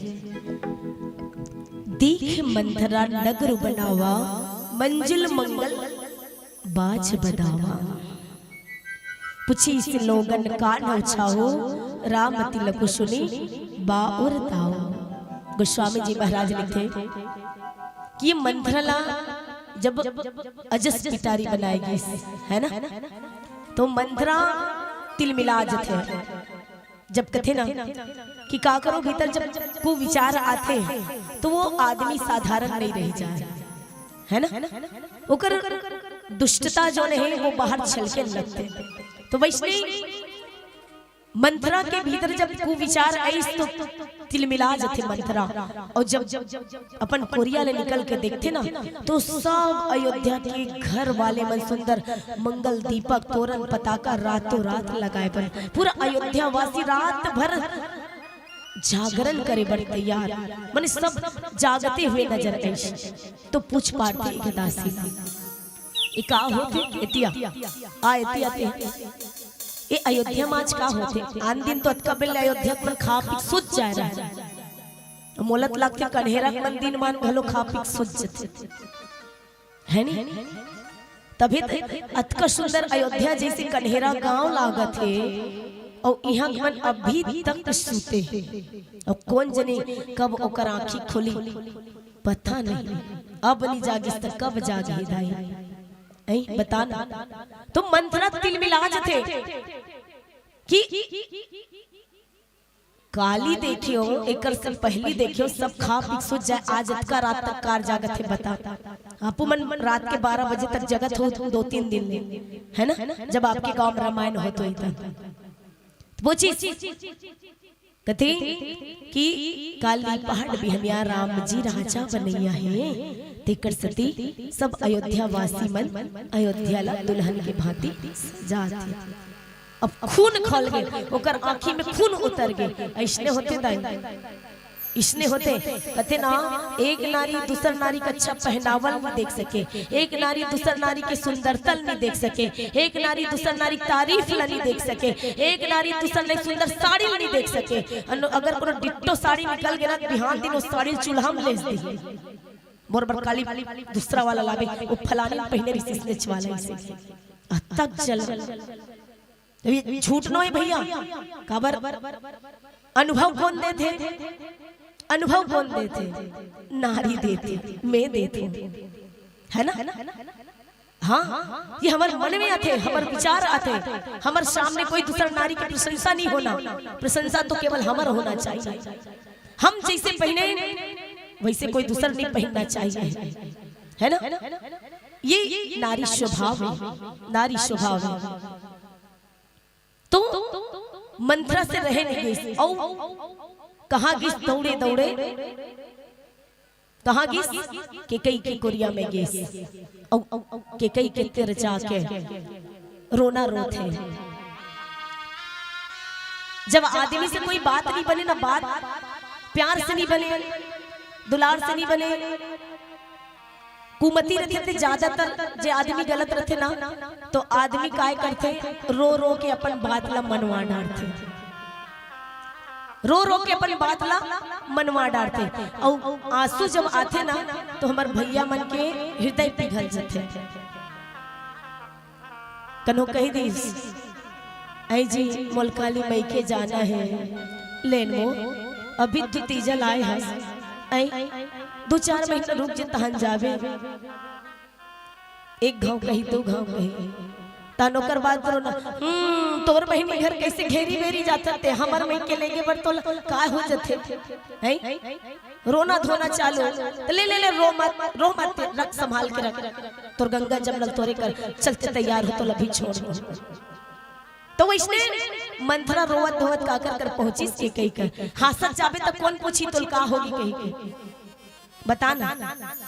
दीख मंथरा नगर बनावा, मंजिल मंगल बाज बदावा। पुछी से लोगन का नौछाओ, राम तिलक सुनी बाउर ताओ। गोस्वामी जी महाराज लिखे कि ये मंथरा जब अजस पिटारी बनाएगी, है ना, तो मंथरा तिलमिलाज थे। जब कथे ना कि का करो भीतर जब को विचार आते तो वो आदमी साधारण नहीं रह जाए, है ना, ओकर दुष्टता जो नहीं वो बाहर छलके लगते। तो वैसे मंथरा के भीतर जब को विचार आई तो तिलमिला जाते मंथरा। और जब अपन कोरिया ले निकल के देखते ना तो सब अयोध्या के घर वाले मन सुंदर मंगल दीपक तोरण पताका रातों रात लगाए पर पूरा अयोध्या वासी रात भर जागरण करे बड़े तैयार, माने सब जागते हुए नजर आए। तो पूछ पाते एक दासी का होते एतिया आ एतिया ये अयोध्या में आज का होते। आन दिन तो अतका बेल अयोध्या में खा पी सुत जाए रहा, मोलत लगते कन्हेरा मन दिन मान घलो खा पी सुत जते, है नी। तभी अतका सुंदर अयोध्या जैसे कन्हेरा गांव लागत है और यहाँ मन अभी तक सूते और कौन जने कब ओकर आँखी खुली पता नहीं। अब नहीं जागिस तक कब जागी दाई बताना। तो मंथरा तिलमिलाज थे कि काली देखियो एकर से पहली देखियो सब खा पी सो जाए। आज का रात तक कार जागत है बता। आपू मन रात के 12 बजे तक जगत हो 2-3 दिन में, है ना, जब आपके गांव में रामायण हो तो वो चीज कथे कि काली पहाड़ भी हमिया राम जी राजा बनैया है। तेकर सती सब अयोध्या वासी मन अयोध्या ला दुल्हन के भांति जाते। अब खून खल गए, ओकर आंखी में खून उतर गए। ऐसने होते दाई, इसने होते कथे ना एक नारी दूसर नारी का अच्छा पहनावल नहीं देख सके, एक नारी दूसर नारी के सुंदरता नहीं देख सके, एक नारी दूसर नारी तारीफ नहीं देख सके, एक नारी दूसर नारी सुंदर साड़ी नहीं देख सके। अगर कोनो डिट्टो साड़ी निकल गया ना बिहान दिन उस साड़ी चूल्हा में लेस दी बरबर काली दूसरा वाला लावे वो फलानी पहने रिसर्च वाला इसे तक चल झूठ नहीं भैया। काबर अनुभव कौन देते, अनुभव कौन देते, नारी देते, मैं देते, है ना। हाँ ये हमारे मन में आते, हमारे विचार आते, हमारे सामने कोई दूसरा नारी की प्रशंसा नहीं होना, प्रशंसा तो केवल हमारा होना चाहिए। हम जैसे पहने वैसे कोई दूसरा नहीं पहनना चाहिए, है ना। ये नारी स्वभाव है, नारी स्वभाव है। तो मंथरा से रहे नहीं गई और कहाँ गिस दौड़े दौड़े कहाँ गिस के कई के कोरिया में गिस के कई के तेर जाके रोना रोते। जब आदमी से कोई बात नहीं बने ना, बात प्यार से नहीं बने, दुलार से नहीं बने, कुमती रहते थे ज्यादातर जे आदमी गलत रहते ना तो आदमी काय करते रो रो के अपन बात ला मनवा डालते, रो रो के अपन बात ला मनवा डालते। और आंसू जब आते ना तो हमारे भैया मन के हृदय पिघल जाते। कनो कही दीस आई जी मोलकाली मई के जाना है लेनो अभी तो तीजल आए हैं 2-4 महीना रुक जे तहन जावे। एक घाव कही दो घाव कही तानो कर बात करो ना। तोर बहनी घर कैसे घेरी बेरी जाते थे हमर में के लेके बर तो का हो जथे हैं रोना धोना चालू ले ले ले रो मत रख संभाल के रख तोर गंगा जमल तोरे कर चलते तैयार हो तो लभी छोड़। तो वैसने मंथरा रोवत धोवत का कर पहुंची के कही कर हासत जाबे तक कौन पूछी तो का होगी कही बताना।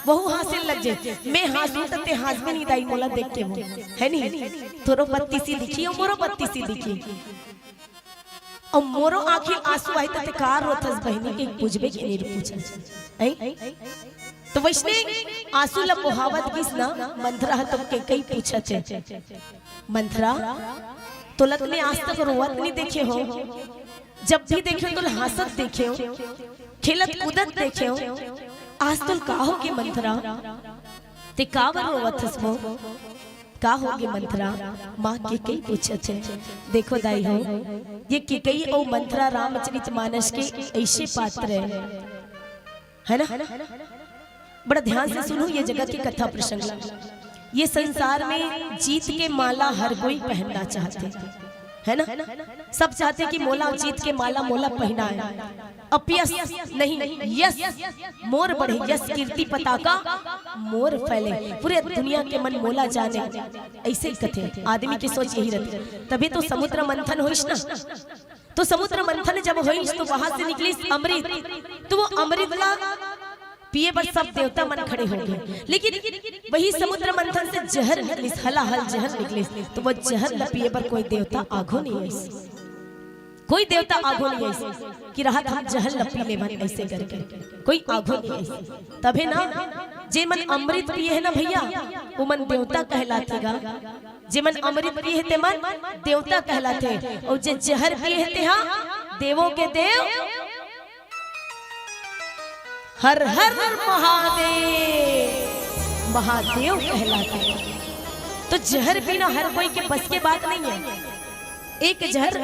वहु हासिल लग जाए मैं हासू तते हास में नहीं दाई मोला देख के वो है नहीं तोरो बत्ती सी दिखी और मोरो बत्ती सी दिखी और मोरो आंखी आंसू आई तते कार रोथस बहनी के पूछबे के नहीं पूछा ऐ तो वैसने आंसू ल मोहावत किस ना मंथरा तुम के कई पूछत मंथरा तो लत ने आज तक रोवत नहीं देखे हो जब भी देखे तो हंसत देखे हो, खेलत कूदत देखे हो। आज तो का हो के मंथरा ते कावर रोवथस मो, का हो के मंथरा। माँ के कई पूछत है, देखो दाई हो ये के कई ओ मंथरा रामचरितमानस के ऐसे पात्र है ना। बड़ा ध्यान से सुनो ये जगत की कथा प्रसंग। ये संसार में जीत के माला हर कोई पहनना चाहते है ना। सब चाहते कि मोला जीत के माला मोला पहना है। अपयश नहीं, यश मोर बढ़े, यश कीर्ति पताका मोर फैले, पूरे दुनिया के मन मोला जाने। ऐसे कथे आदमी की सोच यही रहती। तभी तो समुद्र मंथन होइस ना, तो समुद्र मंथन जब होइस तो वहां से निकली अमृत। तो वो अमृत ला पिए पर सब देवता मन खड़े हो गए। लेकिन वही समुद्र मंथन से जहर निकली, हलाहल जहर निकली। तो वो जहर ला पिए पर कोई देवता आगो नहीं आई, कोई देवता आगो नहीं आई कि राहत हम जहर लपी ले मन ऐसे करके, कोई आगो नहीं आई। तबे ना जे मन अमृत पिए है ना भैया, वो मन देवता कहलातेगा। जे मन अमृत पिए है ते मन देवता कहलाते, और जे जहर पिए है ते हाँ देवों के देव हर हर महादेव, महादेव कहलाते। तो जहर पीना हर कोई के बस के बात नहीं है। एक जहर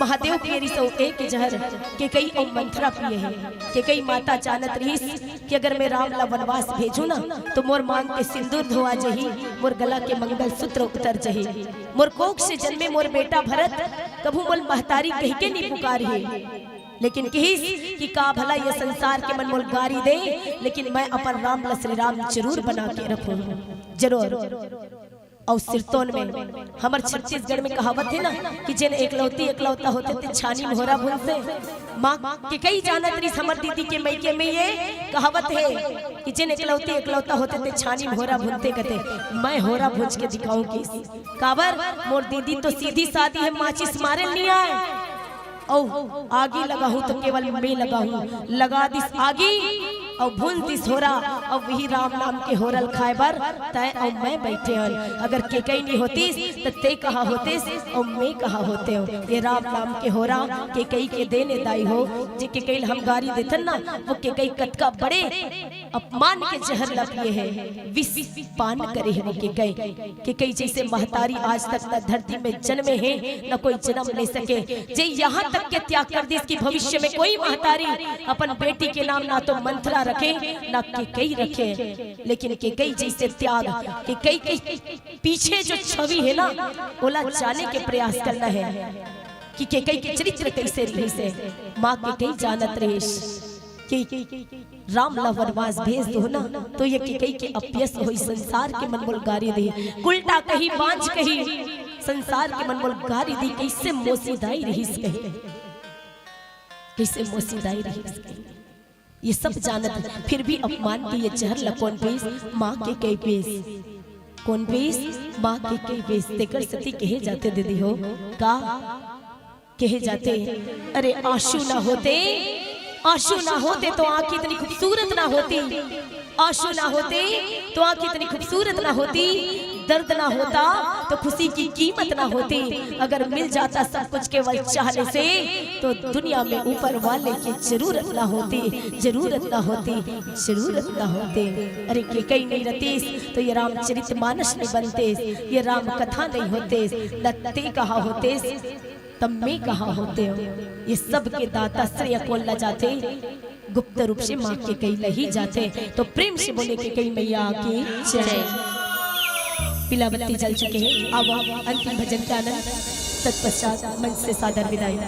महादेव पियरी सो, एक जहर के कई ओ मंथरा पिए है। के कई माता जानत रहीस कि अगर मैं राम ला वनवास भेजू ना तो मोर मांग के सिंदूर धोआ जही, मोर गला के मंगल सूत्र उतर जही, मोर कोख से जन्मे मोर बेटा भरत कभू मोल महतारी कह के नहीं पुकारी। लेकिन कहिस कि का भला ये संसार के मन मोल गारी दे, लेकिन मैं अपन राम ला श्री राम जरूर बना के रखूं, जरूर। और सिरतोन में हमार छत्तीसगढ़ में कहावत है ना कि जिन एकलौती एकलौता होते थे छानी मोहरा भूनते। माँ के कई जानत रही हमर दीदी के मैके में ये कहावत है कि जिन एकलौती एकलौता होते थे छानी मोहरा भूनते कहते। मैं होरा भूज के दिखाऊं कि काबर मोर दीदी तो सीधी सादी है, माचिस मारे नहीं आए। ओ आगी लगा हूं तो केवल मैं लगा हूं, लगा दिस आगी और भूल दिस होरा, और वही राम नाम के होरल खाए बर तय और मैं बैठे हन। अगर के कई नहीं होतीस तो ते कहा होतीस और मैं कहा होते हो। ये राम नाम के होरा के कई के देने दाई हो, जे के कई हम गारी देथन ना वो के कई कतका बड़े अपमान के जहर लपिए है, विष पान करे है वो के कई जैसे महतारी आज तक न धरती में जन्मे है न कोई जन्म ले सके। जे यहाँ तक के त्याग कर दी कि भविष्य में कोई महतारी अपन बेटी के नाम ना तो मंथरा रखे ना के कई रखे। लेकिन के कई जैसे त्याग के कई पीछे जो छवि है ना ओला जाने के प्रयास करना है कि के कई के चरित्र कैसे रही से। माँ के कई जानत रहे कि राम ला वनवास भेज दो ना तो ये के कई के अपयस होई, संसार के मनमोल गारी दे, उल्टा कही बांझ कही संसार के मनमोल गारी दी। कैसे मोसीदाई रही कही, कैसे मोसीदाई रही, ये सब जानत फिर भी अपमान की ये जहर ला कौन पेश, माँ के कई पेश, कौन पेश माँ के कई पेश देकर सती कहे जाते दीदी हो का कहे जाते। अरे आंसू ना होते, आंसू ना होते तो आंखें इतनी खूबसूरत ना होती, आंसू ना होते तो आंखें इतनी खूबसूरत ना होती, दर्द ना होता तो खुशी की कीमत ना होती। अगर मिल जाता सब कुछ केवल चाहने से तो दुनिया में ऊपर वाले की जरूरत ना होती, जरूरत ना होती, जरूरत ना होती। अरे के कई नहीं रहती तो ये रामचरितमानस नहीं बनते, ये राम कथा नहीं होते, लत्ते कहा होते तब मैं कहा होते हो। ये सब के दाता श्रेय कौन ला जाते, गुप्त रूप से माँ के कई लही जाते। तो प्रेम से बोले के कई मैया की जय। पीला बत्ती जल चुके हैं, अब अंतिम भजन के आनंद तत्पश्चात मंच से सादर विदाई।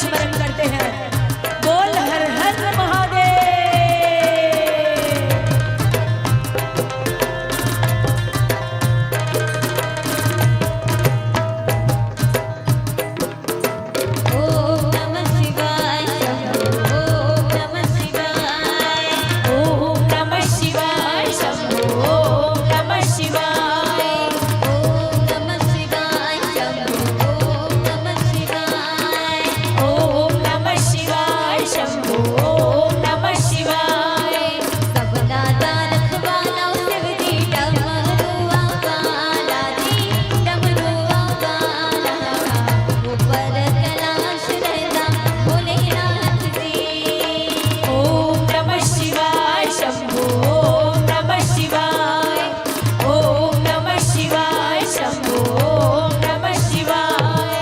स्मरण करते हैं। बोल हर हर महादेव। ओम नमः शिवाय शंभो ओम नमः शिवाय ओम नमः शिवाय शंभो ओम नमः शिवाय। ओम नमः शिवाय शंभो ओम नमः शिवाय ओम नमः शिवाय शंभो ओम नमः शिवाय। सब दादा रखवाला शिव जी डमरुआ वाला जी डमरुआ वाला ऊपर कैलाश रहता भोलेनाथ जी। ओम नमः शिवाय शंभो ओम नमः शिवाय। ओम नमः शिवाय शंभो ओम नमः शिवाय।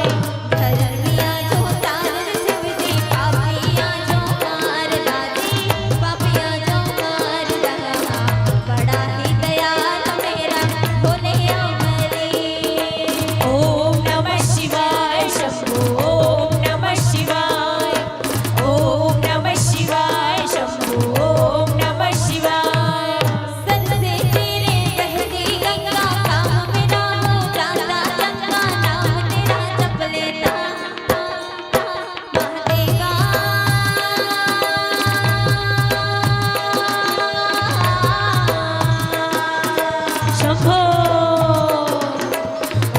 धर्मिया जो तार शिव जी पापिया जो मार दादी पापिया जो मार दहा बड़ा ही दयाल मेरा भोले अमरी। ओम नमः शिवाय शंभो ओम नमः शिवाय। ओम नमः शिवाय शंभो ओम नमः शिवाय। सन से तेरे बहती गंगा काम मेरा हो जाता चंगा नाम तेरा जप लेता शंभो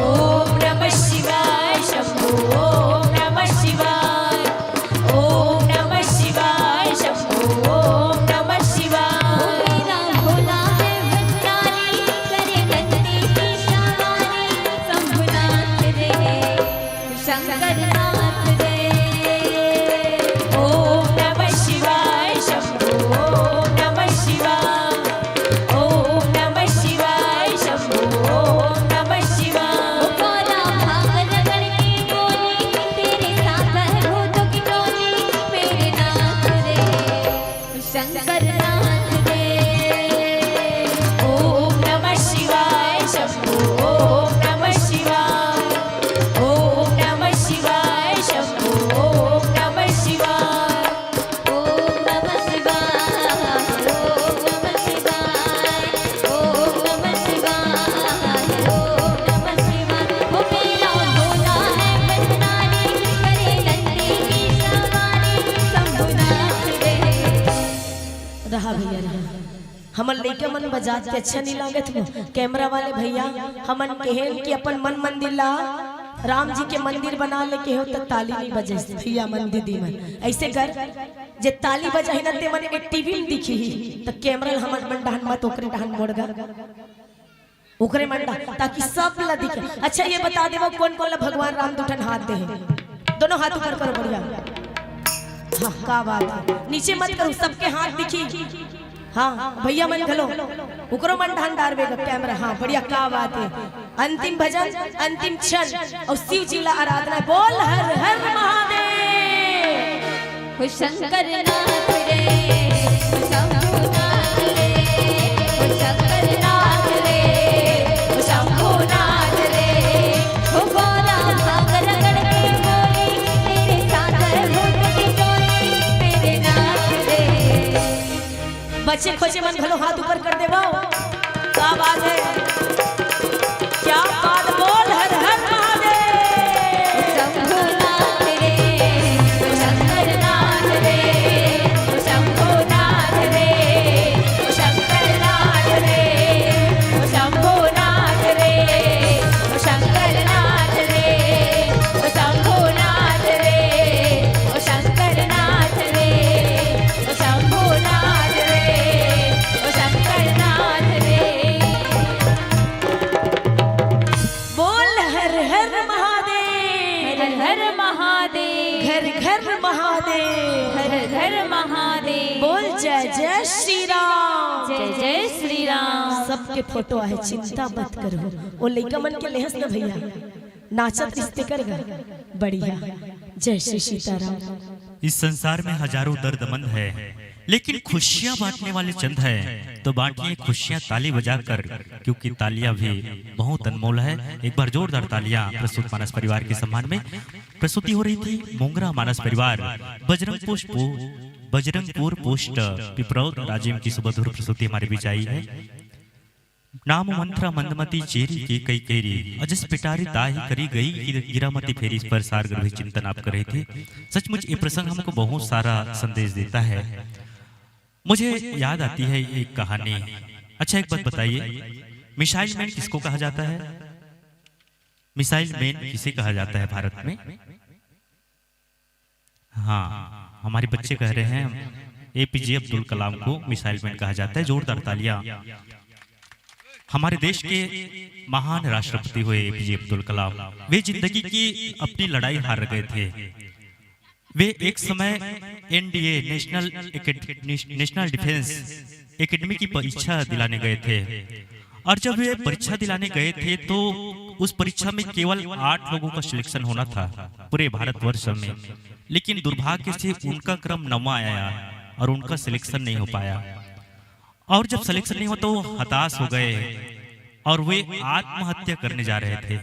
ओम नमः शिवाय शंभो ओम नमः शिवाय। ओम नमः शिवाय शंभो ओम नमः शिवाय। मेरा भोला है भंडारी करे गंदी की सवारी शंभुनाथ रे शंकरनाथ रे। ओम नमः शिवाय शंभो ओम नमः शिवाय। ओम नमः शिवाय शंभो ओम नमः शिवाय। भोला भाग रगड़ के बोली तेरे साथ है भूतों की टोली मेरे नाथ रे शंकरनाथ रे। ओम नमः शिवाय शंभो ओम नमः शिवाय। ओम नमः शिवाय शंभो ओम नमः शिवाय। ओम नमः शिवाय ओम नमः शिवाय ओम नमः शिवाय ओम नमः शिवाय। ओ मेरा भोला है भंडारी करे गंदी की सवारी शंभुनाथ रे। रहा भैया रहा हमन लइका मन बजात के अच्छा नहीं लागत हो। कैमरा वाले भैया हमन कहेन कि अपन मन मंदिर ला राम जी के मंदिर बना ले के हो तो ताली नहीं बजे भैया मंदिर दी मन ऐसे कर जे ताली बजाही न ते मन एक टीवी में दिखी तो कैमरा हमन मन डहन मत ओकरे डहन मोड़गा ओकरे मन डहन ताकि सब ला दिखे। अच्छा ये बता देवो कौन कौन ला भगवान राम दुठन हाथ दे हैं। दोनों हाथ ऊपर करो बढ़िया। हाँ का बात है नीचे मत करो सबके हाथ दिखी। हाँ भैया मन घलो उकरो मन ढान डारवेगा कैमरा। हाँ बढ़िया का बात है। अंतिम भजन अंतिम क्षण और शिव जी ला आराधना। बोल हर हर महादेव। हो शंकरनाथ रे हो शंभुनाथ रे हो शंकरनाथ रे हो शंभुनाथ रे। हो भोला भाग रगड़ के बोली तेरे साथ है भूतों की टोली मेरे नाथ रे। बच्चे खोजे मन घलो हाथ ऊपर कर देवो का बात है क्या बात। बोल हर हर महादेव। शंभुनाथ रे हो शंकरनाथ रे हो शंभुनाथ रे हो शंकरनाथ रे हो शंभुनाथ रे हो शंकरनाथ रे हो शंभुनाथ रे हो शंकरनाथ रे हो शंभुनाथ रे हो शंकरनाथ रे। बोल हर हर महादेव। हर हर महादेव घर घर महादेव। हर हर महादेव। बोल जय जय श्री राम। जय जय श्री राम। सबके फोटो है चिंता मत करो। वो लइका मन के लेहस ना भैया नाचत रिश्ते करेगा बढ़िया। जय श्री सीताराम। इस संसार में हजारों दर्दमंद है लेकिन खुशियां बांटने वाले चंद है तो बांटिए खुशियां ताली बजाकर, क्योंकि तालियां भी बहुत अनमोल है। एक बार जोरदार तालियां प्रस्तुत मानस परिवार के सम्मान में प्रस्तुति हो रही थी। मोंगरा मानस परिवार बजरंगपुर पोस्ट पिपरौद राजिम की सुमधुर प्रस्तुति हमारे बीच आई है। नाम मंत्रा मंदमती चेरी के कई केरी अजस पिटारी ताही करी गई गिरामती फेरी इस पर सार गर्भ चिंतन आप कर रहे थे। सचमुच ये प्रसंग हमको बहुत सारा संदेश देता है। मुझे याद आती है एक कहानी। अच्छा एक बात बताइए, मिसाइल मैन किसको कहा जाता है? मिसाइल मैन किसे कहा जाता है भारत में? हाँ, हमारे बच्चे कह रहे हैं एपीजे अब्दुल कलाम को मिसाइल मैन कहा जाता है। जोरदार तालियां। हमारे देश के महान राष्ट्रपति हुए एपीजे अब्दुल कलाम। वे जिंदगी की अपनी लड़ाई हार गए थे। वे एक समय एनडीए नेशनल डिफेंस एकेडमी की परीक्षा दिलाने गए थे, और जब वे परीक्षा दिलाने गए थे तो उस परीक्षा में केवल 8 लोगों का सिलेक्शन होना था पूरे भारतवर्ष में। लेकिन दुर्भाग्य से उनका क्रम 9वां आया और उनका सिलेक्शन नहीं हो पाया। और जब सिलेक्शन नहीं हुआ तो वो हताश हो गए और वे आत्महत्या करने जा रहे थे।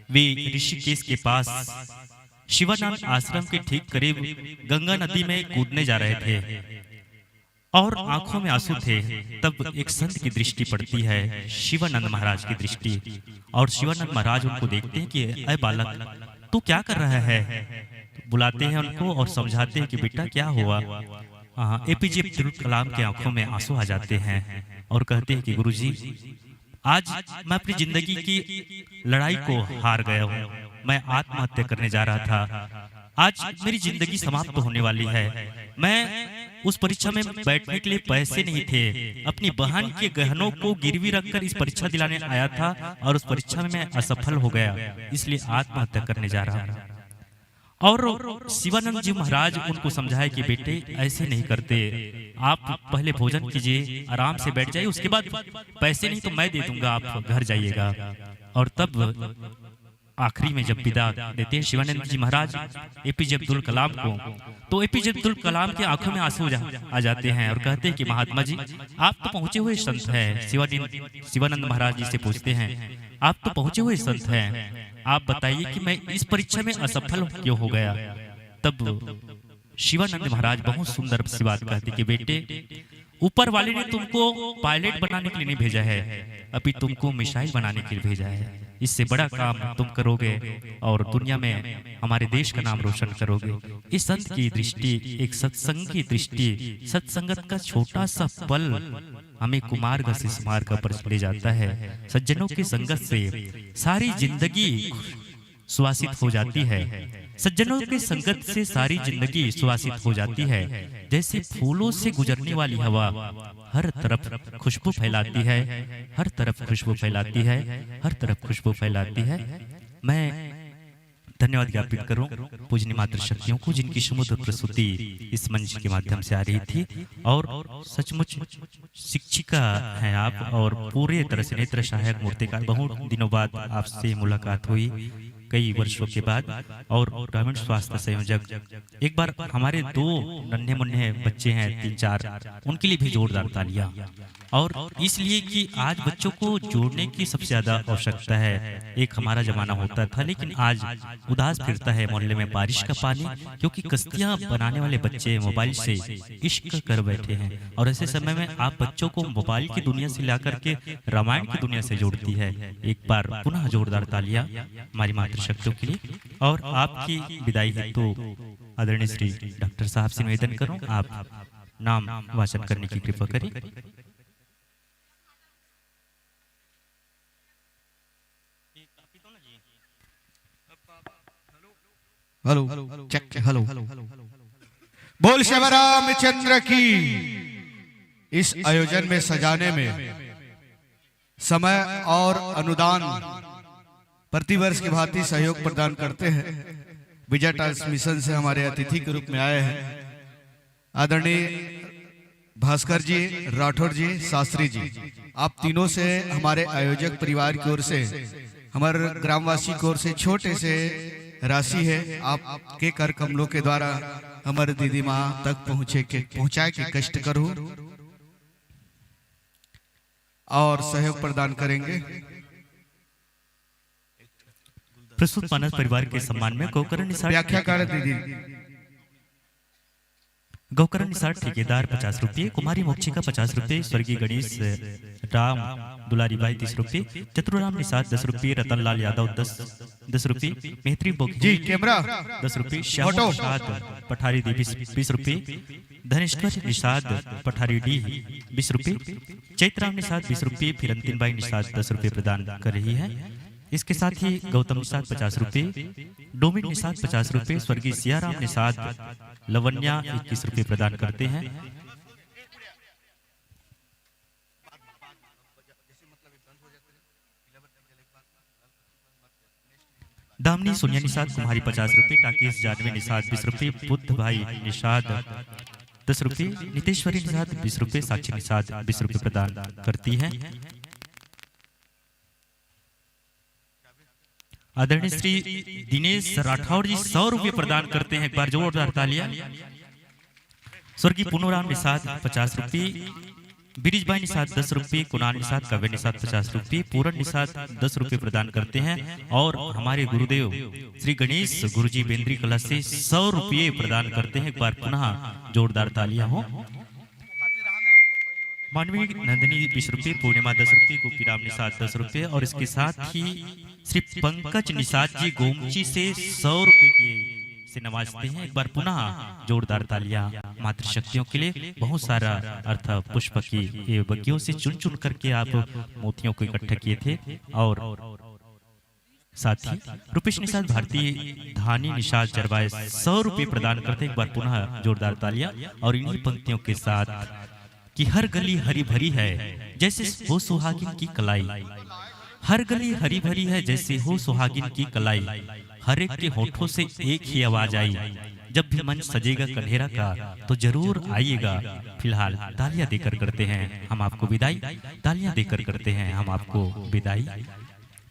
वे ऋषिकेश के पास शिवानंद आश्रम के ठीक करीब गंगा नदी में कूदने जा रहे थे और आंखों में आंसू थे। तब एक संत की दृष्टि पड़ती है, शिवानंद महाराज की दृष्टि, और शिवानंद महाराज उनको देखते हैं कि अय बालक तू क्या कर रहा है। बुलाते हैं उनको और समझाते हैं कि बेटा क्या हुआ। एपीजे अब्दुल कलाम के आंखों में आंसू आ जाते हैं और कहते हैं कि गुरुजी, आज मैं अपनी जिंदगी की लड़ाई को हार गया हूँ। मैं आत्महत्या करने जा रहा था। आज मेरी जिंदगी समाप्त होने वाली है। मैं उस परीक्षा में बैठने के लिए पैसे नहीं थे। अपनी बहन के गहनों को गिरवी रखकर इस परीक्षा दिलाने आया था और उस परीक्षा में मैं असफल हो गया, इसलिए आत्महत्या करने जा रहा हूँ। और शिवानंद जी महाराज उनको समझाए कि बेटे ऐसे नहीं करते, आप पहले भोजन कीजिए, आराम से बैठ जाइए, उसके बाद पैसे नहीं तो मैं दे दूंगा, आप घर जाइएगा। और तब आखिरी में जब विदा देते हैं शिवानंद जी महाराज एपीजे अब्दुल कलाम को, तो एपीजे अब्दुल कलाम के आंखों में आंसू आ जाते हैं और कहते हैं कि महात्मा जी, आप तो पहुंचे हुए संत हैं। शिवानंद महाराज जी से पूछते हैं, आप तो पहुंचे हुए संत हैं, आप बताइए कि मैं इस परीक्षा में असफल क्यों हो गया। तब शिवानंद महाराज बहुत सुंदर सी बात कहते कि बेटे, ऊपर वाले ने तुमको पायलट बनाने के लिए नहीं भेजा है, अभी तुमको मिसाइल बनाने के लिए भेजा है। इससे बड़ा काम तुम करोगे और दुनिया में हमारे देश का नाम रोशन करोगे। इस संत की दृष्टि, एक सत्संग की दृष्टि, सत्संगत का छोटा सा पल हमें कुमार्ग से स्मार्ग पर ले जाता है। सज्जनों की संगत से सारी जिंदगी सुवासित हो जाती है। सज्जनों की संगत से सारी जिंदगी सुवासित हो जाती है। जैसे फूलों से गुजरने वाली हवा हर तरफ खुशबू फैलाती है, हर तरफ खुशबू फैलाती है, हर तरफ खुशबू फैलाती है। मैं धन्यवाद ज्ञापित करूं पूजनी मातृ शक्तियों को, जिनकी समुद्र प्रस्तुति इस मंच के माध्यम से आ रही थी। और सचमुच शिक्षिका हैं आप और पूरे तरह से नेत्र सहायक मूर्तिकार। बहुत दिनों बाद आपसे मुलाकात हुई, कई वर्षों के बाद। और ग्रामीण स्वास्थ्य संयोजक, एक बार हमारे 2 नन्हे मुन्ने बच्चे हैं 3-4, उनके लिए भी जोरदार तालियां। और इसलिए कि आज बच्चों को जोड़ने की सबसे ज्यादा आवश्यकता है। एक हमारा जमाना होता था, लेकिन आज उदास फिरता है मोहल्ले में बारिश का पानी, क्योंकि कश्तियां बनाने वाले बच्चे मोबाइल से इश्क कर बैठे हैं। और ऐसे समय में आप बच्चों को मोबाइल की दुनिया से ला करके रामायण की दुनिया से जोड़ती है। एक बार पुनः जोरदार तालियां हमारी मातृ शक्तियों के लिए। और आपकी विदाई हेतु आदरणीय श्री डॉक्टर साहब से निवेदन करूं, आप नाम वाचन करने की कृपा करें। Hello check, hello. बोल श्री रामचंद्र की। इस आयोजन में सजाने में समय और अनुदान प्रतिवर्ष की भांति सहयोग प्रदान करते हैं। विजय ट्रांसमिशन से हमारे अतिथि के रूप में आए हैं आदरणीय भास्कर जी, राठौर जी, शास्त्री जी। आप तीनों से हमारे आयोजक परिवार की ओर से, हमारे ग्रामवासी की ओर से छोटे से राशि है, आपके कर कमलों के द्वारा हमारे दीदी माँ तक पहुँचाए के कष्ट करो और सहयोग प्रदान करेंगे। प्रस्तुत मानस परिवार के सम्मान में गोकर्ण निसार व्याख्याकार दीदी गोकर्ण निसार ठेकेदार 50 रुपये, कुमारी मोक्षिका 50 रुपये, स्वर्गीय गणेश राम दुलारी भाई 30 रुपये, चतुराम निसार 10 रुपये, रतन लाल यादव 10 रुपये, मेहत्री जी कैमरा 10 रुपये, श्याम निषाद पठारी डी 20 रुपये, धनेश्वर निषाद पठारी डी 20 रुपये, चैतराम निषाद 20 रुपये, फिर अंतिम भाई निषाद 10 रुपये प्रदान कर रही है। इसके साथ ही गौतम निषाद 50 रुपये, डोमिन निषाद 50 रुपये, स्वर्गीय सियाराम निषाद लवन्या 21 रुपये प्रदान करते हैं। दामनी सोनिया निषाद कुमारी 50 रुपये, टाकेश जानवी निषाद 20 रुपये, बुद्ध भाई निषाद 10 रुपये, नितेश्वरी निषाद 20 रुपये, साक्षी निषाद 20 रुपये प्रदान करती है। आदरणीय श्री दिनेश राठौर जी 100 रुपये प्रदान करते हैं, एक बार जोरदार तालियां। स्वर्गीय पुनोराम निषाद 50 रुपये, बिरिजभाई निषाद 10 रुपये, कुणाल निषाद काव्य निषाद 50 रुपये, पूरन निषाद 10 रुपये प्रदान करते हैं। और हमारे गुरुदेव श्री गणेश गुरुजी बेंद्री कला से 100 रुपये प्रदान करते हैं, एक बार पुनः जोरदार तालियां हो। मानवी नंदिनी 20 रुपये, पूर्णिमा 10 रुपये, गोपीराम निषाद 10 रुपये और इसके साथ ही श्री पंकज निषाद जी गोमची से 100 रुपये की से नवाजते हैं। एक बार पुनः जोरदार तालियां मातृशक्तियों के लिए। बहुत सारा अर्थ पुष्प की ये बग्गियों से चुन चुन करके आप मोतियों को इकट्ठा किए थे। और साथ ही रुपेश निषाद भारतीय धानी निषाद चरवाए 100 रुपये प्रदान करते। एक बार पुनः जोरदार तालियां। और इन्हीं पंक्तियों के साथ कि हर गली हरी भरी है जैसे हो सुहागिन की कलाई, हर गली हरी भरी है जैसे हो सुहागिन की कलाई, हर एक के होठों से एक ही आवाज आई, जब भी मंच सजेगा कन्हेरा का तो जरूर आइएगा। फिलहाल तालियां देकर करते हैं हम आपको विदाई, तालियां देकर करते हैं हम आपको विदाई।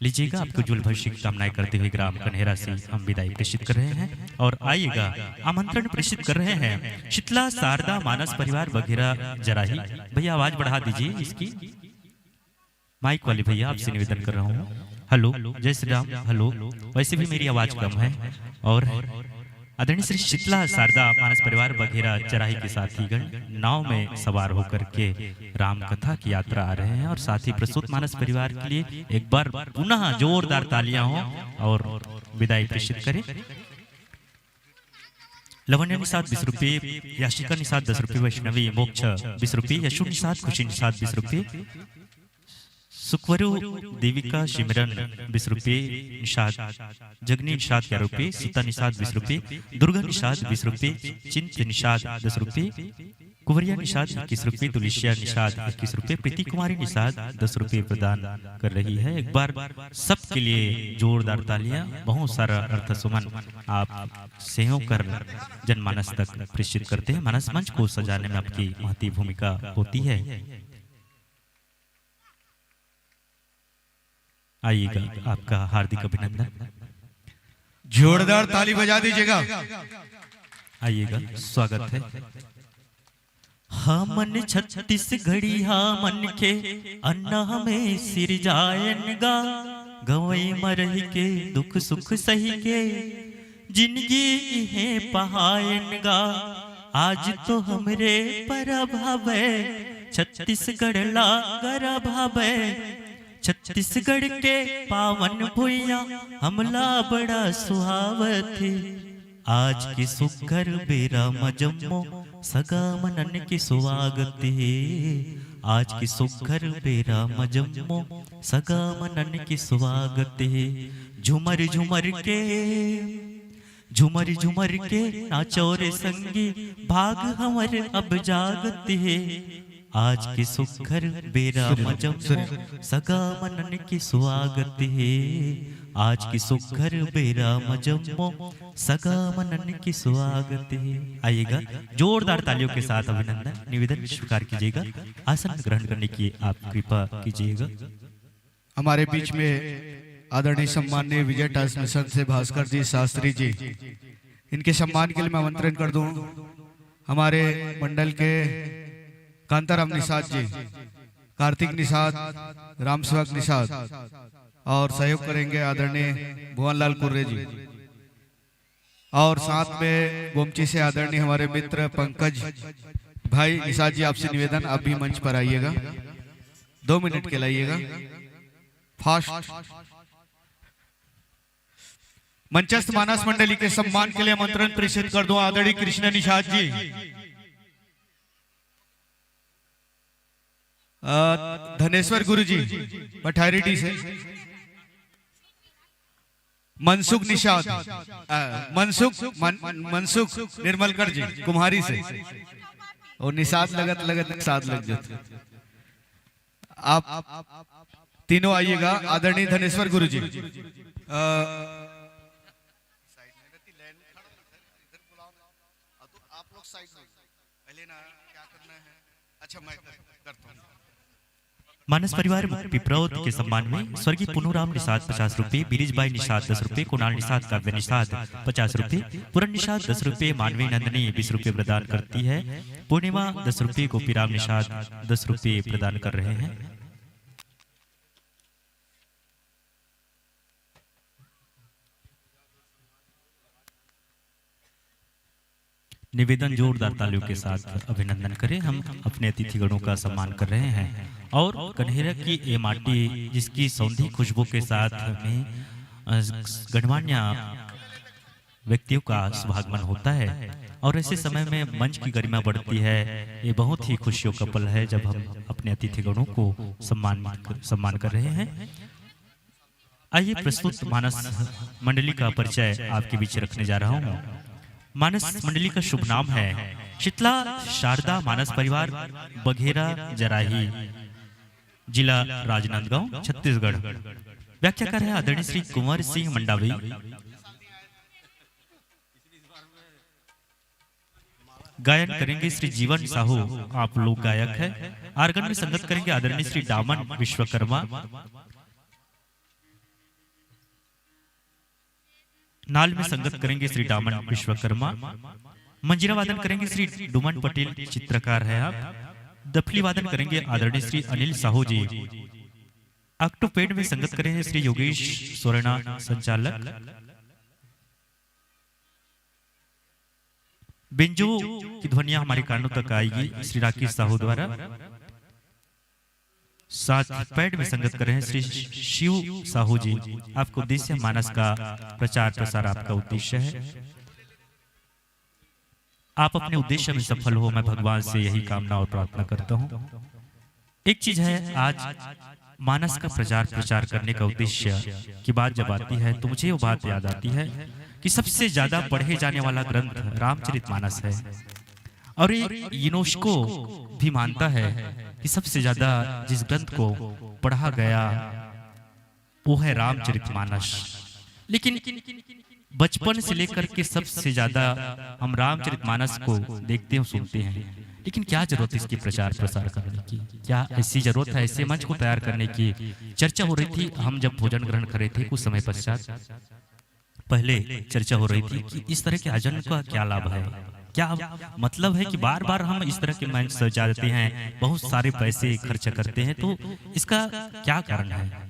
लीजिएगा, आपको उज्जवल भविष्य की कामनाएं करते हुए ग्राम कन्हेरा से हम विदाई प्रेषित कर रहे हैं। और आइएगा, आमंत्रण प्रेषित कर रहे हैं शीतला शारदा मानस परिवार वगैरह जराही। भैया आवाज बढ़ा दीजिए इसकी, माइक वाले भैया आपसे निवेदन कर रहा हूँ। हेलो, जय श्री राम। हेलो, वैसे भी मेरी आवाज कम है। और आदरणीय श्री शीतला शारदा मानस परिवार वगैरह चराही के साथीगण नाव में सवार होकर के राम कथा की यात्रा आ रहे हैं। और साथ ही प्रस्तुत मानस परिवार के लिए एक बार पुनः जोरदार तालियां हो और विदाई प्रेषित करें। लवण्य निषाद 20 रुपये, याशिका निषाद 10 रुपये, वैष्णवी मोक्ष 20 रुपये, यशु निषाद खुशी निषाद 20 रुपये, सुखवरु देविका सिमरन 20 रुपये, निषाद जगनी निषाद 11 रुपये, सीता निषाद 20 रुपये, दुर्गा निषाद 20 रुपये, चिंत निषाद 10 रुपये, कुंवरिया निषाद 21 रुपये, तुलसिया निषाद 21 रुपये, प्रीति कुमारी निषाद 10 रुपये प्रदान कर रही है। एक बार सबके लिए जोरदार तालियां। बहुत सारा अर्थ सुमन आप सहयोग कर जनमानस तक प्रेषित करते हैं। मानस मंच को सजाने में आपकी महती भूमिका होती है। आइएगा, आपका हार्दिक अभिनंदन। जोरदार ताली बजा दीजिएगा। आइएगा, स्वागत है। हमन 36 घड़ी हमन के अन्ना में सिर जायनगा, गवई मरही के दुख सुख सही के जिंदगी है पहायनगा। आज तो हमरे पर भावे 36गढ़ लागर भावे, छत्तीसगढ़ के पावन भुइया हमला बड़ा सुहावत। आज की सुघर बेरा मजम्मो सगा मनन की स्वागत है। आज की सुघर बेरा मजम्मो सगा मनन की स्वागत है। झुमर झुमर के झुमर झुमर के नाचो रे संगी, भाग हमर अब जागत है। आज के सुखर बेरा मजम्मो सगा मनन की स्वागत है। आज की सुखर बेरा मजम्मो सगा मनन की स्वागत है। आइएगा, जोरदार तालियों के साथ अभिनंदन निवेदन स्वीकार कीजिएगा। आसन ग्रहण करने की आप कृपा कीजिएगा। हमारे बीच में आदरणीय सम्माननीय विजय ट्रांसमिशन से भास्कर जी शास्त्री जी इनके सम्मान के लिए मैं आमंत्रण कर दूं हमारे मंडल के कांताराम निषाद जी, कार्तिक निषाद, रामसेवक निषाद और सहयोग करेंगे आदरणीय भुवनलाल कुर्रे जी। और साथ में गोमची से आदरणीय हमारे मित्र पंकज भाई निषाद जी, आपसे निवेदन आप भी मंच पर आइएगा, 2 मिनट के लाइएगा फास्ट। मंचस्थ मानस मंडली के सम्मान के लिए आमंत्रण प्रेषित कर दो आदरणीय कृष्ण निषाद जी, धनेश्वर गुरु जी पठारीडी से, मनसुख निषाद, मनसुख निर्मलकर जी कुम्हारी से, और निषाद लगत लगत साथ लग जाते। आप तीनों आइएगा। आदरणीय धनेश्वर गुरु जी, मानस परिवार पिपरौद के सम्मान में स्वर्गीय पुनूराम निषाद 50 रुपए, बिरिजबाई निषाद 10 रुपए, कुणाल निषाद, काव्य निषाद 50 रुपए, पूरन निषाद 10 रुपए, मानवी नंदनी 20 रुपए प्रदान करती है। पूर्णिमा 10 रुपए, गोपीराम निषाद 10 रुपए प्रदान कर रहे हैं। निवेदन जोरदार तालियों के साथ अभिनंदन करें। हम अपने अतिथिगणों का सम्मान कर रहे हैं और कन्हेरा की ये माटी जिसकी सौंधी खुशबू के साथ में गणमान्य व्यक्तियों का सुभागमन होता है और ऐसे समय में मंच की गरिमा बढ़ती है। ये बहुत ही खुशियों का पल है जब हम अपने अतिथिगणों को सम्मान कर रहे हैं। आइए प्रस्तुत मानस मंडली का परिचय आपके बीच रखने जा रहा हूँ। मानस मंडली का शुभ नाम है शीतला शारदा मानस परिवार, बघेरा जराही, जिला राजनांदगांव, छत्तीसगढ़। व्याख्याकार है आदरणीय श्री कुंवर सिंह मंडावी। गायन करेंगे श्री जीवन साहू, आप लोग गायक है। आर्गन में संगत करेंगे आदरणीय श्री डामन विश्वकर्मा। नाल में संगत करेंगे श्री डामन विश्वकर्मा। मंजीरा वादन करेंगे श्री डुमन पटेल, चित्रकार है आप। दफली वादन करेंगे आदरणीय श्री अनिल साहू जी। ऑक्टोपेड में संगत करेंगे श्री योगेश सोरेना, संचालक। बेंजो की ध्वनियां हमारे कानों तक आएगी श्री राकेश साहू द्वारा। साथ पैड में संगत कर रहे हैं श्री शिव साहू जी। आपका उद्देश्य मानस का प्रचार प्रसार आपका उद्देश्य है। आप अपने उद्देश्य में सफल हो, मैं भगवान से यही कामना और प्रार्थना करता हूँ। एक चीज है, आज मानस का प्रचार करने का उद्देश्य की बात जब आती है तो मुझे वो बात याद आती है कि सबसे ज्यादा पढ़े जाने वाला ग्रंथ रामचरितमानस है और ये यूनेस्को भी मानता है कि सबसे ज्यादा जिस ग्रंथ को पढ़ा गया वो है रामचरितमानस। लेकिन बचपन से लेकर के सबसे ज्यादा हम रामचरितमानस को देखते और सुनते हैं, लेकिन क्या जरूरत है इसकी प्रचार प्रसार करने की? क्या ऐसी जरूरत है ऐसे मंच को तैयार करने की? चर्चा हो रही थी, हम जब भोजन ग्रहण कर रहे थे कुछ समय पश्चात पहले चर्चा हो रही थी कि इस तरह के आयोजन का क्या लाभ है, क्या मतलब है कि बार बार हम इस तरह के मंच सजा देते हैं, बहुत सारे पैसे खर्च करते हैं, तो इसका क्या कारण है?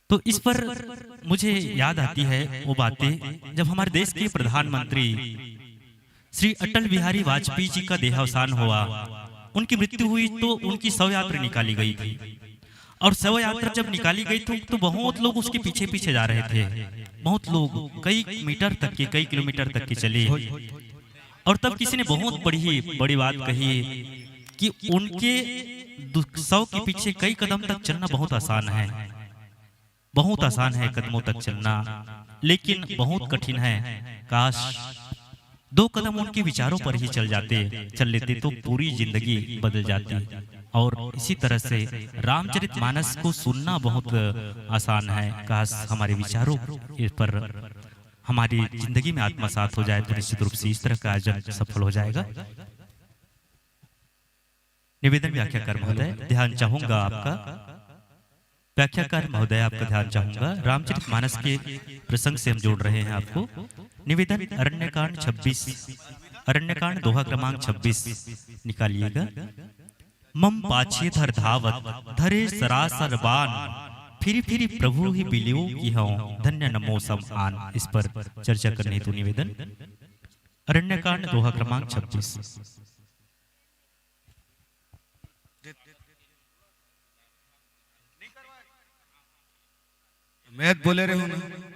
तो इस पर मुझे याद आती है वो बातें जब हमारे देश के प्रधानमंत्री श्री अटल बिहारी वाजपेयी जी का देहावसान हुआ, उनकी मृत्यु हुई तो उनकी शव यात्रा निकाली गई थी और शव यात्रा जब निकाली गई थी तो बहुत लोग उसके पीछे पीछे जा रहे थे। बहुत लोग कई मीटर तक के, कई किलोमीटर तक के चले और तब किसी ने बहुत बड़ी बात कही कि उनके शव के पीछे कई कदम तक चलना बहुत आसान है, बहुत आसान है कदमों तक चलना, लेकिन बहुत कठिन है। काश 2 कदम उनके विचारों पर ही चल लेते तो पूरी जिंदगी बदल जाती। और इसी तरह से रामचरितमानस को सुनना बहुत आसान है, काश हमारे विचारों इस पर हमारी जिंदगी में आत्मसात हो जाए तो निश्चित रूप से इस तरह का आयोजन सफल हो जाएगा। निवेदन व्याख्याकार महोदय ध्यान चाहूंगा आपका, व्याख्याकार महोदय आपका ध्यान चाहूंगा। रामचरितमानस के प्रसंग से हम जोड़ रहे हैं आपको। निवेदन अरण्यकांड 26, अरण्यकांड दोहा क्रमांक 26 निकालिएगा। मम पाछे धर धावत धरे सरासर बान, फिरी फिरी प्रभु ही बिलियो की हूँ धन्य नमो सब आन। इस पर चर्चा करने हेतु निवेदन अरण्यकांड दोहा क्रमांक 26। मैं बोले रहे हूँ ना।